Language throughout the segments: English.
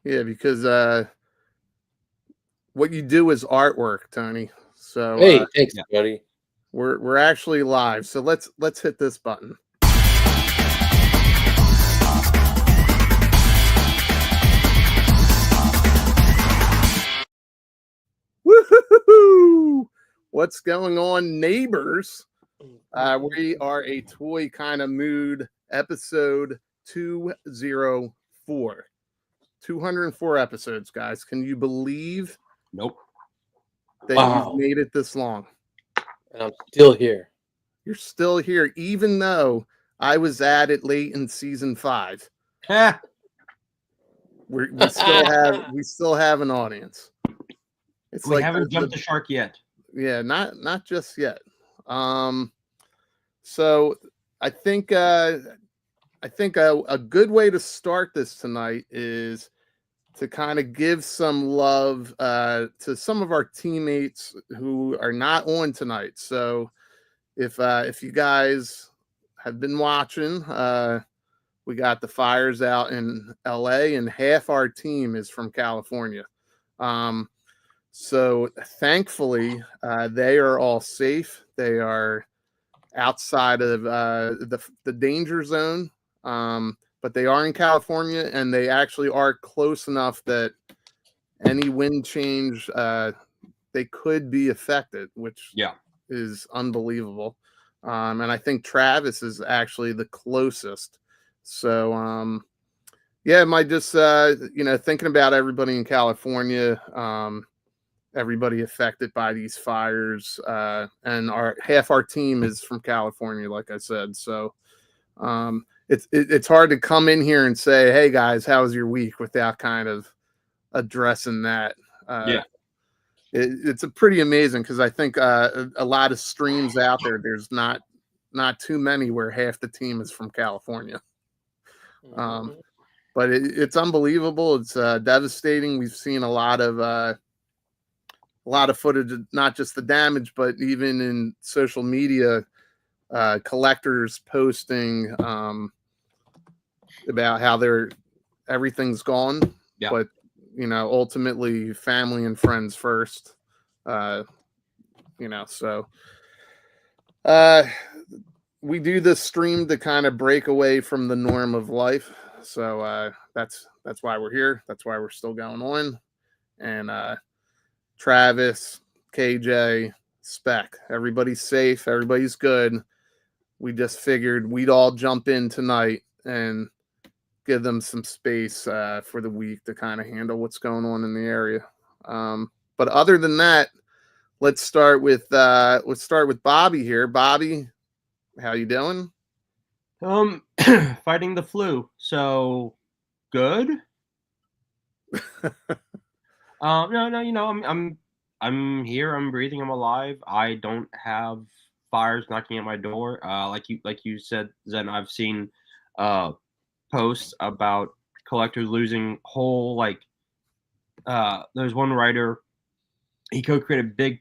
Yeah, because what you do is artwork, Tony. So Hey, thanks, buddy. we're actually live. So let's hit this button. Woohoo! What's going on, neighbors? We are a toy kind of mood episode 204. 204 episodes, guys. Can you believe Nope. that Wow. you've made it this long? And I'm still here. You're still here, even though I was at it late in season 5. Ha! We still have an audience. It's We like haven't jumped the shark yet. yeah, not just yet. So I think a good way to start this tonight is to kind of give some love to some of our teammates who are not on tonight. So if you guys have been watching, we got the fires out in LA, and half our team is from California. So thankfully, they are all safe. They are outside of the danger zone, but they are in California, and they actually are close enough that any wind change, they could be affected, which is unbelievable. And I think Travis is actually the closest. So, yeah, my just thinking about everybody in California, everybody affected by these fires, and half our team is from California, like I said. So, it's hard to come in here and say, "Hey guys, how was your week?" without kind of addressing that. It's a pretty amazing, because I think a lot of streams out there, there's not too many where half the team is from California. But it's unbelievable. It's devastating. We've seen a lot of footage, not just the damage, but even in social media, collectors posting about how everything's gone. Yeah. But ultimately, family and friends first. So we do this stream to kind of break away from the norm of life. So that's why we're here. That's why we're still going on. And Travis, KJ, Spec, everybody's safe. Everybody's good. We just figured we'd all jump in tonight and give them some space for the week to kind of handle what's going on in the area. But other than that, let's start with Bobby here. Bobby, how you doing? Fighting the flu. So good. No. I'm here. I'm breathing. I'm alive. I don't have fires knocking at my door. Like you said, Zen. I've seen posts about collectors losing whole there's one writer, he co-created Ben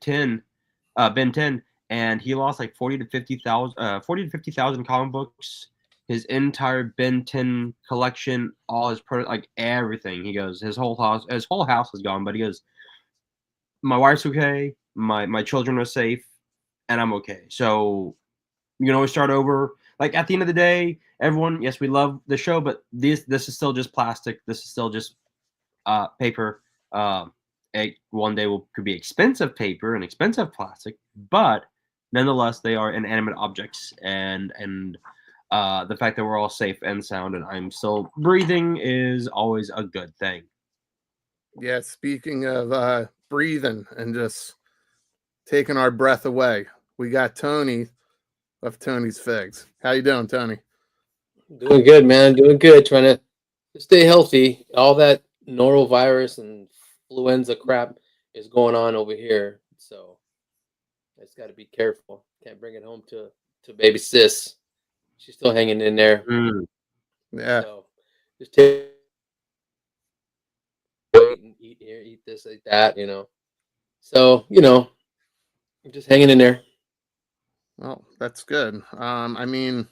10, and he lost like 40 to 50,000 comic books, his entire Ben 10 collection, all his everything. He goes, his whole house is gone, but he goes, my wife's okay, my children are safe, and I'm okay. So you can always start over. Like at the end of the day, everyone, yes, we love the show, but this is still just plastic. This is still just paper. One day could be expensive paper and expensive plastic, but nonetheless, they are inanimate objects, and the fact that we're all safe and sound and I'm still breathing is always a good thing. Yeah, speaking of breathing and just taking our breath away, we got Tony of Tony's Figs. How you doing, Tony? Doing good, man. Doing good. Trying to stay healthy. All that norovirus and influenza crap is going on over here, so I just got to be careful. Can't bring it home to baby sis. She's still hanging in there. Yeah. So just take and eat here, eat this, eat that. So I'm just hanging in there. Well, that's good. I mean,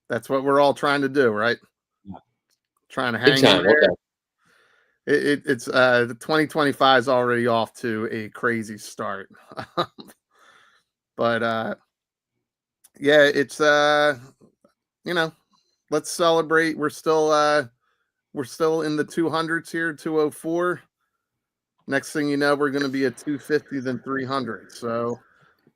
that's what we're all trying to do, right? Yeah. Trying to hang Big time. in there. Okay. It's the 2025 is already off to a crazy start. But yeah, it's you know, let's celebrate. We're still in the 200s here, 204. Next thing you know, we're going to be at 250, then 300. So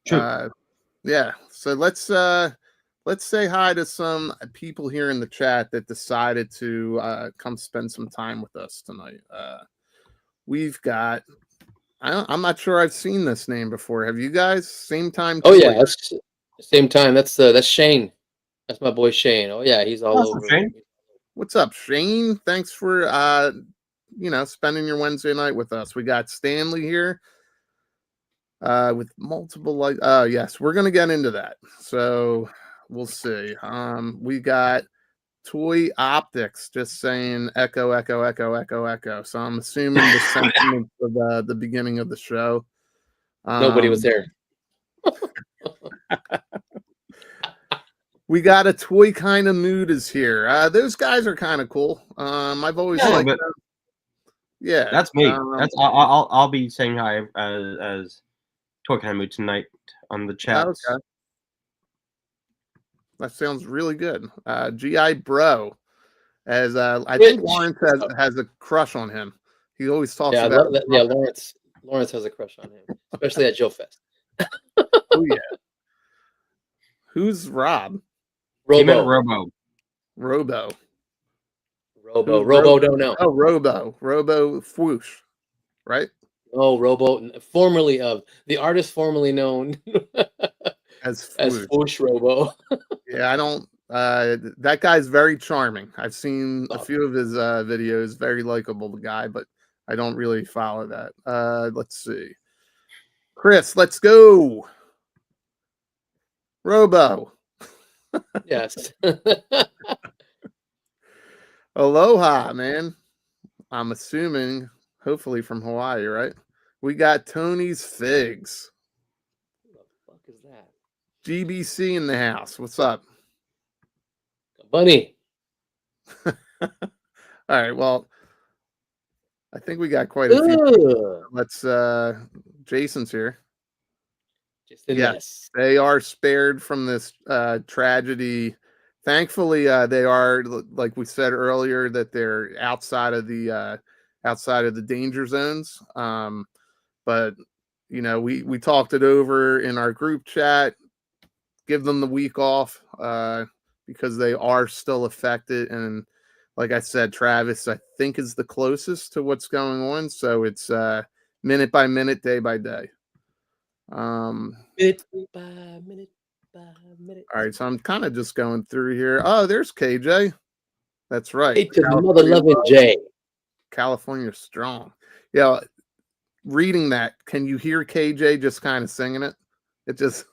yeah, so let's say hi to some people here in the chat that decided to come spend some time with us tonight. We've got I'm not sure I've seen this name before. Have you guys? Same time. Oh yeah, that's same time. That's Shane. That's my boy Shane. Oh yeah, he's all Awesome, over. Shane. What's up, Shane? Thanks for spending your Wednesday night with us. We got Stanley here with multiple yes, we're gonna get into that. So we'll see. We got Toy Optics just saying echo, echo, echo, echo, echo. So I'm assuming the sentiment of the beginning of the show. Nobody was there. We got a Toy Kind of Mood is here. Those guys are kind of cool. I've always liked them. Yeah, that's me. I'll be saying hi as Toy Kind of Mood tonight on the chat. Okay. That sounds really good. GI Bro, as I think Lawrence has a crush on him. He always talks about that. Yeah, Lawrence has a crush on him, especially at Joe Fest. Oh yeah. Who's Rob? Robo. Robo don't know. Oh, Robo Swoosh, right? Oh, Robo, formerly of the artist formerly known as Swoosh Robo. Yeah, I don't. That guy's very charming. I've seen a few of his videos. Very likable guy, but I don't really follow that. Let's see. Chris, let's go. Robo. Yes. Aloha, man. I'm assuming, hopefully from Hawaii, right? We got Tony's Figs. What the fuck is that? GBC in the house. What's up? Bunny. All right. Well, I think we got quite a few. Let's Jason's here. Yes, they are spared from this tragedy. Thankfully, they are, like we said earlier, that they're outside of the danger zones. But we talked it over in our group chat. Give them the week off because they are still affected. And like I said, Travis, I think, is the closest to what's going on. So it's minute by minute, day by day. Minute by minute by minute. All right, so I'm kind of just going through here. Oh, there's KJ. That's right. Hey, to the mother loving J. California strong. Yeah, reading that, can you hear KJ just kind of singing it? It just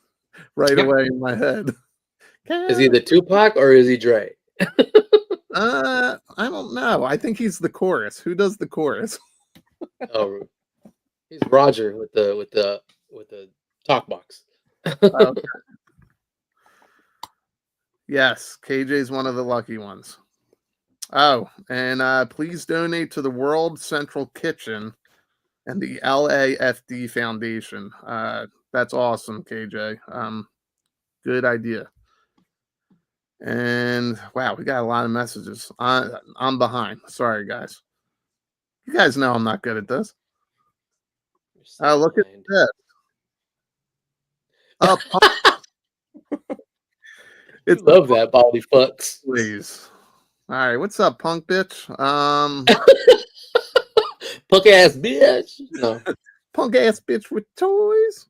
away in my head. Is he the Tupac or is he Dre? I don't know. I think he's the chorus. Who does the chorus? Oh, he's Roger with the talk box. Okay. Yes, KJ's one of the lucky ones. Oh, and please donate to the World Central Kitchen and the LAFD Foundation. That's awesome, KJ. Good idea. And wow, we got a lot of messages. I'm behind. Sorry, guys. You guys know I'm not good at this. Oh, look at this. Oh, it's love that body fucks. Please. All right, what's up, punk bitch? Punk ass bitch. No. Punk ass bitch with toys.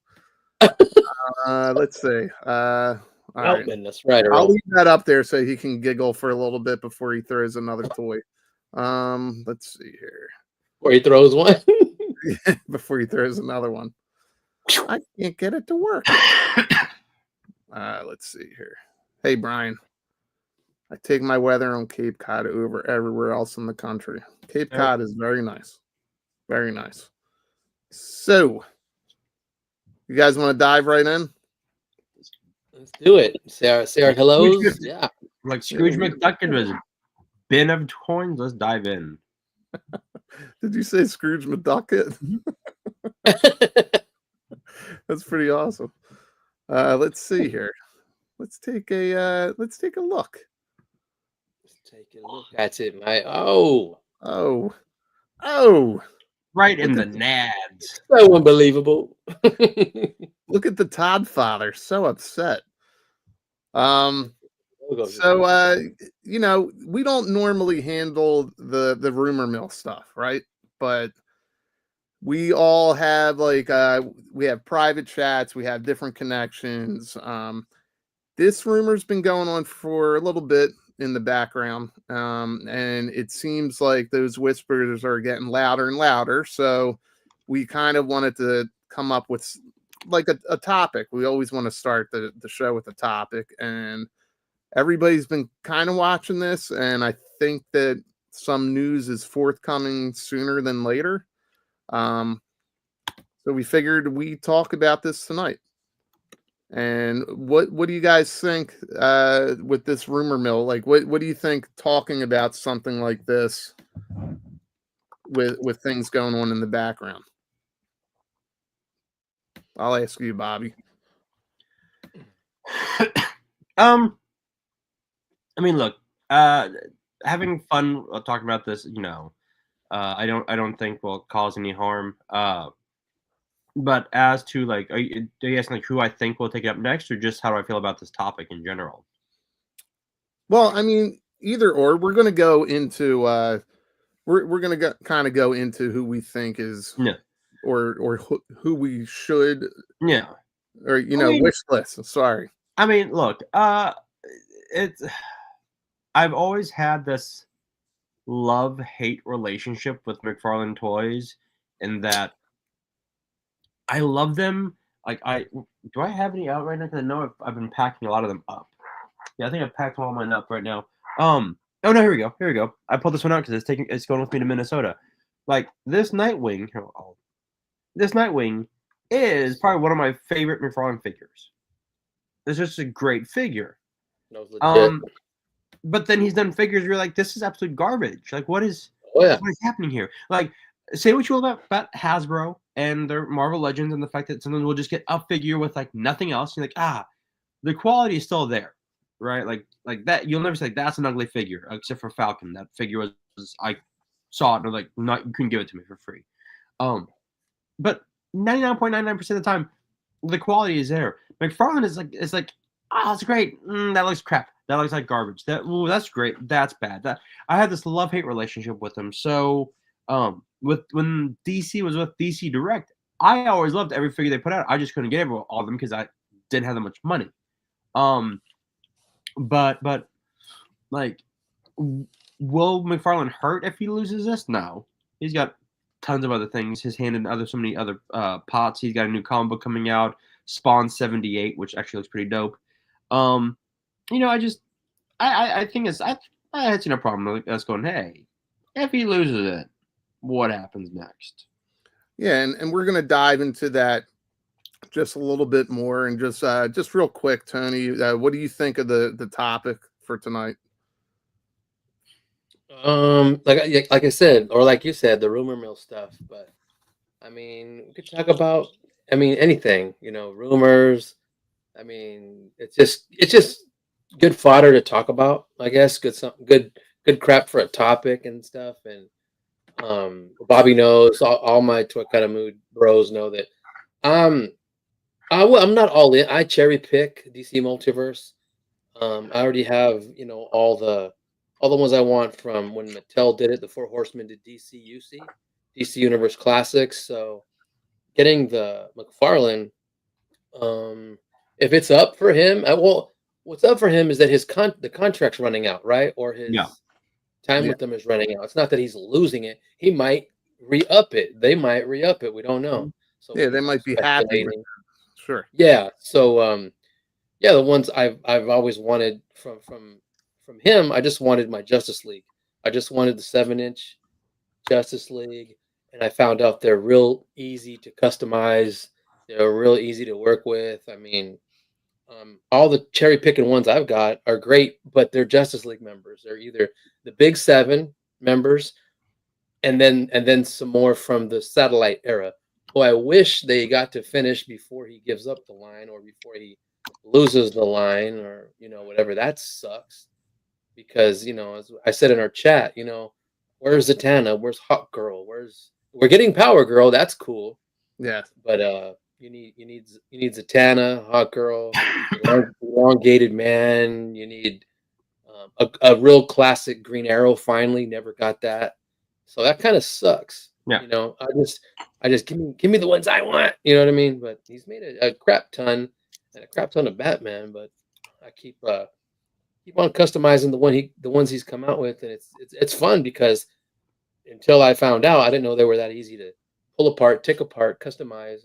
Let's see. All right. That's right. I'll leave that up there so he can giggle for a little bit before he throws another toy. Let's see here. Before he throws one. Before he throws another one. I can't get it to work. Let's see here. Hey, Brian. I take my weather on Cape Cod over everywhere else in the country. Cape Cod is very nice. Very nice. So, you guys want to dive right in? Let's do it. Say our hellos. Yeah. Like Scrooge McDuck in his bin of coins. Let's dive in. Did you say Scrooge McDuck? That's pretty awesome. Let's see here. Let's take a look. Let's take a look. That's it, my oh, Oh, Right in look the at nads. so unbelievable. look at the Todd father, so upset. Logo just So you know, we don't normally handle the rumor mill stuff, right? But we all have like we have private chats, we have different connections. This rumor's been going on for a little bit in the background, and it seems like those whispers are getting louder and louder. So we kind of wanted to come up with like a topic. We always want to start the show with a topic, and everybody's been kind of watching this, and I think that some news is forthcoming sooner than later. So we figured we talk about this tonight. And what do you guys think with this rumor mill? Like, what do you think talking about something like this with things going on in the background? I'll ask you, Bobby. I mean, look, having fun talking about this, you know, I don't think will cause any harm. But as to like, do you ask like who I think will take it up next, or just how do I feel about this topic in general? Well, I mean, either or. We're going to go into we're going to kind of go into who we think is Yeah, or who we should yeah. or wish list. Sorry. I mean, look, it's I've always had this love-hate relationship with McFarlane Toys, in that I love them. Like, do I have any out right now? Because I know I've been packing a lot of them up. Yeah, I think I've packed all mine up right now. Oh no, here we go. Here we go. I pulled this one out because it's going with me to Minnesota. Like this Nightwing. This Nightwing is probably one of my favorite McFarlane figures. It's just a great figure. No, legit. But then he's done figures where you're like, this is absolute garbage. Like, what is yeah. what is happening here? Like, say what you will about Hasbro and their Marvel Legends and the fact that sometimes we'll just get a figure with like nothing else. You're like, the quality is still there, right? Like that. You'll never say like, that's an ugly figure, except for Falcon. That figure was I saw it and like you couldn't give it to me for free. But 99.99% of the time, the quality is there. McFarlane is like, oh, that's great. That looks crap. That looks like garbage. That's great. That's bad. I had this love-hate relationship with him. So when DC was with DC Direct, I always loved every figure they put out. I just couldn't get all of them because I didn't have that much money. But like, will McFarlane hurt if he loses this? No. He's got tons of other things. His hand in so many other pots. He's got a new comic book coming out, Spawn 78, which actually looks pretty dope. I think I had no problem with us going, hey, if he loses it, what happens next? Yeah, and we're gonna dive into that just a little bit more, and just real quick, Tony, what do you think of the topic for tonight? Like I said, or like you said, the rumor mill stuff. But I mean, we could talk about anything. Rumors. I mean, it's just good fodder to talk about. I guess good crap for a topic and stuff. And Bobby knows, all my Toy Kind of Mood bros know that I'm not all in. I cherry pick DC Multiverse. I already have all the ones I want from when Mattel did it. The Four Horsemen did DC Universe Classics. So getting the McFarlane, if it's up for him, what's up for him is that the contract's running out, right? Or his time with them is running out. It's not that he's losing it. He might re-up it. They might re-up it. We don't know. So yeah, they might be happy. Sure. Yeah. So the ones I've always wanted from him, I just wanted my Justice League. I just wanted the 7-inch Justice League, and I found out they're real easy to customize. They're real easy to work with. I mean, all the cherry picking ones I've got are great, but they're Justice League members. They're either the big 7 members, and then some more from the satellite era, who I wish they got to finish before he gives up the line or before he loses the line, or whatever. That sucks because as I said in our chat, where's Zatanna? Where's Hawk Girl? We're getting Power Girl? That's cool. Yeah, but you need Zatanna, Hawk Girl, elongated man. You need a real classic Green Arrow. Finally, never got that, so that kind of sucks. Yeah. I just give me the ones I want. You know what I mean? But he's made a crap ton of Batman. But I keep on customizing the ones he's come out with, and it's fun because until I found out, I didn't know they were that easy to pull apart, take apart, customize.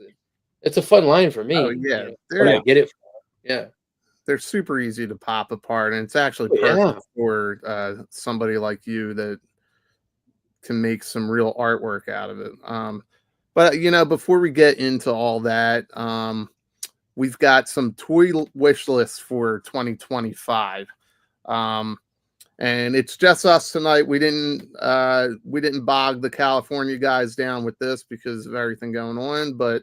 It's a fun line for me. oh yeah, when I get it. Yeah. they're super easy to pop apart, and it's actually perfect for somebody like you that can make some real artwork out of it. But before we get into all that, we've got some toy wish lists for 2025. And it's just us tonight. We didn't bog the California guys down with this because of everything going on, but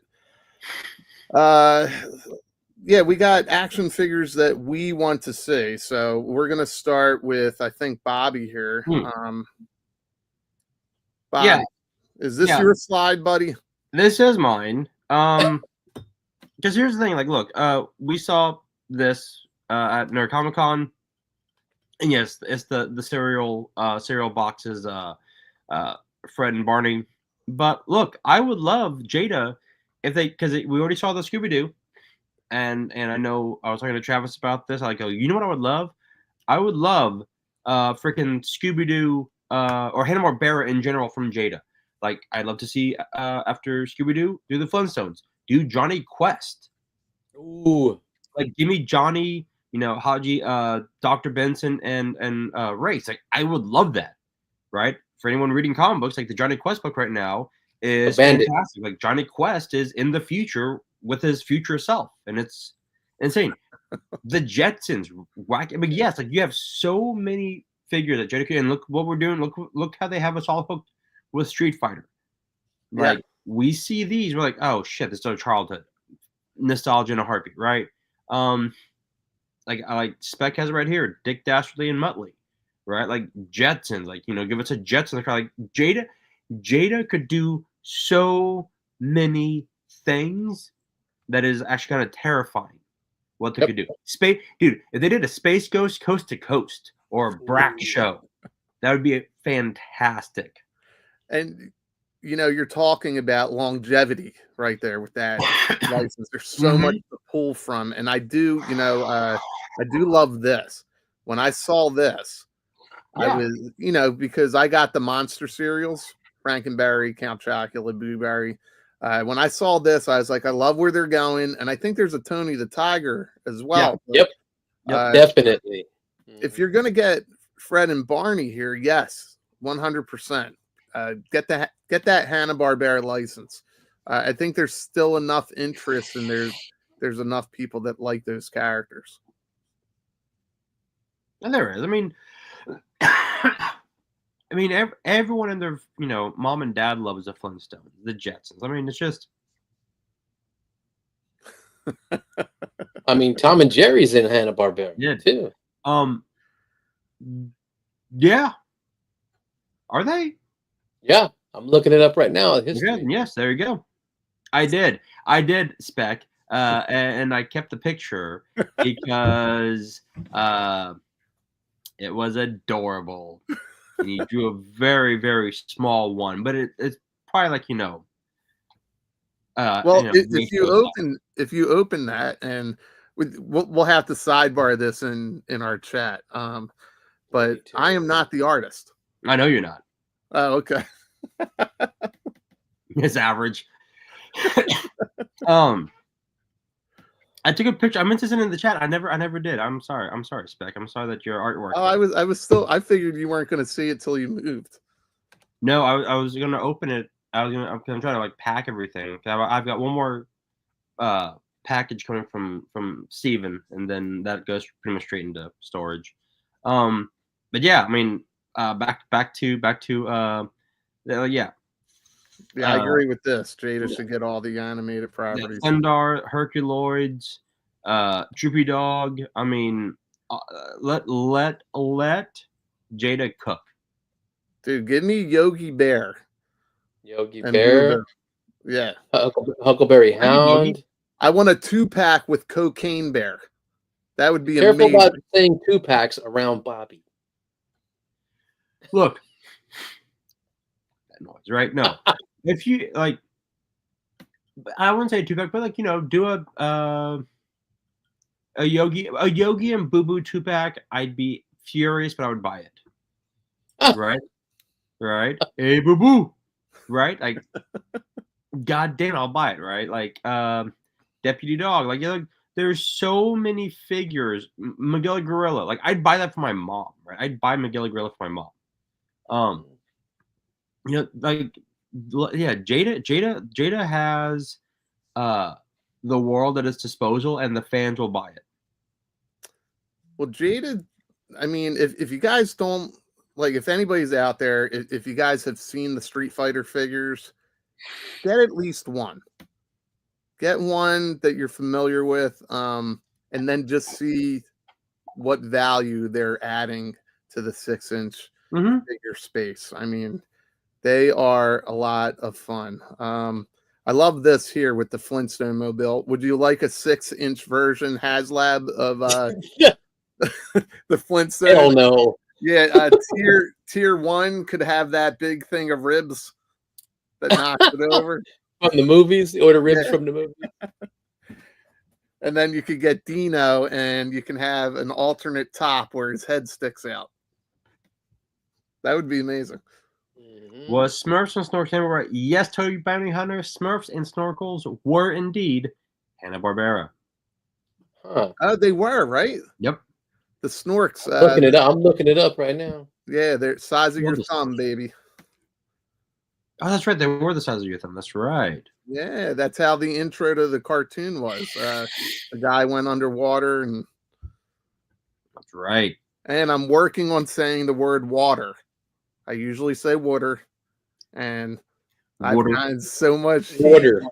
yeah, we got action figures that we want to see. So we're gonna start with, I think, Bobby here. Bobby, is this your slide, buddy? This is mine. Because here's the thing, like, look, we saw this at Nerd Comic Con, and yes, it's the cereal boxes, Fred and Barney. But look, I would love Jada if because we already saw the Scooby Doo, and I know I was talking to Travis about this. I go, you know what I would love? I would love freaking Scooby Doo or Hanna-Barbera in general from Jada. Like, I'd love to see after Scooby Doo do the Flintstones, do Johnny Quest. Ooh, like give me Johnny, Haji, Dr. Benson, and Race. Like, I would love that, right? For anyone reading comic books, like the Johnny Quest book right now is fantastic. Like, Johnny Quest is in the future with his future self, and it's insane. The Jetsons, wacky. I mean, yes, like you have so many figures that Jada, and look what we're doing. Look how they have us all hooked with Street Fighter. Like, we see these, we're like, oh shit, this is our childhood nostalgia in a heartbeat, right? Like Spec has it right here, Dick Dastardly and Muttley, right? Like Jetsons, like give us a Jetsons. Like Jada could do so many things that is actually kind of terrifying what they could do. Space, dude, if they did a Space Ghost Coast to Coast or a Brack show, that would be fantastic. And you're talking about longevity right there with that license. There's so much to pull from, and I do love this. When I saw this, I was, because I got the monster cereals, Frankenberry, Count Chocula, Blueberry. When I saw this, I was like, I love where they're going, and I think there's a Tony the Tiger as well. Yep, definitely. If you're gonna get Fred and Barney here, yes, 100%. Get that Hanna-Barbera license. I think there's still enough interest, and there's enough people that like those characters. And there is. I mean, everyone in their mom and dad loves the Flintstones, the Jetsons. I mean, it's just. I mean, Tom and Jerry's in Hanna-Barbera too. Yeah. Are they? Yeah, I'm looking it up right now. Yes, there you go. I did, Spec, and I kept the picture because it was adorable. And he drew a very, very small one, but it's probably like if you open that, and we'll have to sidebar this in our chat. But I am not the artist. I know you're not. Oh, okay. It's average. I took a picture. I meant to send it in the chat. I never did. I'm sorry, Spec. I'm sorry that your artwork. Oh, I figured you weren't going to see it till you moved. No, I was going to open it. I'm trying to like pack everything. I've got one more package coming from Steven, and then that goes pretty much straight into storage. But yeah, I mean, back to Yeah. Yeah, I agree with this. Jada should get all the animated Yeah, properties. Thundar, Herculoids, Droopy Dog. I mean, let Jada cook. Dude, give me Yogi Bear Yogi and Bear, Boo Boo. Yeah. Huckleberry I think Yogi. Hound. I want a 2-pack with Cocaine Bear. That would be Careful amazing. about saying 2-packs around Bobby. Look, that noise, right? No, if you like, I wouldn't say 2-pack, but like do a Yogi and Boo Boo 2-pack. I'd be furious, but I would buy it. Right, right. Hey, Boo Boo. Right, like, god damn, I'll buy it. Right, like, Deputy Dog. Like, there's so many figures. Miguel Gorilla. Like, I'd buy that for my mom. Right, I'd buy Miguel Gorilla for my mom. Like, yeah, Jada has the world at its disposal, and the fans will buy it. Well, Jada, I mean, if you guys don't like, if anybody's out there, if you guys have seen the Street Fighter figures, get at least one. Get one that you're familiar with, and then just see what value they're adding to the 6-inch figure space. I mean, they are a lot of fun. I love this here with the Flintstone Mobile. Would you like a 6-inch version HasLab of the Flintstone? Hell no. Yeah, tier 1 could have that big thing of ribs that knocks it over. From the movies, order ribs from the movie. And then you could get Dino, and you can have an alternate top where his head sticks out. That would be amazing. Was Smurfs and Snorkels right? Yes, Toby Bounty Hunter. Smurfs and Snorkels were indeed Hanna-Barbera. Huh. Oh, they were, right? Yep. The Snorks. I'm looking it up right now. Yeah, they're size of your thumb, baby. Oh, that's right. They were the size of your thumb. That's right. Yeah, that's how the intro to the cartoon was. The guy went underwater, and that's right. And I'm working on saying the word water. I usually say water, and I've gotten so much water.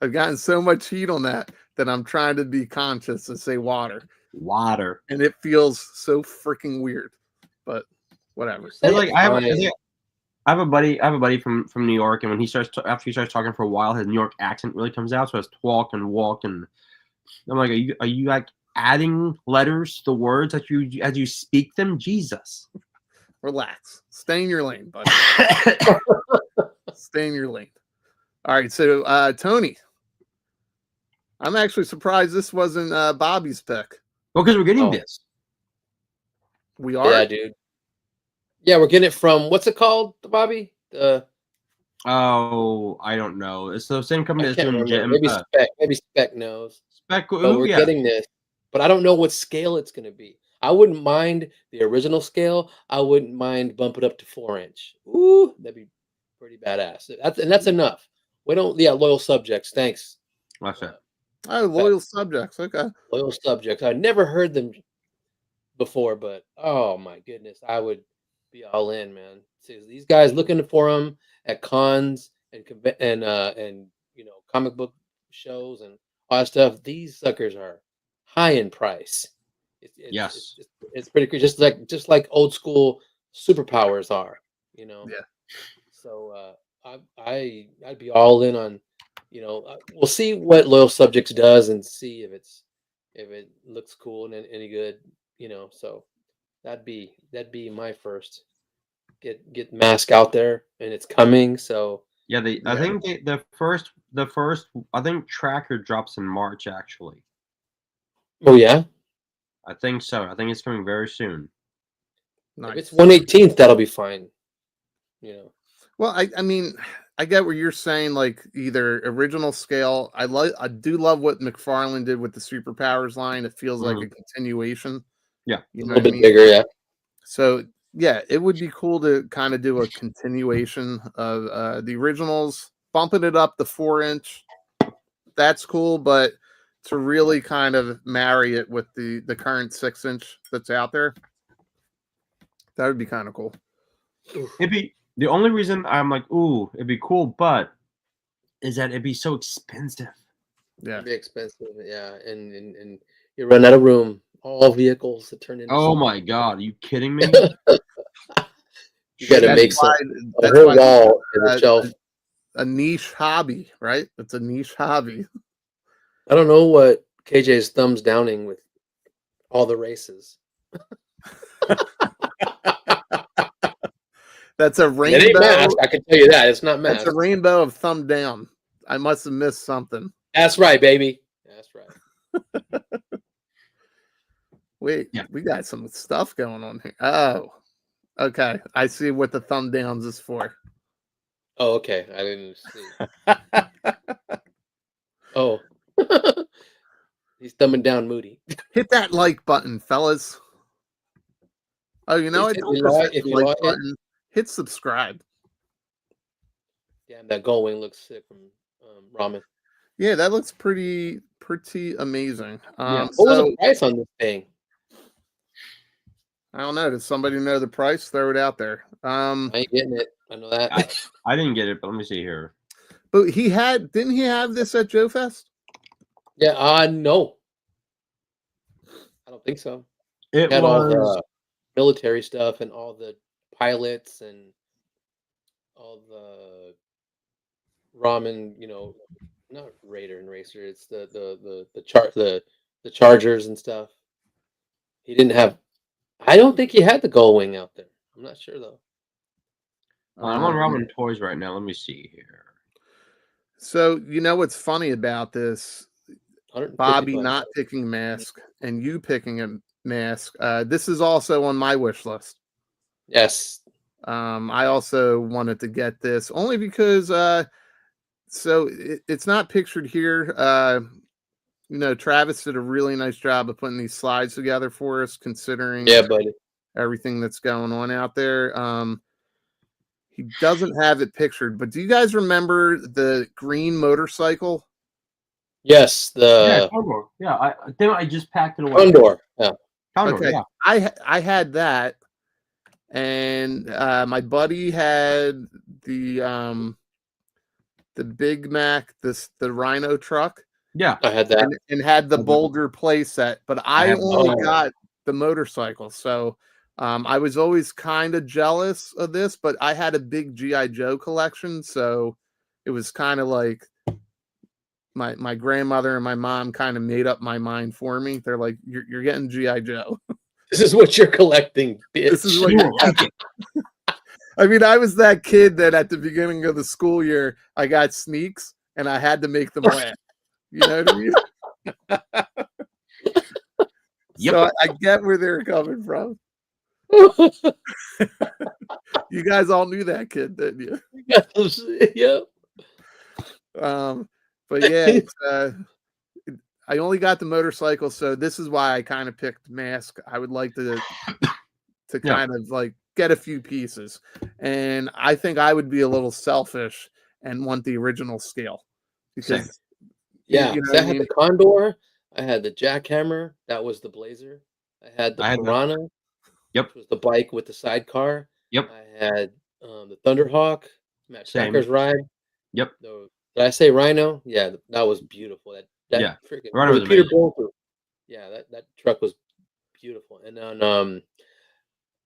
I've gotten so much heat on that I'm trying to be conscious and say water. Water. And it feels so freaking weird, but whatever. Like, I have a buddy from New York, and when after he starts talking for a while, his New York accent really comes out. So it's talk and walk, and I'm like, are you like adding letters to the words as you speak them? Jesus. Relax. Stay in your lane, buddy. Stay in your lane. All right, so Tony, I'm actually surprised this wasn't Bobby's pick. Well, because we're getting this. We are? Yeah, dude. Yeah, we're getting it from, what's it called, Bobby? Oh, I don't know. It's the same company that's doing Gem. Maybe Spec knows. Spec, but we're getting this, but I don't know what scale it's going to be. I wouldn't mind the original scale. I wouldn't mind bumping up to 4-inch. Ooh, that'd be pretty badass. That's enough. We don't, loyal subjects. Thanks. That's it. Oh, loyal subjects. Okay. Loyal subjects. I never heard them before, but oh my goodness, I would be all in, man. See, these guys looking for them at cons and comic book shows and all that stuff. These suckers are high in price. Yes, it's pretty cool. Just like old school superpowers are, Yeah. So I'd be all in on, we'll see what Loyal Subjects does and see if it looks cool and any good, So that'd be my first get Mask out there, and it's coming. So yeah, I think the first I think Tracker drops in March actually. Oh yeah. I think so. I think it's coming very soon. Nice. If it's 1/18th, that'll be fine. Well, I mean, I get what you're saying. Like either original scale. I do love what McFarlane did with the Superpowers line. It feels like a continuation. Yeah, a little bit bigger. Yeah. So yeah, it would be cool to kind of do a continuation of the originals, bumping it up to 4-inch. That's cool, but to really kind of marry it with the current 6-inch that's out there, that would be kind of cool. It'd The only reason I'm like, ooh, it'd be cool, but is that it'd be so expensive. Yeah. It'd be expensive, yeah, and you run out of room. All vehicles that turn into. Oh something. my god, are you kidding me? You got to That's make why, a that's whole why wall in the uh, shelf. a niche hobby, right? It's a niche hobby. I don't know what KJ's thumbs downing with all the races. That's a It ain't rainbow. math. I can tell you that. It's not That's math. a rainbow of thumb down. I must have missed something. That's right, baby. That's right. Wait, Yeah. we got some stuff going on here. Oh, okay. I see what the thumb downs is for. Oh, okay. I didn't see. Oh. He's thumbing down Moody. Hit that like button, fellas. Oh, you know what? Don't just hit the like button. Hit subscribe. Damn, that gull wing looks sick from ramen. Yeah, that looks pretty amazing. Yeah. What was the price on this thing? I don't know. Does somebody know the price? Throw it out there. I ain't getting it. I know that. I didn't get it, but let me see here. But didn't he have this at Joe Fest? Yeah, no. I don't think so. It Had all was the military stuff and all the pilots and all the ramen, not Raider and Racer. It's the Chargers and stuff. He didn't have. I don't think he had the gull wing out there. I'm not sure though. I'm on Ramen Toys right now. Let me see here. So you know what's funny about this? Bobby $150. not picking mask and you picking a mask. This is also on my wish list. Yes. I also wanted to get this only because so it's not pictured here. Travis did a really nice job of putting these slides together for us, considering buddy. everything that's going on out there. He doesn't have it pictured, but do you guys remember the green motorcycle? Yes, Yeah, Condor. Yeah, I think I just packed it away. Condor. Yeah. Condor, Okay, yeah. I had that, and my buddy had the Big Mac, the Rhino truck. Yeah, I had that, and had the Boulder play set, but I only got the motorcycle, so I was always kind of jealous of this. But I had a big GI Joe collection, so it was kind of like my grandmother and my mom kind of made up my mind for me. They're like, "You're getting GI Joe. This is what you're collecting, bitch." This is what you're getting. I mean, I was that kid that at the beginning of the school year, I got sneaks and I had to make them laugh. You know what I mean? Yep. So I get where they're coming from. You guys all knew that kid, didn't you? Yep. But yeah, I only got the motorcycle, so this is why I kind of picked mask. I would like to kind of like get a few pieces, and I think I would be a little selfish and want the original scale because. Same. Yeah, you know I had the Condor, I had the Jackhammer, that was the Blazer. I had the Piranha, yep, which was the bike with the sidecar. Yep. I had the Thunderhawk, Matt Stacker's ride. Yep. Did I say Rhino? Yeah, that was beautiful. That freaking Rhino was Peter Bolter. Yeah, that truck was beautiful. And then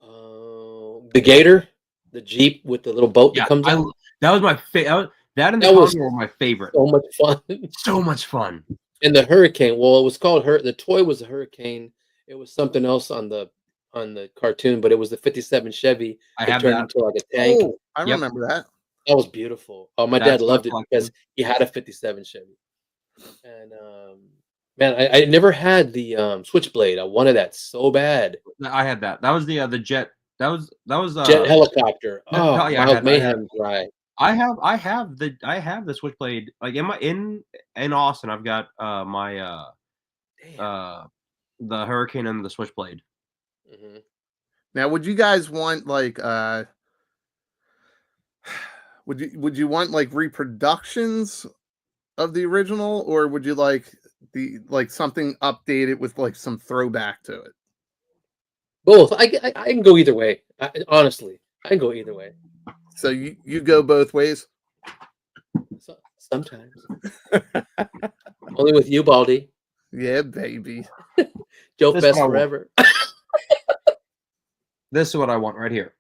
the Gator, the Jeep with the little boat that comes out. That was my favorite. That and the Condor were my favorite. So much fun. So much fun. And the Hurricane. Well, it was called the toy was the Hurricane. It was something else on the cartoon, but it was the 57 Chevy. I have turned that. into like a tank. Oh, I remember that. That was beautiful. Oh, my dad loved it because he had a 57 Chevy. And man, I never had the Switchblade. I wanted that so bad. I had that. That was the jet. That was jet helicopter. Oh, yeah, Miles Mayhem's ride. I have the Switchblade. Like in Austin, I've got the Hurricane and the Switchblade. Mm-hmm. Now, would you guys want like would you want like reproductions of the original, or would you like something updated with like some throwback to it? Both. I can go either way. Honestly, I can go either way. So you go both ways. Sometimes. Only with you, Baldy. Yeah, baby. Joe This Fest one I want. forever. This is what I want right here.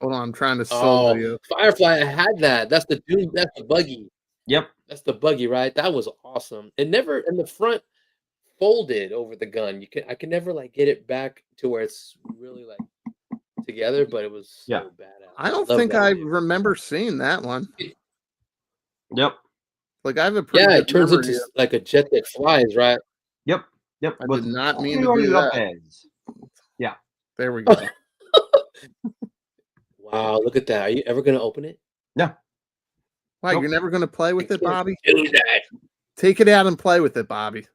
Hold on, I'm trying to solo you. Firefly, I had that. That's the dude. That's the buggy. Yep. That's the buggy, right? That was awesome. It never in the front folded over the gun. I can never like get it back to where it's really like together, but it was so badass. I don't Love think that I dude. remember seeing that one. Yep. Like I have a pretty Yeah, good it turns memory into of- like a jet that flies, right? Yep. Yep. I did not mean to already do up that. heads. Yeah. There we go. Wow, look at that. Are you ever gonna open it? Yeah. Why, Nope. you're never going to play with it, Bobby? Do that. Take it out and play with it, Bobby.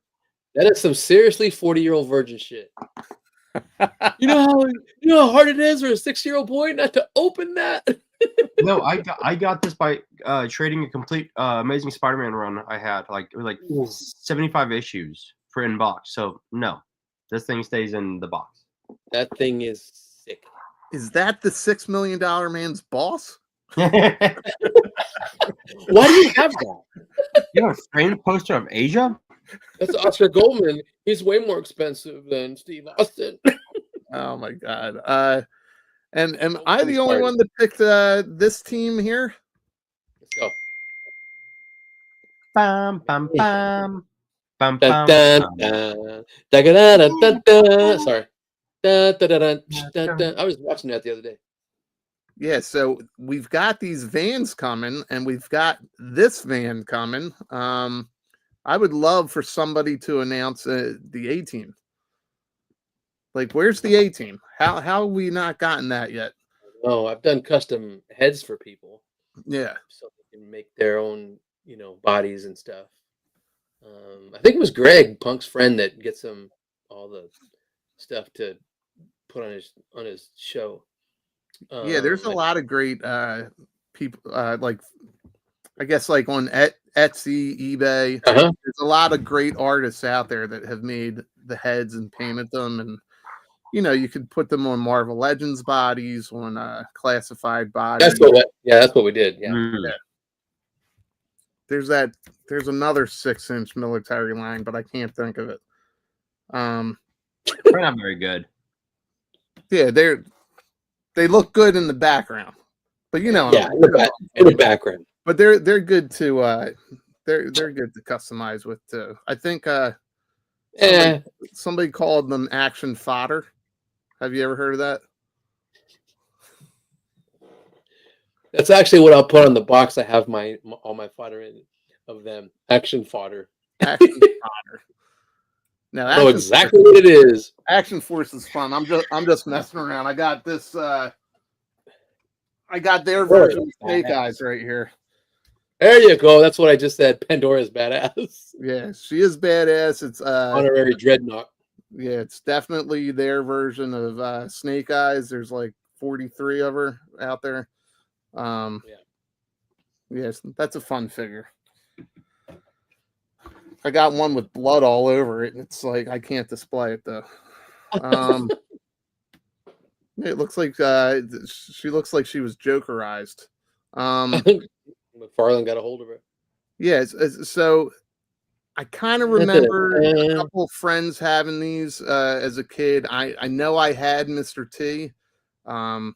That is some seriously 40-year-old virgin shit. You know how hard it is for a 6-year-old boy not to open that? No, I got this by trading a complete Amazing Spider-Man run I had. Like it was like 75 issues for in box. So no, this thing stays in the box. That thing is sick. Is that the $6 million man's boss? Why do you have that? You have a framed poster of Asia? That's Oscar Goldman. He's way more expensive than Steve Austin. Oh my god. And am I the only one that picked this team here? Let's go. Bam, bam, bam. Bam, Dun, bam, dun, bam. dun. Da-ga-da-da-da-da. Sorry. Da-da-da-da-da-da. I was watching that the other day. Yeah, so we've got these vans coming, and we've got this van coming. I would love for somebody to announce the A team. Like, where's the A team? How have we not gotten that yet? Oh, I've done custom heads for people, Yeah, so they can make their own, bodies and stuff. I think it was Greg, Punk's friend, that gets him all the stuff to put on his show. yeah. There's a lot of great people. Like, I guess, like on Etsy, eBay. Uh-huh. There's a lot of great artists out there that have made the heads and painted them, and you could put them on Marvel Legends bodies, on classified bodies. That's what we did. Yeah. Mm. There's another 6-inch military line, but I can't think of it. They're not very good. Yeah, they look good in the background, but in the background. But they're good to they're good to customize with too. I think somebody called them action fodder. Have you ever heard of that? That's actually what I'll put on the box. I have all my fodder in of them. Action fodder. Action fodder. Now, I know exactly what it is. Action Force is fun. I'm just messing around. I got this. I got their version of Snake Eyes right here. There you go. That's what I just said. Pandora's badass. Yeah, she is badass. It's honorary dreadnought. Yeah, it's definitely their version of Snake Eyes. There's like 43 of her out there. Yes, that's a fun figure. I got one with blood all over it, and it's like I can't display it though. It looks like she looks like she was Jokerized. McFarlane got a hold of her. Yeah, so I kind of remember a couple friends having these as a kid. I know I had Mr. T. I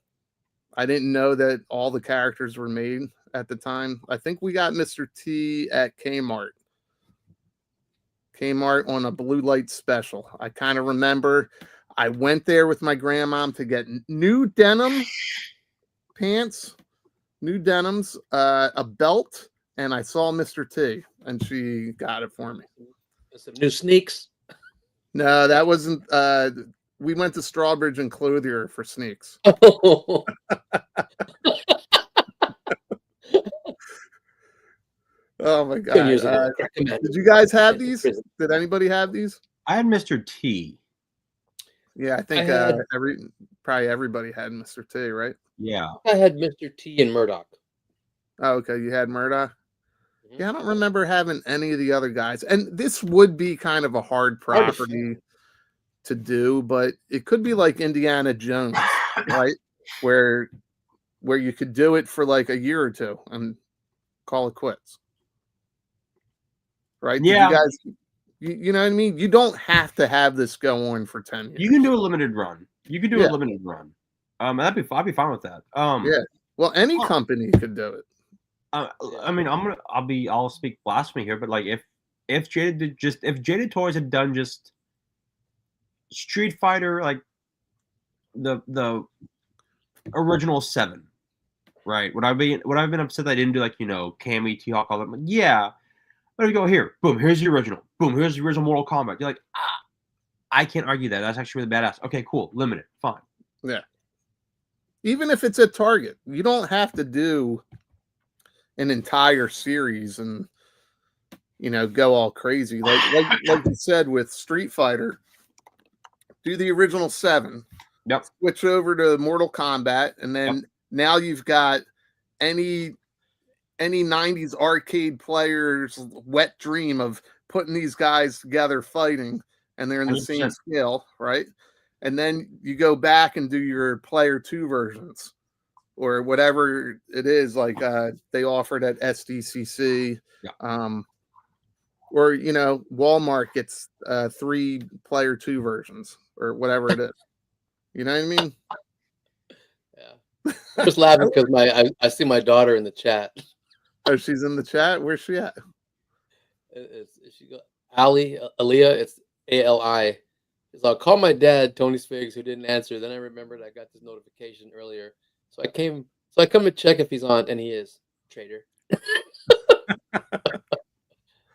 didn't know that all the characters were made at the time. I think we got Mr. T at Kmart. Kmart on a blue light special. I kind of remember I went there with my grandmom to get new denim pants, new denims, a belt, and I saw Mr. T, and she got it for me. Some new sneaks. No, that wasn't. We went to Strawbridge and Clothier for sneaks. Oh my god! Did you guys have these? Did anybody have these? I had Mr. T. Yeah, I think probably everybody had Mr. T, right? Yeah, I had Mr. T and Murdoch. Oh, okay, you had Murdoch. Yeah, I don't remember having any of the other guys, and this would be kind of a hard property to do, but it could be like Indiana Jones, right? Where where you could do it for like a year or two and call it quits. Right? Did Yeah. you guys, you know what I mean? You don't have to have this go on for 10 years. You can do a limited run. You can do Yeah. a limited run. I'd be fine with that. Yeah. Well, any company could do it. I mean, I'll speak blasphemy here, but like if Jaded Toys had done just Street Fighter, like the original 7, right? Would I have been upset that I didn't do like, you know, Cammy, T-Hawk, all that? But yeah. But if you go here, boom, here's the original. Boom, here's the original Mortal Kombat. You're like, I can't argue that. That's actually really badass. Okay, cool. Limited. Fine. Yeah. Even if it's at Target, you don't have to do an entire series and, you know, go all crazy. Like you said with Street Fighter, do the original 7. Yep. Switch over to Mortal Kombat, and then now you've got any 90s arcade player's wet dream of putting these guys together fighting, and they're in the 100%. same scale, right? And then you go back and do your player 2 versions or whatever it is, like they offered at SDCC. Or, you know, Walmart gets 3 player 2 versions or whatever it is. You know what I mean? Yeah. I'm just laughing because I see my daughter in the chat. Oh, she's in the chat. Where's she at? Is she go Aliyah? It's ALI. So I'll call my dad, Tony Figs, who didn't answer. Then I remembered I got this notification earlier. So I come to check if he's on, and he is. Traitor.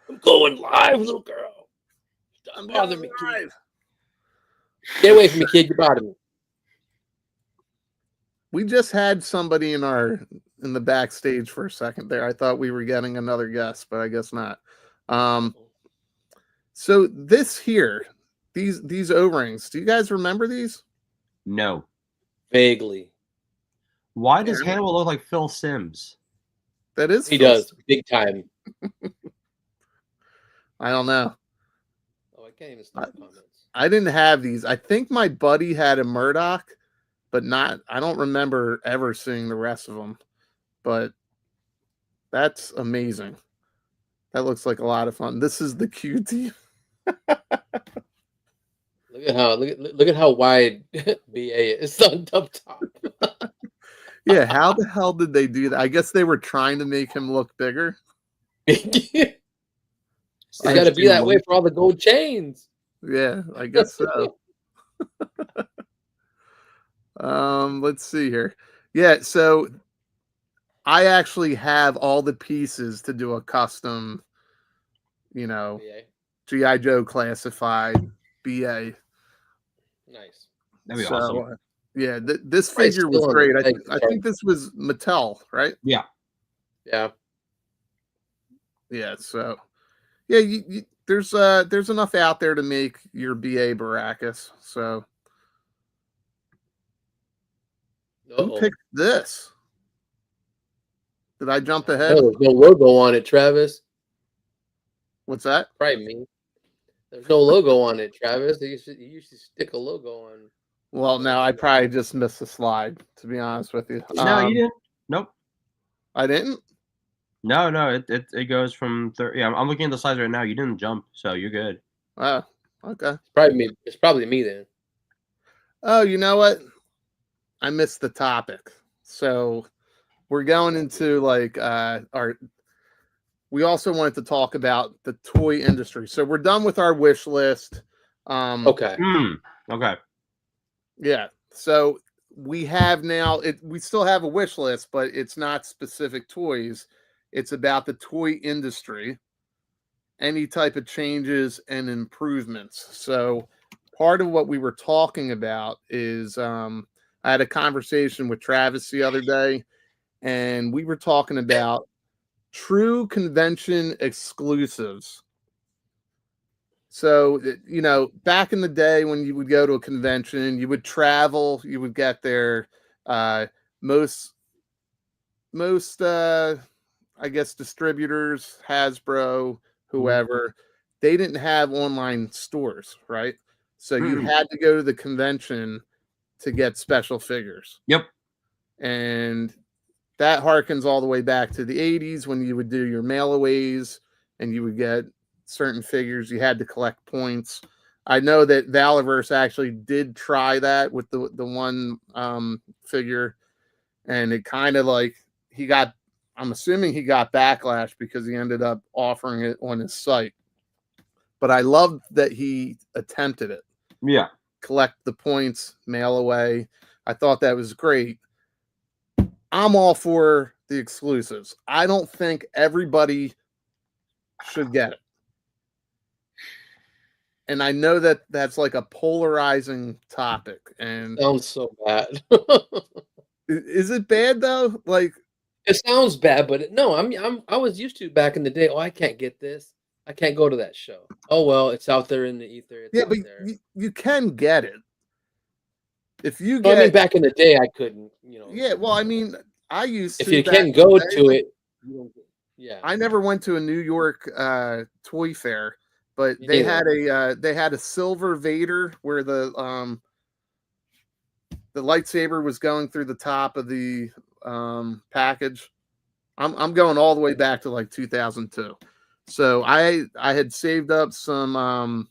I'm going live, little girl. Don't bother me, kid. Get away from me, kid. You're bothering me. We just had somebody in the backstage for a second there. I thought we were getting another guest, but I guess not. So this here, these O-rings, do you guys remember these? No. Vaguely. Why does Hannibal look like Phil Simms? That is he does Sims. Big time. I don't know. Oh, I can't even start comments. I didn't have these. I think my buddy had a Murdoch, but I don't remember ever seeing the rest of them. But that's amazing. That looks like a lot of fun. This is the QT. Look at how wide BA is on top. Yeah, how the hell did they do that? I guess they were trying to make him look bigger. It's got to be that way for all the gold chains. Yeah, I guess so. Let's see here. Yeah, so I actually have all the pieces to do a custom, you know, G.I. Joe classified BA. Nice. That'd be awesome. Yeah, this figure was great. I think this was Mattel, right? Yeah. Yeah. Yeah, so yeah, there's enough out there to make your BA Baracus. So who picked this? Did I jump ahead? No, there's no logo on it, Travis. What's that? Probably me. There's no logo on it, Travis. You should stick a logo on. Well, no, I probably just missed the slide, to be honest with you. No, you didn't. Nope. I didn't? No, it goes from 30. Yeah, I'm looking at the slides right now. You didn't jump, so you're good. Oh, okay. It's probably me then. Oh, you know what? I missed the topic. So we're going into like we also wanted to talk about the toy industry. So we're done with our wish list. Okay. Okay. Yeah. So we have now we still have a wish list, but it's not specific toys. It's about the toy industry, any type of changes and improvements. So part of what we were talking about is I had a conversation with Travis the other day, and we were talking about true convention exclusives. So, you know, back in the day when you would go to a convention, you would travel, you would get there. Most I guess distributors, Hasbro, whoever, they didn't have online stores, right? So you had to go to the convention to get special figures. Yep. and that harkens all the way back to the 80s when you would do your mail-aways and you would get certain figures. You had to collect points. I know that Valiverse actually did try that with the one figure, and it kind of like I'm assuming he got backlash because he ended up offering it on his site. But I loved that he attempted it. Yeah. Collect the points, mail away. I thought that was great. I'm all for the exclusives. I don't think everybody should get it. And I know that that's like a polarizing topic. And Sounds so bad. is it bad though? Like, it sounds bad, but no, I was used to back in the day. Oh, I can't get this. I can't go to that show. Oh well, it's out there in the ether. It's yeah, out but there. you can get it. If you I mean, back in the day, I couldn't. Yeah, well, I mean, I used to. If you can't go to it, yeah. I never went to a New York toy fair, but they had a silver Vader where the lightsaber was going through the top of the package. I'm going all the way back to like 2002. So I had saved up some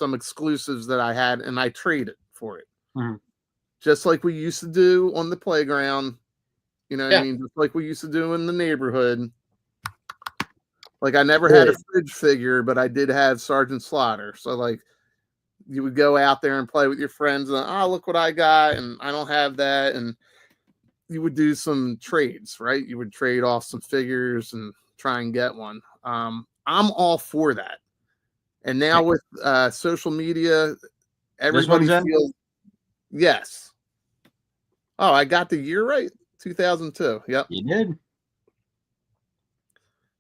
exclusives that I had, and I traded for it. Mm-hmm. Just like we used to do on the playground. You know what I mean? Just like we used to do in the neighborhood. Like I never had a fridge figure, but I did have Sergeant Slaughter. So like you would go out there and play with your friends and look what I got, and I don't have that. And you would do some trades, right? You would trade off some figures and try and get one. I'm all for that. And now with social media, everybody feels yes. Oh, I got the year right. 2002. Yep. You did.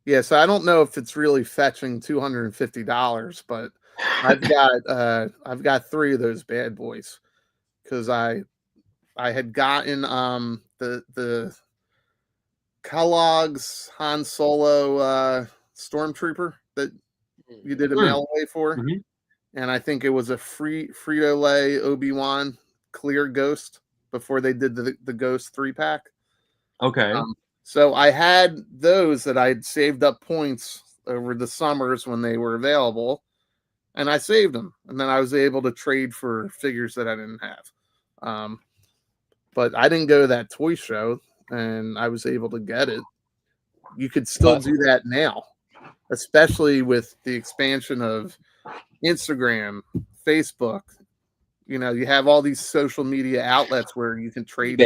Yeah, so I don't know if it's really fetching $250, but I've got 3 of those bad boys because I had gotten the Kellogg's Han Solo Stormtrooper that you did a mail away for, and I think it was a Frito-Lay Obi-Wan clear Ghost before they did the Ghost 3-pack. Okay. So I had those that I'd saved up points over the summers when they were available, and I saved them. And then I was able to trade for figures that I didn't have. But I didn't go to that toy show, and I was able to get it. You could still do that now, especially with the expansion of Instagram, Facebook. You know, you have all these social media outlets where you can trade.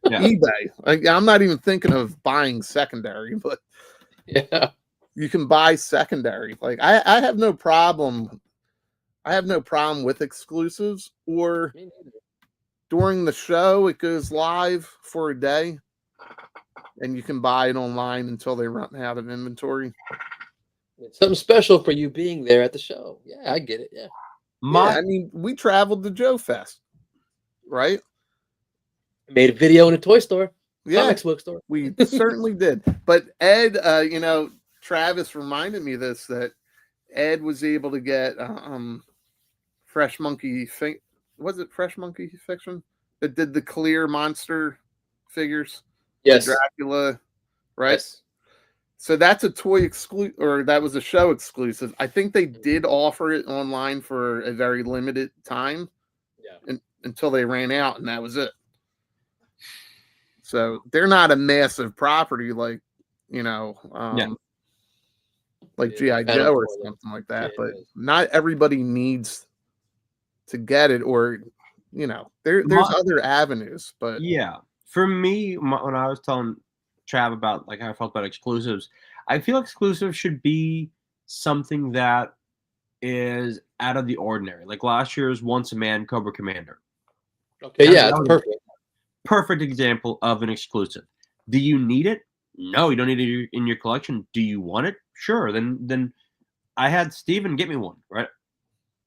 eBay. I'm not even thinking of buying secondary, but you can buy secondary. Like I have no problem. I have no problem with exclusives, or during the show it goes live for a day and you can buy it online until they run out of inventory. It's something special for you being there at the show. Yeah, I get it. Yeah. I mean, we traveled to Joe Fest, right? Made a video in a toy store, comics book store. We certainly did. But Ed, Travis reminded me this, that Ed was able to get Fresh Monkey. Was it Fresh Monkey Fiction that did the clear monster figures? Yes, Dracula, right? Yes. So that's a toy exclusive, or that was a show exclusive. I think they did offer it online for a very limited time, until they ran out, and that was it. So they're not a massive property like, like G.I. Joe or something like that. But not everybody needs to get it, or, there's other avenues. But for me, when I was telling Trav about like how I felt about exclusives, I feel exclusives should be something that is out of the ordinary. Like last year's Once a Man Cobra Commander. Okay, it's perfect. Perfect example of an exclusive. Do you need it? No, you don't need it in your collection. Do you want it? Sure. Then I had Steven get me one, right?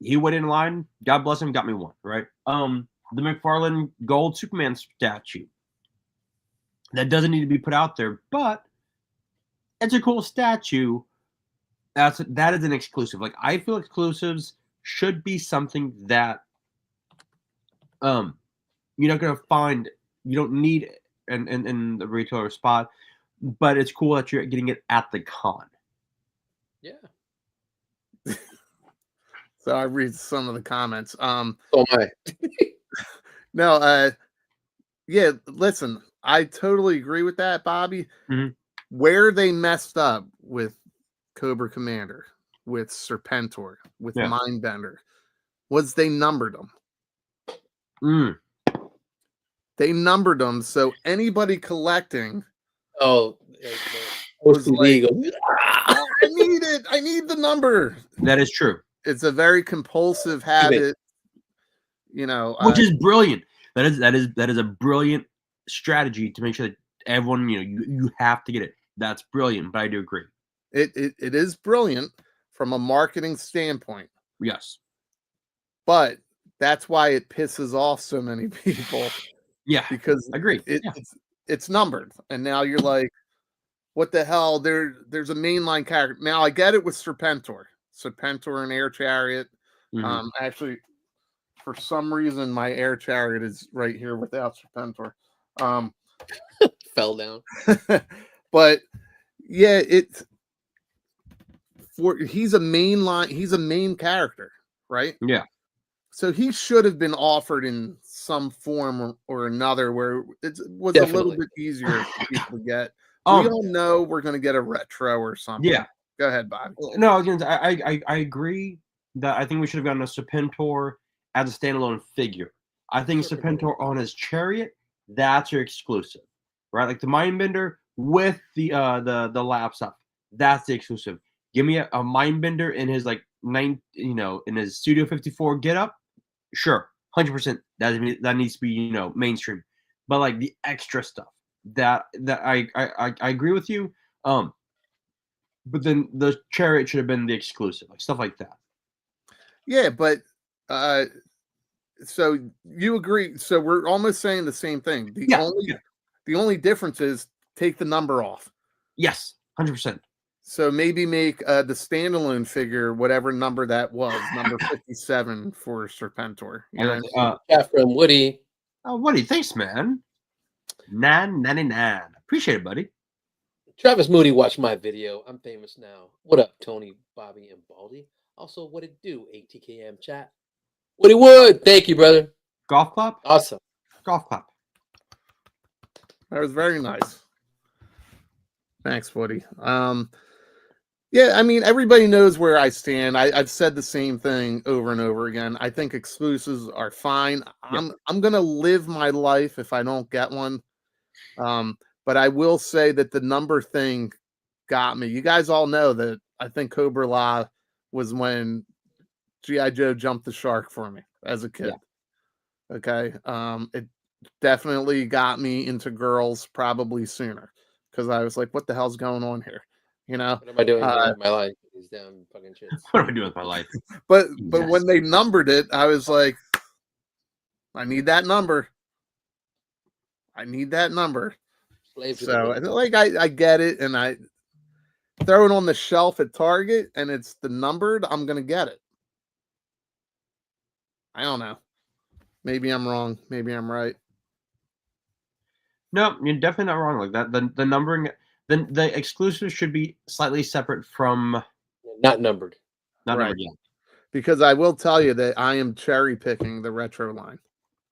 He went in line, God bless him, got me one, right? The McFarlane gold Superman statue. That doesn't need to be put out there, but it's a cool statue. That is an exclusive. Like I feel exclusives should be something that you're not gonna find You don't need it in the retailer spot, but it's cool that you're getting it at the con. Yeah. So I read some of the comments. So am I. No, yeah, listen, I totally agree with that, Bobby. Mhm. Where they messed up with Cobra Commander, with Serpentor, with Yeah. Mindbender, was they numbered them. Mm. They numbered them so anybody collecting Oh, was like, OCD. "Oh, I need it. I need the number. That is true. It's a very compulsive habit, you know. Which is brilliant. That is a brilliant strategy to make sure that everyone, you have to get it. That's brilliant, but I do agree. It is brilliant from a marketing standpoint. Yes. But that's why it pisses off so many people. Yeah. Because Agree. it's numbered. And now you're like, what the hell? There's a mainline character. Now I get it with Serpentor and Air Chariot. Mhm. Actually, for some reason, my Air Chariot is right here without Serpentor. Fell down. But yeah, he's a main character, right? Yeah. So he should have been offered in some form or another where it was a little bit easier for people to get. We all know we're going to get a retro or something. Yeah. Go ahead, Bobby. No, I agree that I think we should have gotten a Serpentor as a standalone figure. I think Serpentor on his chariot, that's your exclusive, right? Like the Mindbender with the lap stuff, that's the exclusive. Give me a Mindbender in his in his Studio 54 get up, sure, 100%. That needs to be mainstream, but like the extra stuff that I agree with you. But then the chariot should have been the exclusive, like stuff like that. Yeah, but so you agree? So we're almost saying the same thing. The only difference is take the number off. Yes, 100%. So maybe make the standalone figure whatever number that was, number 57 for Serpentor. You know what I mean? Yeah, from Woody. Oh, Woody, thanks, man. 9.99. Appreciate it, buddy. Travis Moody watched my video. I'm famous now. What up, Tony, Bobby, and Baldy? Also, what it do, ATKM chat? Woody Wood, thank you, brother. Golf clap? Awesome. Golf clap. That was very nice. Thanks, Woody. Yeah, I mean, everybody knows where I stand. I've said the same thing over and over again. I think exclusives are fine. I'm gonna live my life if I don't get one. But I will say that the number thing got me. You guys all know that I think Cobra La was when G.I. Joe jumped the shark for me as a kid. Yeah. Okay. It definitely got me into girls probably sooner because I was like, what the hell's going on here? You know? What am I doing with my life? These damn fucking shits. What am I doing with my life? But when they numbered it, I was like, I need that number. I need that number. So like I get it, and I throw it on the shelf at Target, and it's the numbered. I'm gonna get it. I don't know. Maybe I'm wrong. Maybe I'm right. No, you're definitely not wrong. Like that, the numbering, the exclusives should be slightly separate from not numbered. Not numbered yet. Because I will tell you that I am cherry picking the retro line.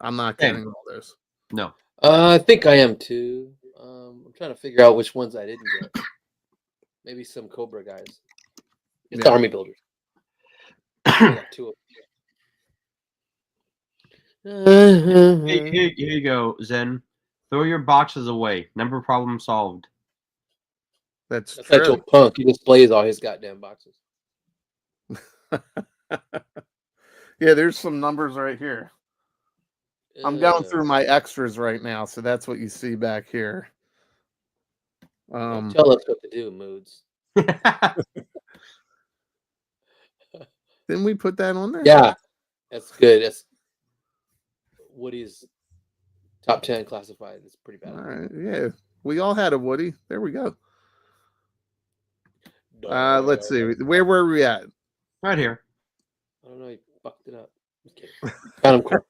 I'm not getting all those. No. I think I am too. I'm trying to figure out which ones I didn't get. Maybe some Cobra guys. It's Army Builders. I got two of them. Here you go, Zen. Throw your boxes away. Number problem solved. That's true. Actual punk. He displays all his goddamn boxes. Yeah, there's some numbers right here. I'm going through my extras right now, so that's what you see back here. Tell us what to do, Moods. Didn't we put that on there? Yeah, that's good. That's Woody's top 10 classified. It's pretty bad. All right, yeah, we all had a Woody. There we go. Let's see. Where were we at? Right here. I don't know. You fucked it up. Okay. Found him quick.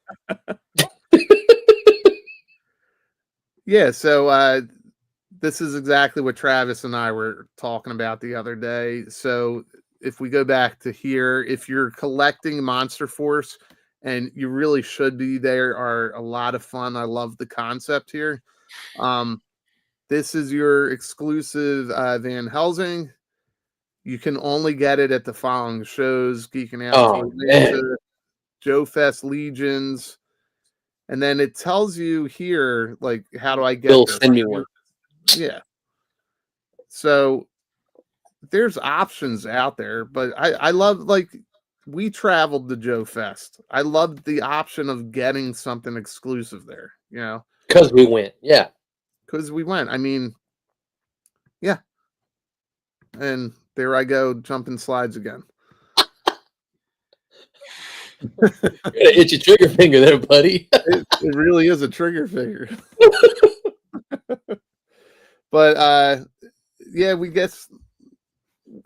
Yeah, so this is exactly what Travis and I were talking about the other day. So if we go back to here, if you're collecting Monster Force, and you really should be, there are a lot of fun. I love the concept here. This is your exclusive Van Helsing. You can only get it at the following shows: Geeking Out, Oh man, Joe Fest Legions. And then it tells you here, like, how do I get Bill, this? send me one. Yeah. So there's options out there, but I love, like, we traveled to Joe Fest. I loved the option of getting something exclusive there, Because we went, yeah. because we went. I mean, yeah. And there I go, jumping slides again. You're gonna itch your trigger finger there, buddy. It really is a trigger finger. But yeah, we guess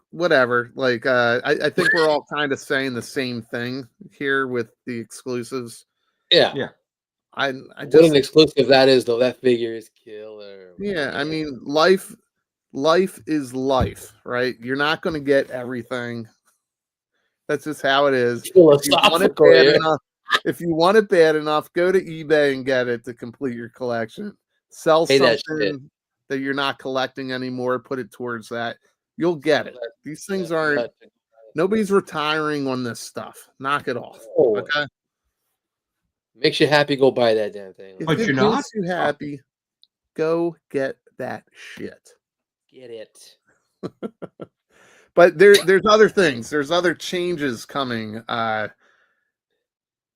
whatever. Like I think we're all kind of saying the same thing here with the exclusives. Yeah. Yeah. I What just an exclusive that is, though. That figure is killer. yeah, I man. mean, life is life, right? You're not going to get everything. That's just how it is. If you want it Philosophical, bad yeah. enough, if you want it bad enough, go to eBay and get it to complete your collection. Sell Pay that shit. something that you're not collecting anymore, put it towards that. You'll get it. These things aren't, nobody's retiring on this stuff. Knock it off. Oh, Okay. makes you happy, go buy that damn thing. If But it you're not? makes you happy, go get that shit. Get it. But there's other things. There's other changes coming that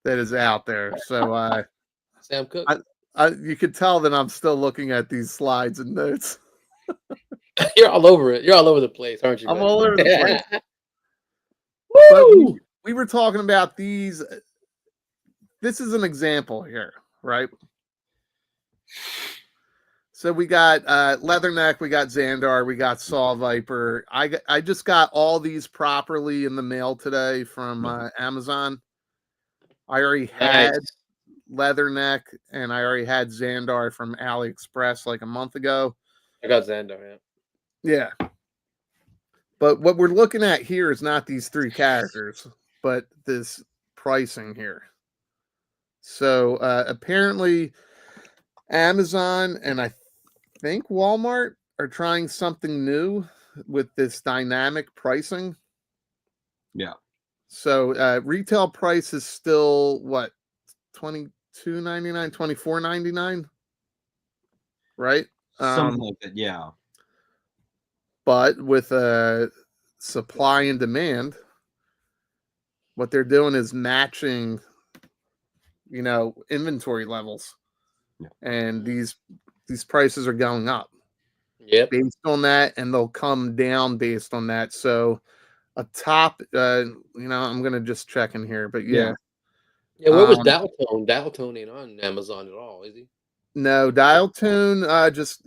is out there. So Sam Cooke. you could tell that I'm still looking at these slides and notes. You're all over it. You're all over the place, aren't you? I'm buddy? all over the place. But we were talking about these. This is an example here, right? So we got Leatherneck, we got Xandar, we got Saw Viper. I just got all these properly in the mail today from Amazon. I already had Leatherneck, and I already had Xandar from AliExpress like a month ago. I got Xandar, yeah. But what we're looking at here is not these three characters, but this pricing here. So apparently Amazon and I think Walmart are trying something new with this dynamic pricing. Yeah. So retail price is still what, $22.99, $24.99, right? Something like that, yeah. But with supply and demand, what they're doing is matching, inventory levels, and these prices are going up. Yep. Based on that, and they'll come down based on that. So a top, I'm gonna just check in here, but yeah. Yeah, where was Dialtone? Dialtone ain't on Amazon at all, is he? No, Dial Tune,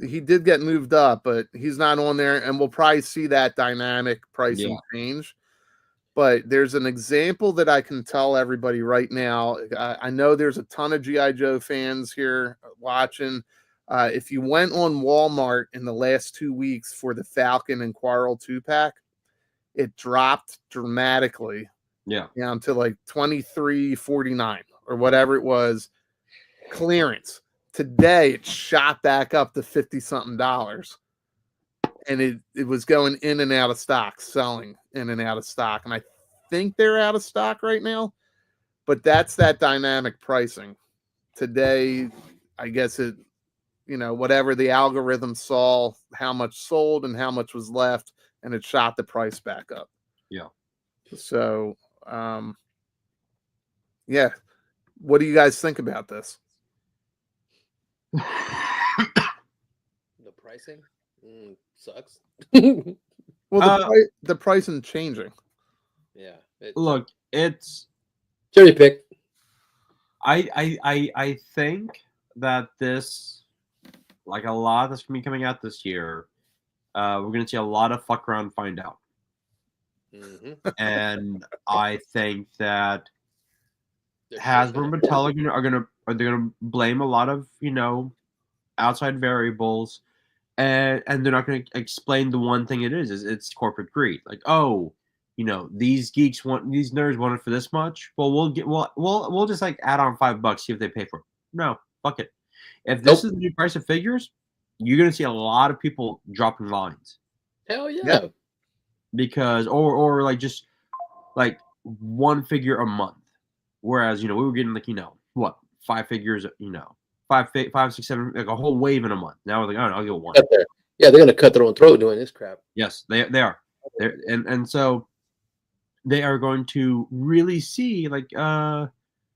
he did get moved up, but he's not on there, and we'll probably see that dynamic pricing change. But there's an example that I can tell everybody right now. I know there's a ton of G.I. Joe fans here watching. If you went on Walmart in the last 2 weeks for the Falcon and Quarrel 2-pack, it dropped dramatically. Yeah. Down to like $23.49 or whatever it was. Clearance. Today it shot back up to $50-something. And it was going in and out of stock, selling in and out of stock. And I think they're out of stock right now. But that's that dynamic pricing. Today, I guess it, whatever the algorithm saw, how much sold and how much was left, and it shot the price back up. Yeah. So, yeah. What do you guys think about this? The pricing sucks. Well, the pricing changing. Yeah. Look, it's cherry pick. I think that this, like a lot that's gonna be coming out this year, we're gonna see a lot of fuck around, find out. And I think that Hasbro and Mattel are gonna blame a lot of outside variables, and they're not going to explain the one thing it is it's corporate greed. Like, oh, these geeks want, these nerds want it for this much. Well, we'll just like add on $5, see if they pay for it. No, fuck it. If this is the new price of figures, you're going to see a lot of people dropping lines. Hell yeah. Because or like just like one figure a month, whereas we were getting like what, 5 figures, five, 6, 7, like a whole wave in a month. Now we're like, oh, I'll get one. Yeah, they're gonna cut their own throat doing this crap. Yes, they are. And so they are going to really see like,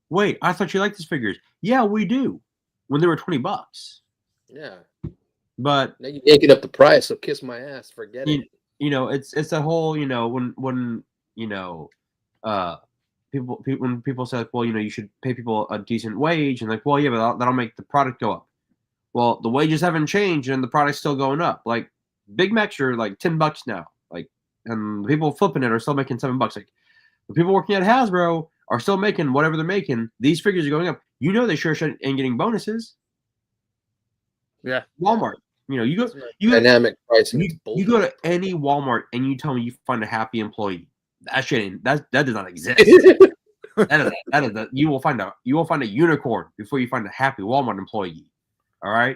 wait, I thought you liked these figures. Yeah, we do. When they were $20. Yeah. But now you're yanking up the price, so kiss my ass. Forget it. It's a whole, when when people say, well, you should pay people a decent wage, and like, well, yeah, but that'll make the product go up. Well, the wages haven't changed, and the product's still going up. Like Big Macs are like $10 now, like, and the people flipping it are still making $7. Like the people working at Hasbro are still making whatever they're making. These figures are going up. They sure ain't getting bonuses. Yeah, Walmart. You go dynamic pricing. You go to any Walmart and you tell me you find a happy employee. That shit ain't, that does not exist. You will find a unicorn before you find a happy Walmart employee. All right.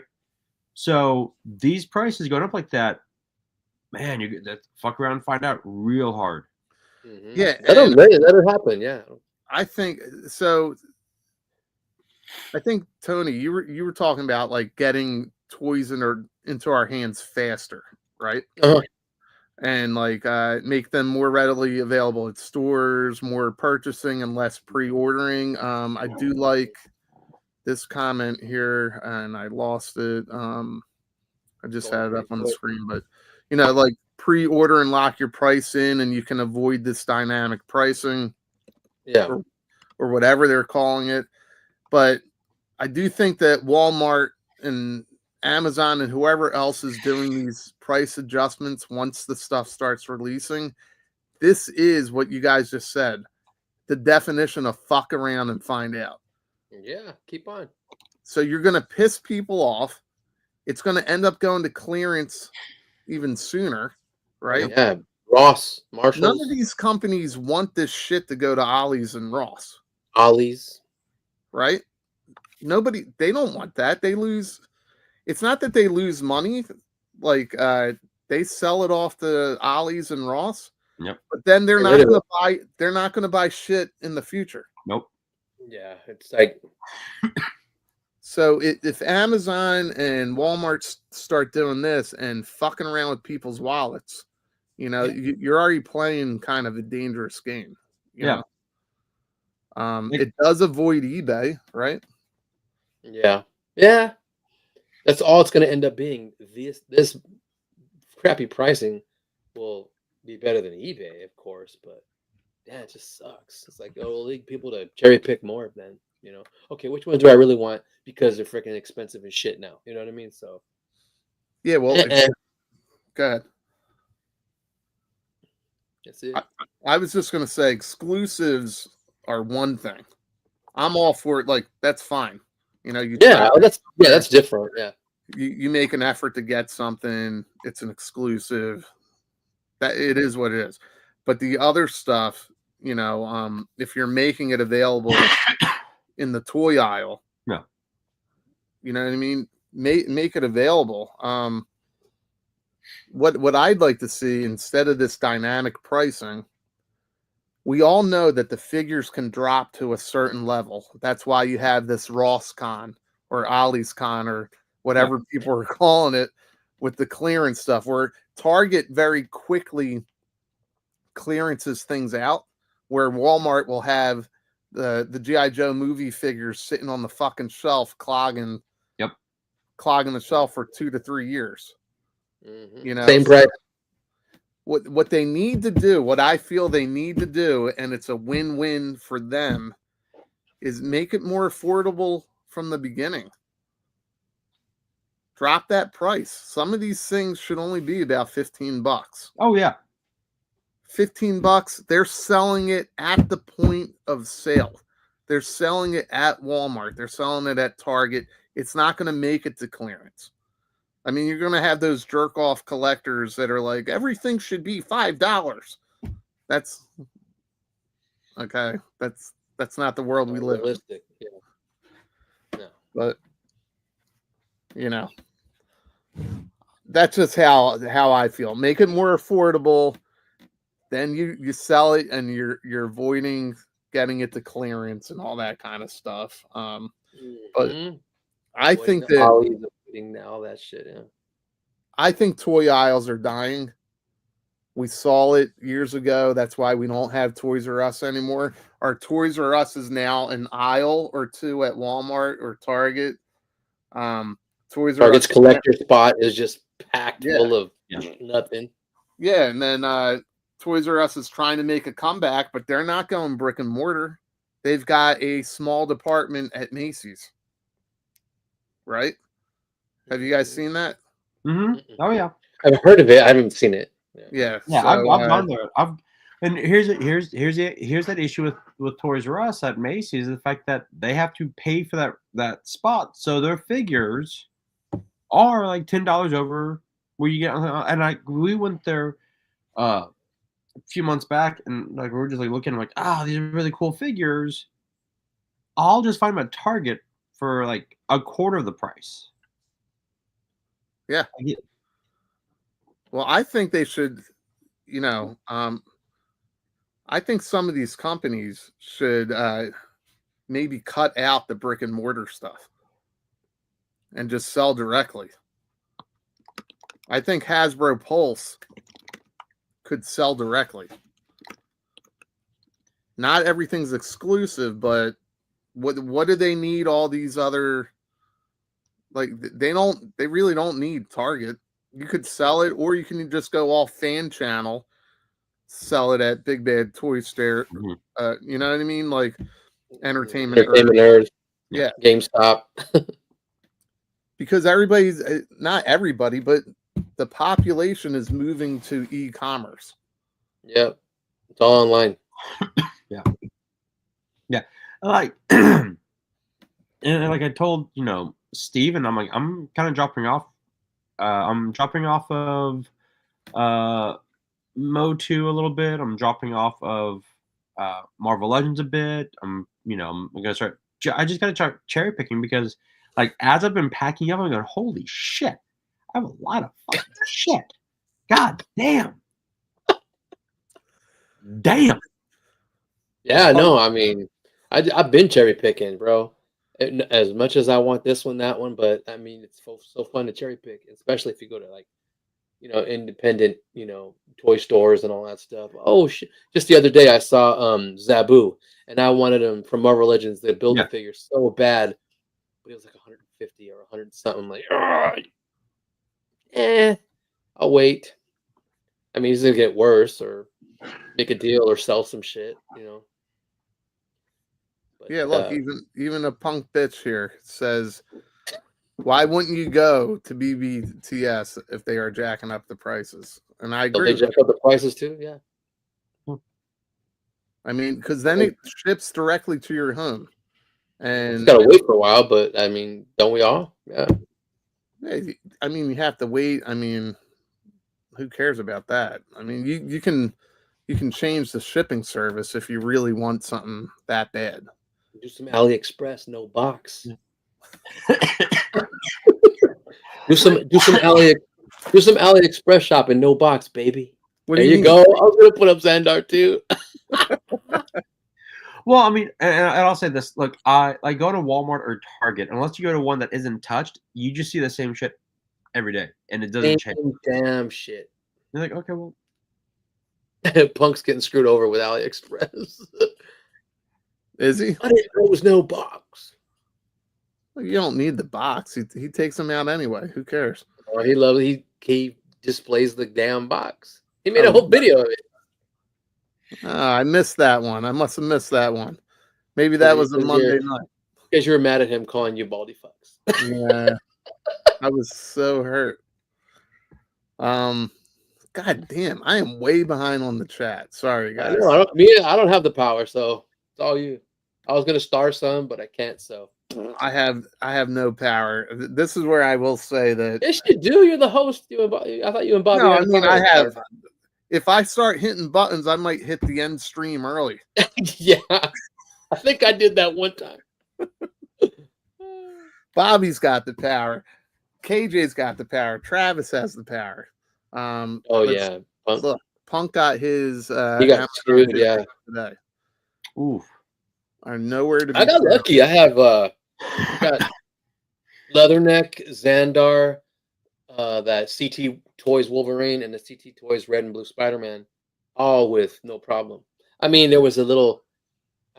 So these prices going up like that, man, you that fuck around and find out real hard. Mm-hmm. Yeah, that'll happen. Yeah, I think so. I think Tony, you were talking about like getting toys into our hands faster, right? Uh-huh. And like make them more readily available at stores, more purchasing and less pre-ordering. I do like this comment here, and I lost it. I just had it up on the screen, but like pre-order and lock your price in, and you can avoid this dynamic pricing, or whatever they're calling it. But I do think that Walmart and Amazon and whoever else is doing these price adjustments once the stuff starts releasing, this is what you guys just said, the definition of fuck around and find out. Yeah, keep on. So you're going to piss people off. It's going to end up going to clearance even sooner, right? Yeah, Ross, Marshalls. None of these companies want this shit to go to Ollie's and Ross. Ollie's. Right? They don't want that. They lose. It's not that they lose money. Like they sell it off to Ollie's and Ross. Yep. But then they're not going to buy. They're not going to buy shit in the future. Nope. Yeah, it's like. So if Amazon and Walmart start doing this and fucking around with people's wallets, you're already playing kind of a dangerous game. You know? It does avoid eBay, right? Yeah. Yeah. That's all it's going to end up being. This crappy pricing will be better than eBay, of course, but yeah, it just sucks. It's like, we'll lead people to cherry pick more then, Okay, which ones do I really want because they're freaking expensive as shit now? You know what I mean? So yeah, well, go ahead. That's it. I was just going to say exclusives are one thing. I'm all for it. Like, that's fine. That's different. Yeah. You make an effort to get something. It's an exclusive. That it is what it is. But the other stuff, if you're making it available in the toy aisle, you know what I mean? Make it available. What I'd like to see instead of this dynamic pricing, we all know that the figures can drop to a certain level. That's why you have this Ross Con or Ollie's Con or whatever people are calling it with the clearance stuff, where Target very quickly clearances things out, where Walmart will have the G.I. Joe movie figures sitting on the fucking shelf clogging the shelf for 2 to 3 years. Mm-hmm. Same price. What they need to do, what I feel they need to do, and it's a win-win for them, is make it more affordable from the beginning. Drop that price. Some of these things should only be about $15. Oh yeah. $15. They're selling it at the point of sale. They're selling it at Walmart. They're selling it at Target. it's not going to make it to clearance. I mean, you're going to have those jerk off collectors that are like, everything should be $5. That's okay. That's not the world we live in. Yeah. No. But that's just how I feel. Make it more affordable. Then you sell it, and you're avoiding getting it to clearance and all that kind of stuff. But I think that all that shit. Yeah. I think toy aisles are dying. We saw it years ago. That's why we don't have Toys R Us anymore. Our Toys R Us is now an aisle or two at Walmart or Target. Toys R Target's Us collector spot is just packed full of nothing. Yeah, and then Toys R Us is trying to make a comeback, but they're not going brick and mortar. They've got a small department at Macy's. Right? Have you guys seen that? Mm-hmm. Oh yeah, I've heard of it. I haven't seen it. Yeah. Yeah, so, I've gone there. And here's that issue with Toys R Us at Macy's, the fact that they have to pay for that spot, so their figures are like $10 over where you get. And we went there a few months back, and like we were just like looking like, these are really cool figures. I'll just find them at Target for like a quarter of the price. Yeah. Well, I think they should, I think some of these companies should maybe cut out the brick and mortar stuff and just sell directly. I think Hasbro Pulse could sell directly. Not everything's exclusive, but what do they need all these other, like, they really don't need Target. You could sell it, or you can just go all fan channel, sell it at Big Bad Toy Store. Mm-hmm. You know what I mean? Like Entertainment Nerds. Yeah. GameStop. Because not everybody, but the population is moving to e-commerce. Yep. It's all online. Yeah. Like, and like I told, Steven, I'm kind of dropping off. I'm dropping off of Mo2 a little bit. I'm dropping off of Marvel Legends a bit. I'm gonna start. I just gotta start cherry picking because, like, as I've been packing up, I'm going, holy shit, I have a lot of fucking shit. God damn. Damn. Yeah, no, I mean, I've been cherry picking, bro. As much as I want this one, that one, but I mean, it's so fun to cherry pick, especially if you go to like, independent, toy stores and all that stuff. Oh shit! Just the other day, I saw Zabu, and I wanted him from Marvel Legends. They build the figure so bad, but it was like 150 or 100 something. I'm like, I'll wait. I mean, he's gonna get worse, or make a deal, or sell some shit, But, yeah, look, even a punk bitch here says, why wouldn't you go to BBTS if they are jacking up the prices? And I agree. They jack up the prices too, yeah. I mean, because then it ships directly to your home, and it's gotta wait for a while. But I mean, don't we all? Yeah. I mean, you have to wait. I mean, who cares about that? I mean, you can change the shipping service if you really want something that bad. Do some AliExpress, no box. do some AliExpress shopping, no box, baby. There you go. I was gonna put up Xandar too. Well, I mean, and I'll say this: look, I like go to Walmart or Target. Unless you go to one that isn't touched, you just see the same shit every day, and it doesn't change. Damn shit. You're like, okay, well, Punk's getting screwed over with AliExpress. Is he? I didn't know there was no box. Well, you don't need the box. He takes them out anyway. Who cares? Oh, he displays the damn box. He made a whole video of it. I missed that one. I must have missed that one. Maybe that was a Monday night. Because you were mad at him calling you baldy fucks. Yeah. I was so hurt. God damn, I am way behind on the chat. Sorry, guys. I don't have the power, so it's all you. I was gonna star some, but I can't. So I have no power. This is where I will say that. Yes, you do. You're the host. I thought you and Bobby. No, had I a mean I power. have. If I start hitting buttons, I might hit the end stream early. Yeah, I think I did that one time. Bobby's got the power. KJ's got the power. Travis has the power. Oh yeah, Punk. Look, Punk got his. He got Amazon screwed. video Yeah. today. Oof. I'm nowhere to be. I got found. lucky. I have got Leatherneck, Xandar, that CT Toys Wolverine, and the CT Toys Red and Blue Spider-Man, all with no problem. I mean, there was a little.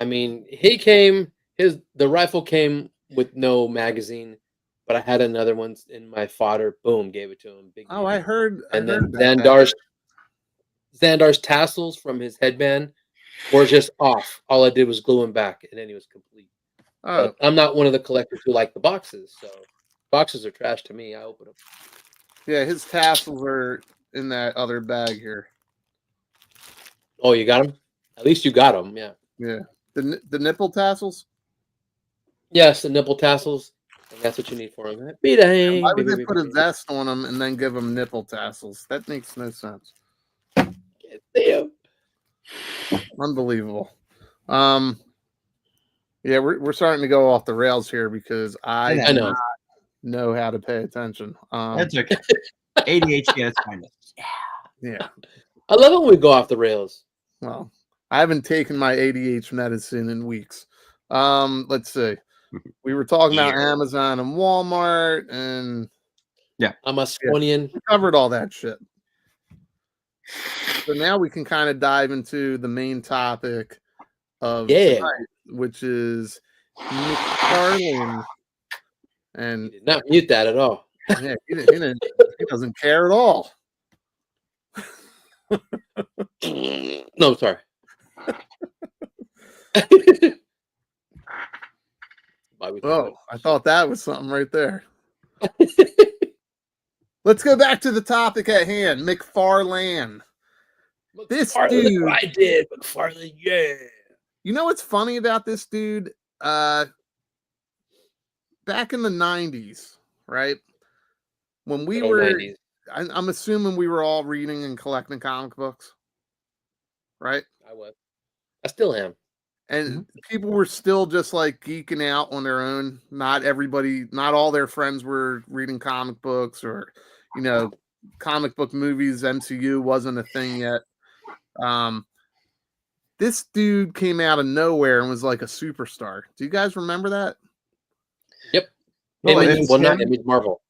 I mean, the rifle came with no magazine, but I had another one in my fodder. Boom, gave it to him. Big Oh, deal. I heard. And I heard then about Xandar's tassels from his headband were just off. All I did was glue him back, and then he was complete. that. But I'm not one of the collectors who like the boxes, so boxes are trash to me. I open them. Yeah, his tassels are in that other bag here. Oh, you got them? At least you got them, yeah. Yeah, the nipple tassels. Yes, the nipple tassels, and that's what you need for them. Right? Why would they put a vest on them and then give them nipple tassels? That makes no sense. Damn. Unbelievable. Yeah, we're starting to go off the rails here because I know how to pay attention. That's okay. ADHD, that's fine. Yeah. I love it when we go off the rails. Well, I haven't taken my ADHD medicine in weeks. Let's see. We were talking about Amazon and Walmart, and I'm a Sconian. we covered all that shit. So now we can kind of dive into the main topic of tonight, which is McFarlane. And He did not mute that at all. Yeah, he doesn't care at all. No, sorry. Oh, I thought that was something right there. Let's go back to the topic at hand. McFarlane. This dude. I did, McFarlane, yeah. You know what's funny about this dude? Back in the 90s, right? When we were, I'm assuming we were all reading and collecting comic books, right? I was. I still am. And people were still just like geeking out on their own. Not all their friends were reading comic books or, comic book movies. MCU wasn't a thing yet. This dude came out of nowhere and was like a superstar. Do you guys remember that? Yep. Not Image, Marvel.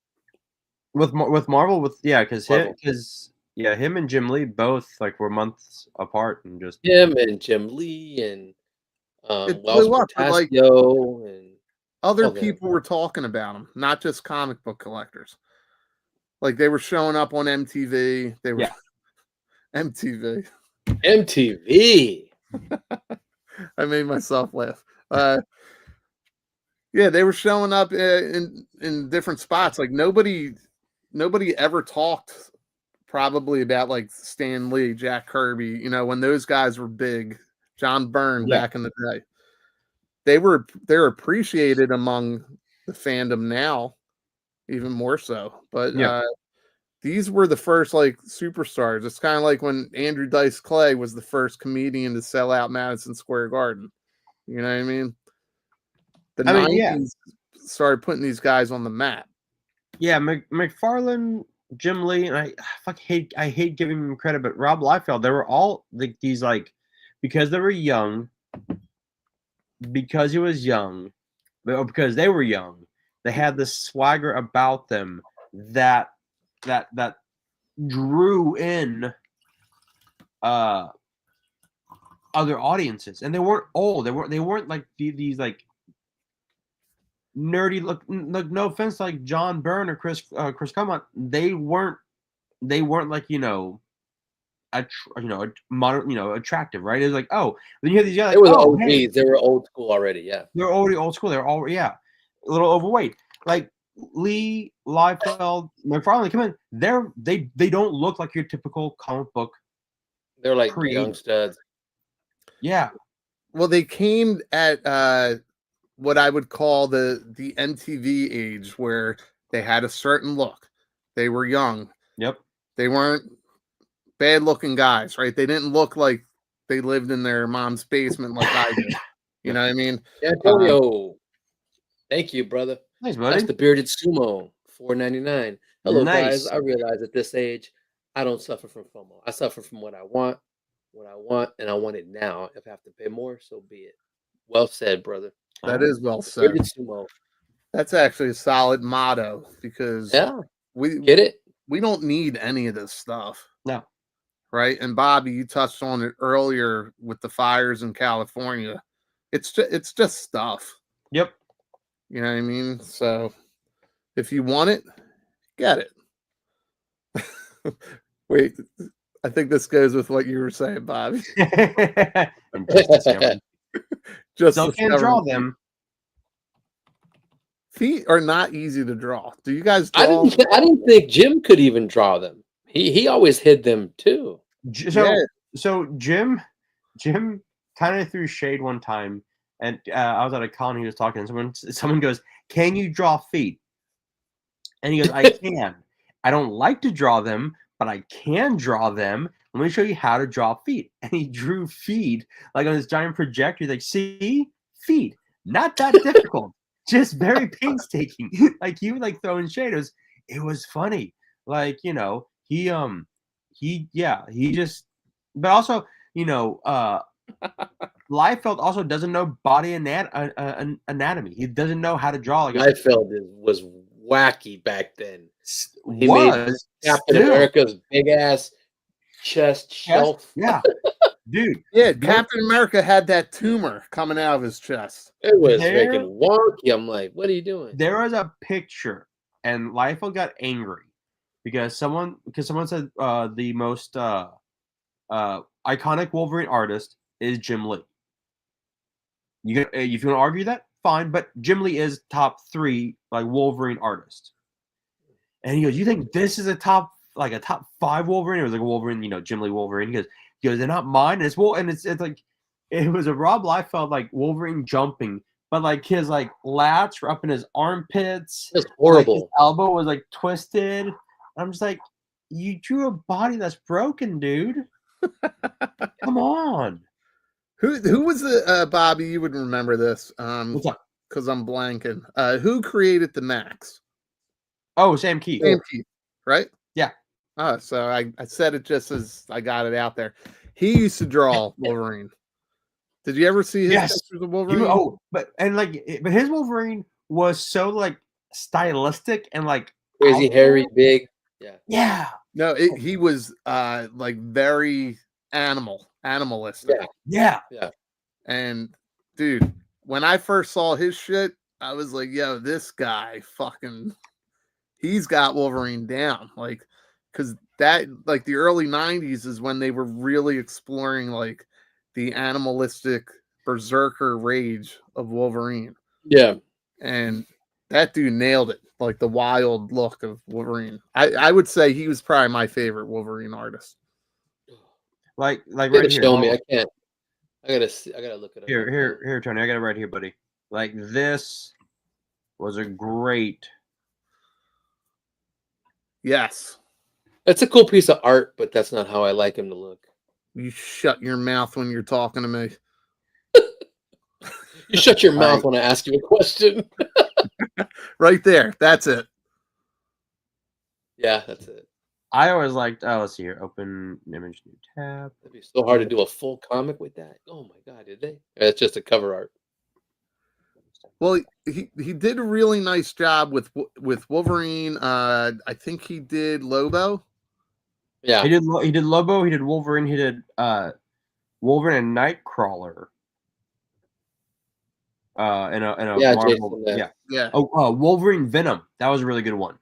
With Marvel, because him and Jim Lee both were months apart and just him and Jim Lee and it blew up. Like and other people were talking about him, not just comic book collectors. Like they were showing up on MTV. They were MTV. I made myself laugh. They were showing up in different spots. Like nobody ever talked probably about like Stan Lee, Jack Kirby, when those guys were big, John Byrne back in the day. They're appreciated among the fandom now, even more so. But these were the first like superstars. It's kind of like when Andrew Dice Clay was the first comedian to sell out Madison Square Garden. You know what I mean? The 90s started putting these guys on the map. Yeah, McFarlane, Jim Lee, and I hate giving him credit, but Rob Liefeld, they were all these because they were young, because he was young, because they were young, they had this swagger about them that drew in other audiences, and they weren't old. They weren't like these like nerdy look. No offense, to like John Byrne or Chris Claremont. They weren't like modern, attractive, right? It was like, oh, then you have these guys. They were the OGs. Hey. They were old school already. Yeah, they're already old school. They're all a little overweight. Like Lee, Liefeld, McFarlane come in. They don't look like your typical comic book. They're like young studs. Yeah. Well, they came at what I would call the MTV age, where they had a certain look. They were young. Yep. They weren't bad looking guys, right? They didn't look like they lived in their mom's basement like I did. You know what I mean? Antonio, thank you, brother. Nice, That's buddy. the bearded sumo, $4.99. Hello, guys. Nice. I realize at this age, I don't suffer from FOMO. I suffer from what I want, and I want it now. If I have to pay more, so be it. Well said, brother. That is well said. Bearded sumo. That's actually a solid motto, because Yeah, we get it? we don't need any of this stuff. No. Right? And Bobby, you touched on it earlier with the fires in California. It's just stuff. Yep. You know what I mean? So if you want it, get it. Wait, I think this goes with what you were saying, Bobby. And just discovered. Just Still can't discovering draw them. feet are not easy to draw. Do you guys draw? I didn't think Jim could even draw them. He always hid them too. So Jim kind of threw shade one time, and I was at a con. He was talking, and someone goes, "Can you draw feet?" And he goes, "I can. I don't like to draw them, but I can draw them. Let me show you how to draw feet." And he drew feet like on this giant projector. He's like, "See, feet, not that difficult, just very painstaking." Like he would like throwing shade. It was funny. Like, you know, he just, but also, you know, Liefeld also doesn't know body anatomy. He doesn't know how to draw. Like Liefeld was wacky back then. He was made Captain America's big ass chest shelf. Yeah, dude. Yeah, Captain America had that tumor coming out of his chest. It was freaking wonky. I'm like, what are you doing? There was a picture, and Liefeld got angry because someone said the most iconic Wolverine artist is Jim Lee. If you want to argue that, fine, but Jim Lee is top 3 like Wolverine artist. And he goes, "You think this is a top 5 Wolverine?" It was like a Wolverine, you know, Jim Lee Wolverine. He goes, "They're not mine." And it's like it was a Rob Liefeld like Wolverine jumping, but like his like lats were up in his armpits. It's horrible. Like, his elbow was like twisted. I'm just like, you drew a body that's broken, dude. Come on. Who was the Bobby? You would remember this, What's up? because I'm blanking. Who created the Max? Oh, Sam Keith. Sam Keith, right? Yeah. Oh, so I said it just as I got it out there. He used to draw Wolverine. Did you ever see his pictures of Wolverine? But his Wolverine was so like stylistic and like crazy, hairy, big. Yeah. No, he was like very animalistic. Yeah. And dude, when I first saw his shit, I was like, yo, this guy he's got Wolverine down. Like, because that, like, the early 90s is when they were really exploring like the animalistic berserker rage of Wolverine. Yeah. And that dude nailed it. Like the wild look of Wolverine. I would say he was probably my favorite Wolverine artist. Like right here. Show me. I can't. I gotta look it up. Here, Tony. I got it right here, buddy. Like this was a great. Yes. That's a cool piece of art, but that's not how I like him to look. You shut your mouth when you're talking to me. You shut your mouth when I ask you a question. Right there. That's it. Yeah, that's it. I always liked. Let's see here. Open image, new tab. It'd be so hard to do a full comic with that. Oh my god, did they? It's just a cover art. Well, he did a really nice job with Wolverine. I think he did Lobo. Yeah, he did Lobo. He did Wolverine. He did Wolverine and Nightcrawler. In a Marvel, yeah. Oh, Wolverine Venom. That was a really good one.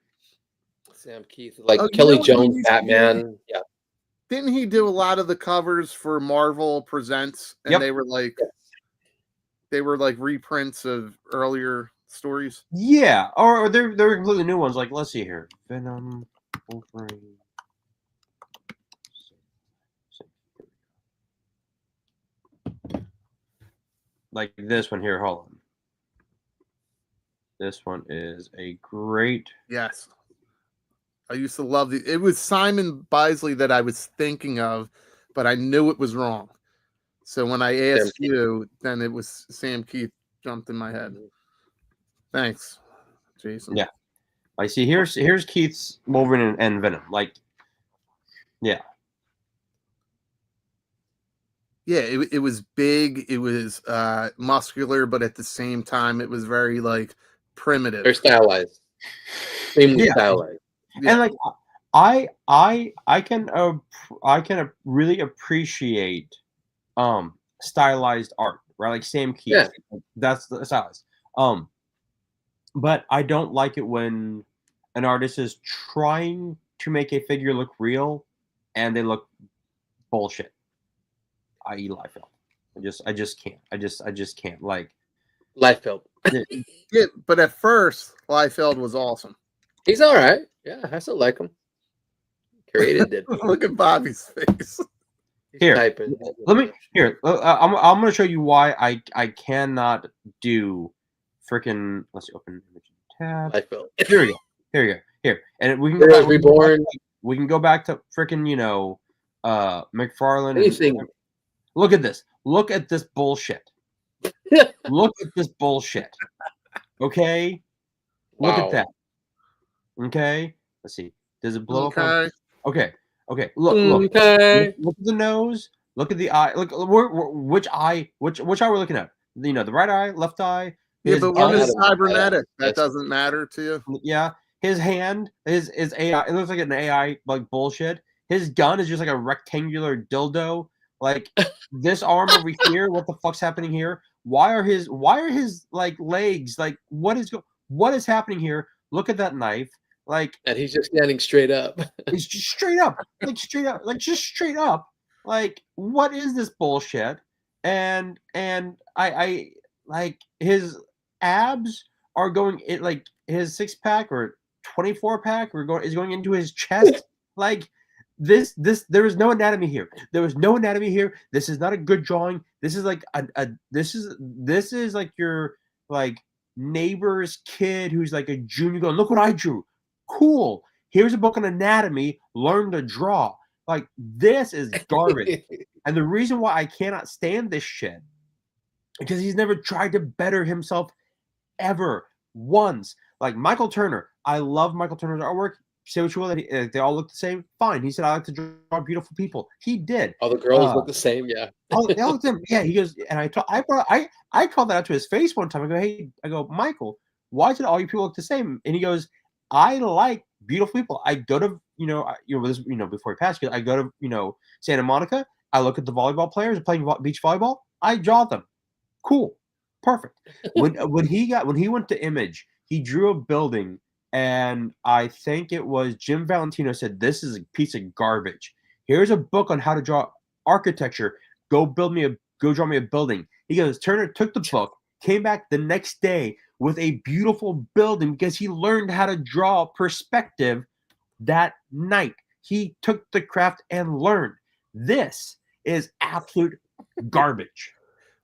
Sam Keith, like Kelly Jones, Batman. Yeah. Didn't he do a lot of the covers for Marvel Presents? And they were like reprints of earlier stories. Yeah, or they're completely new ones. Like, let's see here, Venom, Wolverine. Like this one here. Hold on. This one is a great. Yes. I used to love the. It was Simon Bisley that I was thinking of, but I knew it was wrong. So when I asked you, then it was Sam Keith jumped in my head. Thanks, Jason. Yeah. Like, see, here's Keith's Wolverine and Venom. Like, yeah. Yeah, it was big. It was muscular, but at the same time, it was very like primitive. They're stylized. Extremely stylized. Yeah. And like I can really appreciate stylized art, right? Like Sam Keith. Yeah. That's the stylized. But I don't like it when an artist is trying to make a figure look real and they look bullshit. I.e. Liefeld. I just can't. I just can't. Like Liefeld. Yeah, but at first, Liefeld was awesome. He's all right. Yeah, I still like him. Created it. Look at Bobby's face. Here, let me. Here, I'm going to show you why I cannot do freaking. Let's see, open image tab. Liefeld. Here we go. Here we go. Here, and we can go back, Reborn. We can go back to freaking McFarlane. Anything. Look at this. Look at this bullshit. Look at this bullshit. Okay. Look at that. Okay. Let's see. Does it blow up? Okay. Okay. Look. Okay. Look at the nose. Look at the eye. Look. Which eye? Which eye we're looking at? The right eye, left eye. Yeah, but one is cybernetic. That doesn't matter to you. Yeah. His hand is AI. It looks like an AI like bullshit. His gun is just like a rectangular dildo. Like this arm over here. What the fuck's happening here? Why are his like legs like what is happening here? Look at that knife. Like, and he's just standing straight up. He's just straight up, just straight up. Like, what is this bullshit? And I like his abs are going it like his 6-pack or 24-pack is going into his chest. Like this there is no anatomy here. There was no anatomy here. This is not a good drawing. This is like this is like your like neighbor's kid who's like a junior going, look what I drew. Cool. Here's a book on anatomy. Learn to draw. Like, this is garbage. And the reason why I cannot stand this shit because he's never tried to better himself ever once. Like Michael Turner. I love Michael Turner's artwork. Say what you will, that they all look the same. Fine. He said, I like to draw beautiful people. He did. All the girls look the same. Yeah. They all look the same. Yeah. He goes, and I called that out to his face one time. I go, Michael, why did all you people look the same? And he goes, I like beautiful people. I go to, before he passed, I go to, Santa Monica. I look at the volleyball players playing beach volleyball. I draw them. Cool. Perfect. When he went to Image, he drew a building, and I think it was Jim Valentino said, this is a piece of garbage. Here's a book on how to draw architecture. Go draw me a building. He goes, Turner took the book, came back the next day with a beautiful building because he learned how to draw perspective that night. He took the craft and learned. This is absolute garbage.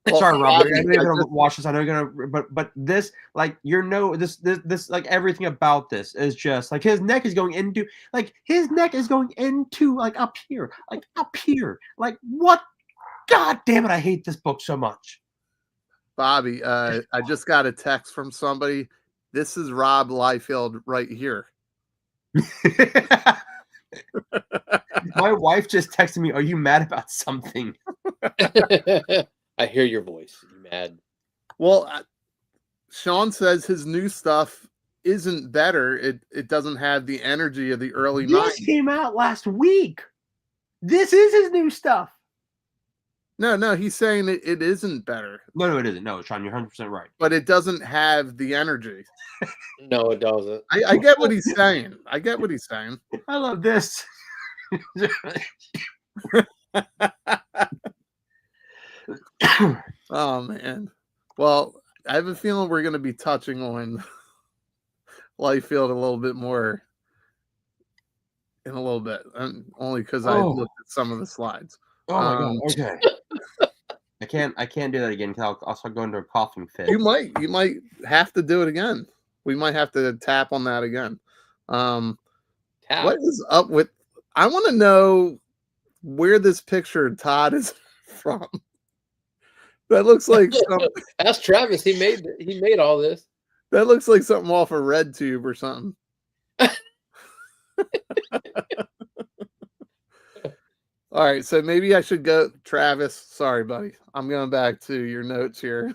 Well, sorry, Robert. I know you're gonna watch this. I know you're gonna, but this, like, this, like, everything about this is just like his neck is going into, like, up here, like what? God damn it! I hate this book so much. Bobby, I just got a text from somebody. This is Rob Liefeld right here. My wife just texted me, are you mad about something? I hear your voice. You're mad. Well, Sean says his new stuff isn't better. It doesn't have the energy of the early 90s. This came out last week. This is his new stuff. No, he's saying it isn't better. No, it isn't. No, Sean, you're 100% right. But it doesn't have the energy. No, it doesn't. I get what he's saying. I love this. Oh, man. Well, I have a feeling we're going to be touching on Liefeld a little bit more in a little bit. Only because I looked at some of the slides. Oh my god! Okay, I can't do that again because I'll start going to a coughing fit. You might have to do it again. We might have to tap on that again. Tap. What is up with? I want to know where this picture of Todd is from. That looks like Ask Travis. He made all this. that looks like something off a Red Tube or something. All right, so maybe I should go, Travis. Sorry, buddy. I'm going back to your notes here.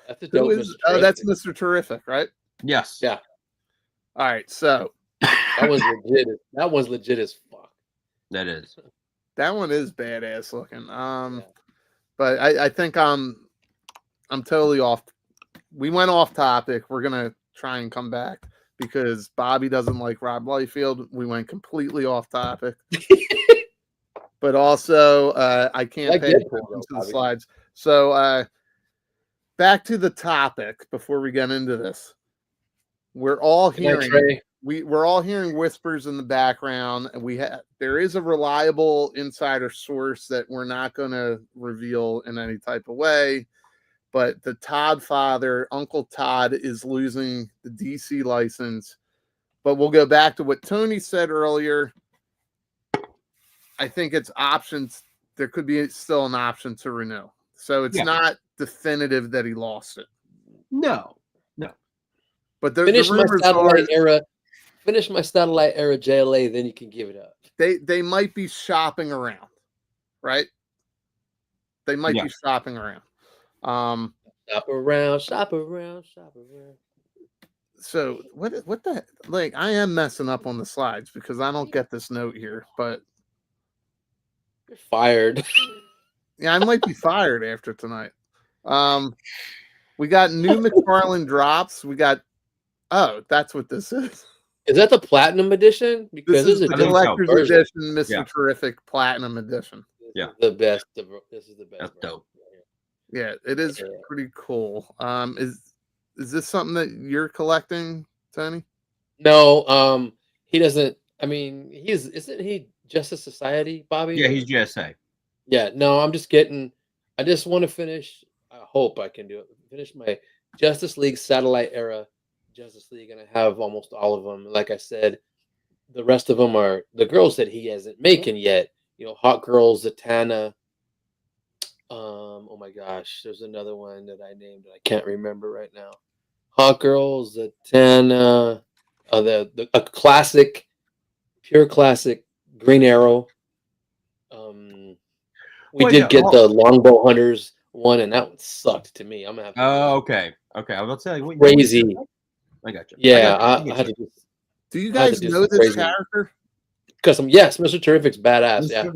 That's a dope. That's Mr. Terrific, right? Yes. Yeah. All right, so that was legit. That was legit as fuck. That is. That one is badass looking. But I think I'm totally off. We went off topic. We're gonna try and come back because Bobby doesn't like Rob Liefeld. We went completely off topic. But also, I can't pay attention to the slides. So back to the topic before we get into this. We're all hearing we're all hearing whispers in the background. There is a reliable insider source that we're not going to reveal in any type of way. But the Todd father, Uncle Todd, is losing the DC license. But we'll go back to what Tony said earlier. I think it's options. There could be still an option to renew. So it's not definitive that he lost it. No. But finish my satellite era. Finish my satellite era JLA, then you can give it up. They might be shopping around, right? They might be shopping around. Shop around. So what the like? I am messing up on the slides because I don't get this note here, but you're fired. Yeah, I might be fired after tonight. We got new McFarlane drops. We got. Oh, that's what this is. Is that the Platinum Edition? Because this is the collector's edition, Mr. Terrific Platinum Edition. Yeah, the best. This is the best. That's dope. Yeah, it is pretty cool. Is this something that you're collecting, Tony? No, he doesn't. I mean, isn't he Justice Society, Bobby? Yeah, he's GSA. Yeah, no, I'm just getting. I just want to finish. I hope I can do it. Finish my Justice League Satellite Era Justice League, and I have almost all of them. Like I said, the rest of them are the girls that he hasn't making yet. You know, Hot Girls, Zatanna. Oh my gosh, there's another one that I named that I can't remember right now. Hot Girls, Zatanna, a classic, pure classic Green Arrow. We did get the Longbow Hunters one, and that one sucked to me. I'm gonna have to. Oh, okay. I was about to say crazy. I got you. Yeah, I had to. Do you guys know this character? Because yes, Mr. Terrific's badass. Yeah,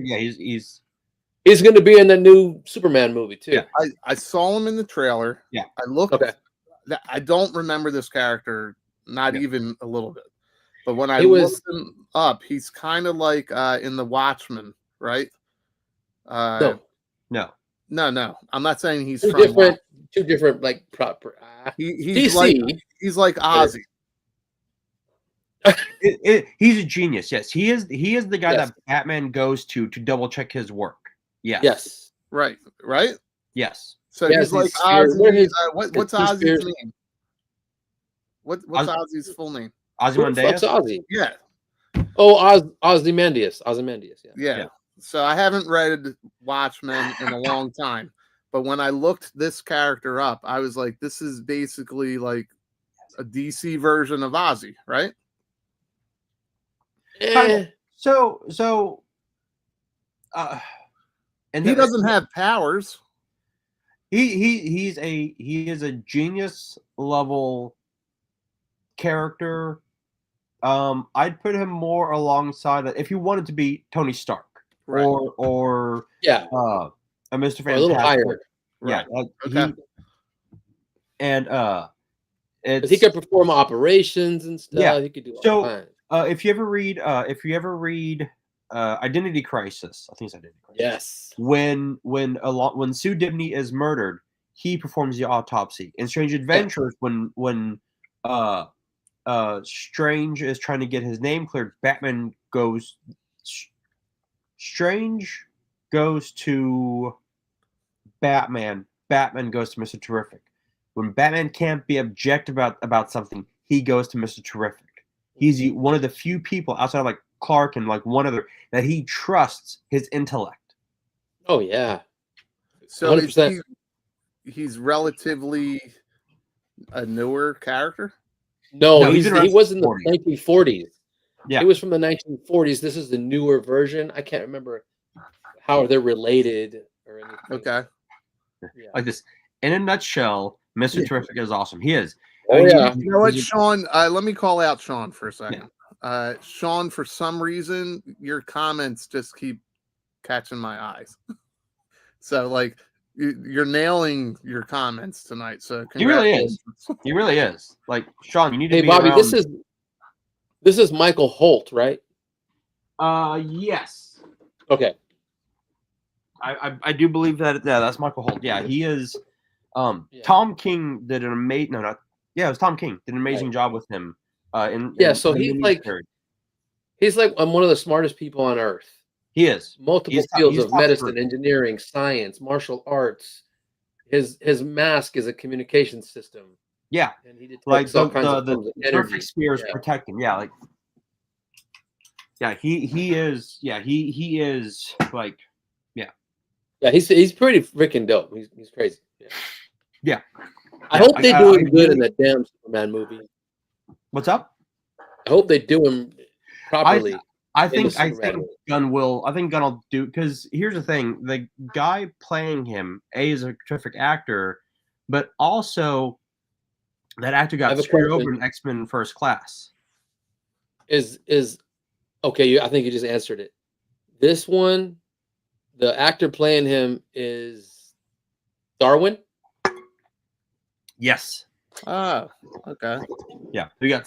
he's going to be in the new Superman movie too. Yeah, I saw him in the trailer. Yeah, I looked. Okay. I don't remember this character, not even a little bit. But when I looked him up, he's kind of like in the Watchmen, right? No. I'm not saying he's two different like proper. He's DC. He's like Ozzy. He's a genius. Yes, he is. He is the guy that Batman goes to double check his work. Yes. Right. Yes. So he's like Ozzy. What's Ozzy's name? What's Ozzy's full name? Ozymandias. Ozzy? Yeah. Oh, Ozymandias. Yeah. So I haven't read Watchmen in a long time, but when I looked this character up, I was like, this is basically like a DC version of Ozzy, right? So, and he doesn't have powers. He is a genius level character. I'd put him more alongside that if you wanted to be Tony Stark, right? Or a Mr. Fantastic, a little higher, right? Yeah, he could perform operations and stuff. Yeah, he could do all kinds. If you ever read Identity Crisis, I think it's Identity Crisis. Yes. When Sue Dibney is murdered, he performs the autopsy. In Strange Adventures, when Strange is trying to get his name cleared, Strange goes to Batman. Batman goes to Mr. Terrific. when Batman can't be objective about something, he goes to Mr. Terrific. He's one of the few people outside of like Clark and like one other that he trusts his intellect. Oh yeah. So 100%. he's relatively a newer character. No, he's he been around was since in the the 1940s. Yeah. He was from the 1940s. This is the newer version. I can't remember how they're related or anything. Okay. Yeah. Like this, in a nutshell, Mr. Terrific is awesome. He is. Oh, I mean, yeah. You know what, Sean? Let me call out Sean for a second. Sean, for some reason, your comments just keep catching my eyes. So, like, you're nailing your comments tonight. So, He really is. congratulations. He really is. Like Sean, you need to Hey be Bobby, around. this is Michael Holt, right? Yes. Okay. I do believe that. Yeah, that's Michael Holt. Yeah, he is. Yeah. Tom King did an amazing. No, not. Yeah, it was Tom King did an amazing Right. job with him. So he's like one of the smartest people on earth. He is. Multiple fields of top medicine, three. engineering, science, martial arts. His mask is a communication system. Yeah, and he detects like all kinds of the forms of energy. perfect spears protect him. Yeah, like he is. Yeah, he is like Yeah, he's pretty freaking dope. He's crazy. Yeah. I hope they do him good in that damn Superman movie. What's up? I hope they do him properly. I think Gunn will. I think Gunn will do, because here's the thing: the guy playing him, is a terrific actor, but also that actor got screwed over in X-Men First Class. Is okay? I think you just answered it. This one, the actor playing him is Darwin. Yes. Oh, okay. Yeah, who got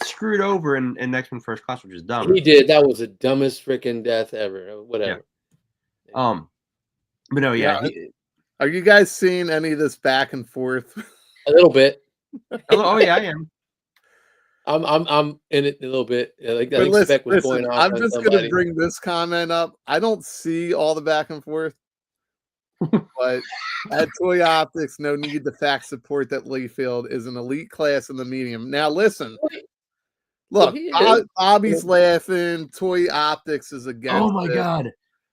screwed over in X-Men First Class, which is dumb. He did. That was the dumbest freaking death ever. Whatever. Yeah. But no, yeah. Are you guys seeing any of this back and forth? A little bit. Oh yeah, I am. I'm in it a little bit. Like I listen, expect what's going on. I'm just going to bring this comment up. I don't see all the back and forth, but at Toy Optics, no need to fact support that Layfield is an elite class in the medium. Now, listen. Look, Bobby's laughing. Toy Optics is against. Oh my God,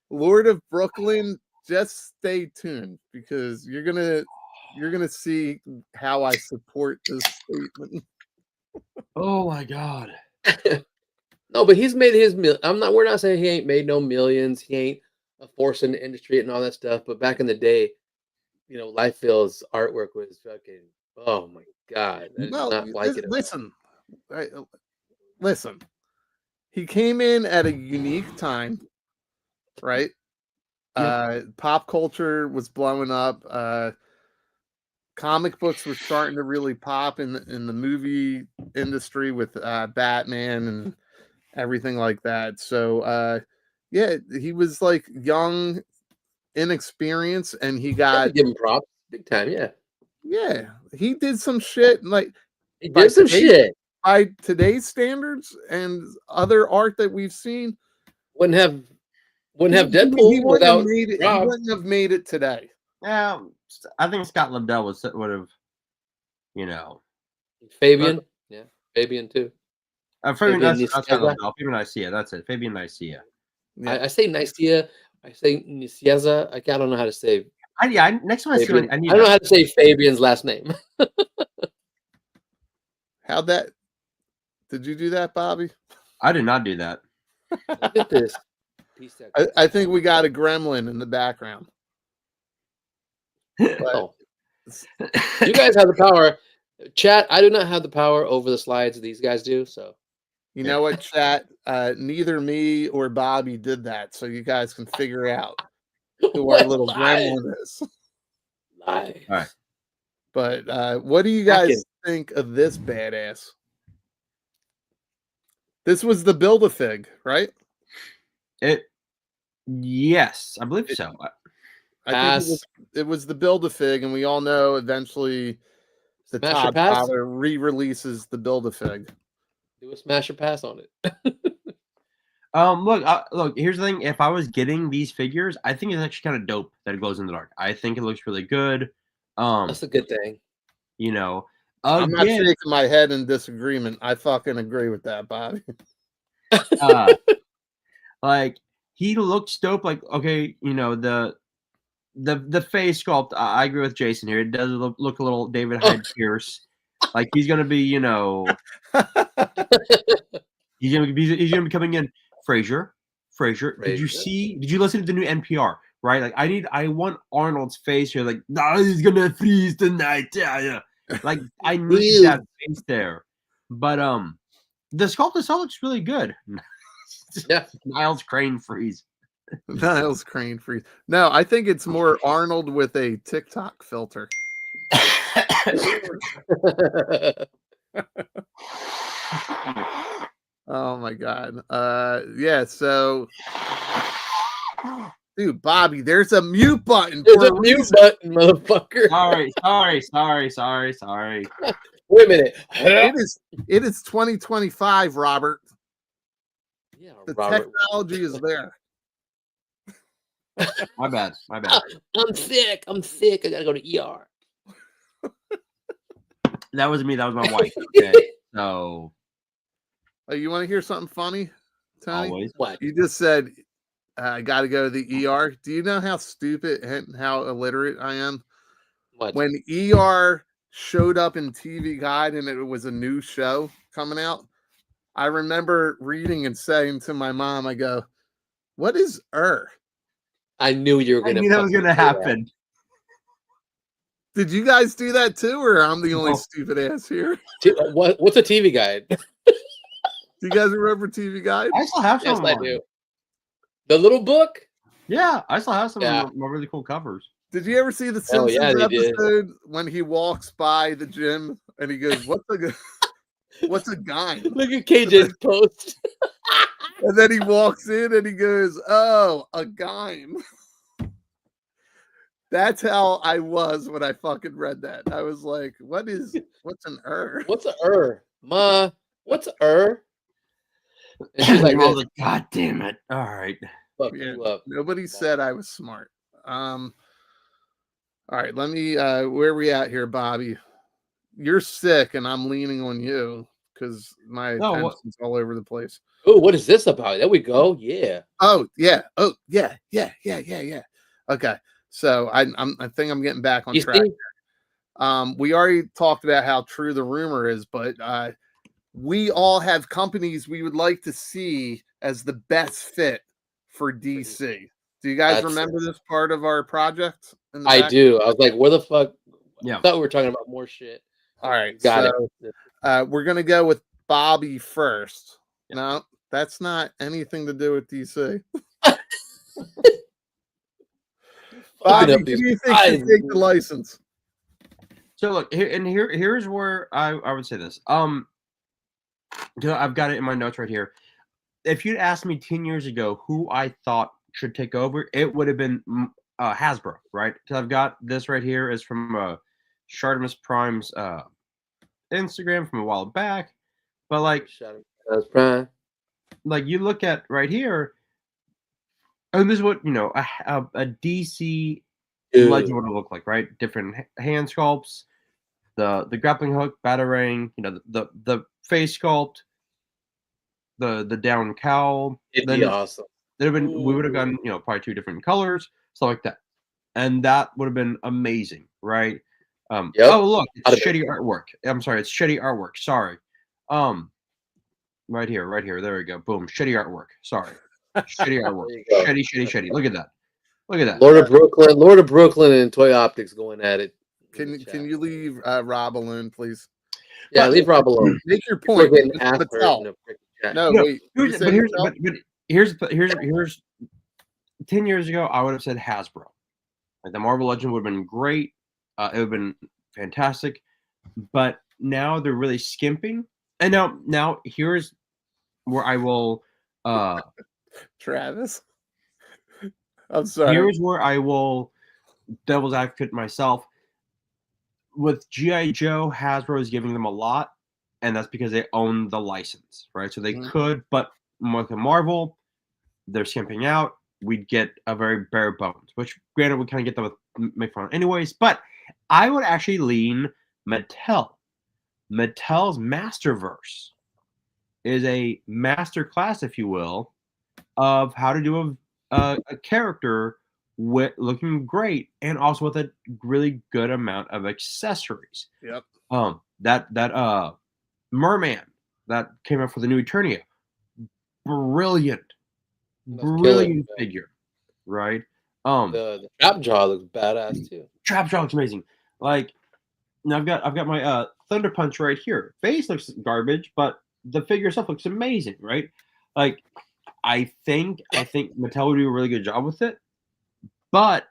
Lord of Brooklyn. Just stay tuned, because you're gonna see how I support this statement. Oh my God. No, but he's made his we're not saying he ain't made no millions. He ain't a force in the industry and all that stuff. But back in the day, Liefeld's artwork was fucking, oh my God. Listen. He came in at a unique time, right? Yep. Pop culture was blowing up. Comic books were starting to really pop in the movie industry with Batman and everything like that. So yeah, he was like young, inexperienced, and he got give him props big time. Yeah, he did some shit. Like he did some shit by today's standards and other art that we've seen. Wouldn't have Deadpool. He wouldn't have made it today. Yeah, I think Scott Lobdell would have, Fabian. Yeah, Fabian too. Fabian Nicea. That's it. Fabian Nicea. Yeah. I say Nicea. I say Nicieza. I don't know how to say. Next time I don't know how to say Fabian's last name. How'd that? Did you do that, Bobby? I did not do that. Look at this. I think we got a gremlin in the background. Oh. You guys have the power. Chat, I do not have the power over the slides. These guys do. So, you know what, chat? Neither me or Bobby did that. So you guys can figure out who our little gremlin is. All right. But what do you guys think of this badass? This was the Build-A-Fig, right? Yes, I believe so. I think it was the Build-A-Fig, and we all know eventually the Todd father re-releases the Build-A-Fig. Do a smash or pass on it. Look. Here's the thing: if I was getting these figures, I think it's actually kind of dope that it glows in the dark. I think it looks really good. That's a good thing. You know, I'm not again, shaking my head in disagreement. I fucking agree with that, Bobby. like he looks dope. Like, okay, you know, the face sculpt. I agree with Jason here. It does look a little David Hyde Pierce. Like he's gonna be, you know, he's gonna be coming in. Frasier. Did you listen to the new NPR? Right, like I want Arnold's face here. Like, nah, he's gonna freeze tonight. Yeah. Like I need that face there. But the sculpt itself looks really good. Yeah. Niles Crane freeze. Niles Crane freeze. No, I think it's more Arnold with a TikTok filter. Oh my god. Yeah, so dude, Bobby, there's a mute button. There's a mute button, motherfucker. Sorry. Wait a minute. It is 2025, Robert. Yeah, The Robert. technology is there. My bad. I'm sick. I gotta go to ER. That was me. That was my wife. Okay. So Oh, you want to hear something funny, Tony? always. What? You just said I got to go to the ER. Do you know how stupid and how illiterate I am? What? When ER showed up in TV Guide and it was a new show coming out, I remember reading and saying to my mom, I go, "What is I knew you were I gonna. knew that was gonna happen. Did you guys do that too, or I'm the only stupid ass here? What's a TV guide? Do you guys remember TV Guide? I still have some. Yes, I do. The little book. Yeah, I still have some Yeah. of my really cool covers. Did you ever see the Oh, Simpsons yeah, they did. episode when he walks by the gym and he goes, "What's a guy?" Look at KJ's post. And then he walks in and he goes, "Oh, a gime." That's how I was when I fucking read that. I was like, what's an What's a Ma? What's a And she's like, Like, God damn it. All right. fuck Yeah, you up. nobody said I was smart. All right, let me where are we at here, Bobby? You're sick and I'm leaning on you because my attention's all over the place. Oh, what is this about? There we go. Yeah. Oh yeah. Okay. So I think I'm getting back on track. We already talked about how true the rumor is, but we all have companies we would like to see as the best fit for DC. Do you guys remember this part of our project? I do. I was like, where the fuck? Yeah. I thought we were talking about more shit. All right. Got it. We're going to go with Bobby first. Yeah. No, that's not anything to do with DC. Bobby, who do you think should take the license? So look, here's where I would say this. I've got it in my notes right here. If you'd asked me 10 years ago who I thought should take over, it would have been Hasbro, right? Because I've got this right here is from Shartimus Prime's Instagram from a while back. But like, Prime. Like you look at right here, and this is what a DC legend would look like, right? Different hand sculpts, the grappling hook, batarang, the face sculpt, the down cowl. It'd be awesome. We would have gotten probably 2 different colors, stuff like that, and that would have been amazing, right? Oh look, it's shitty artwork. I'm sorry, it's shitty artwork. Sorry. Right here. There we go. Boom. Shitty artwork. Sorry. Shitty artwork. Shitty. Look at that. Lord of Brooklyn and Toy Optics going at it. Can you leave Rob alone, please? Yeah, leave Rob alone. Make your point. Wait. Here's 10 years ago, I would have said Hasbro. Like the Marvel Legend would have been great. It would have been fantastic. But now they're really skimping. And now here's where I will Travis. I'm sorry. Here's where I will devil's advocate myself. With G.I. Joe, Hasbro is giving them a lot, and that's because they own the license, right? So they could, but with Marvel, they're skimping out. We'd get a very bare bones, which granted we kind of get that with McFarlane anyways, but I would actually lean Mattel's Masterverse is a master class, if you will, of how to do a character with looking great and also with a really good amount of accessories. Yep. That Merman that came out for the new Eternia, brilliant figure, right? The trap jaw looks badass too. Trap jaw looks amazing. Like, now I've got my Thunder Punch right here. Face looks garbage, but the figure itself looks amazing, right? Like, I think Mattel would do a really good job with it, but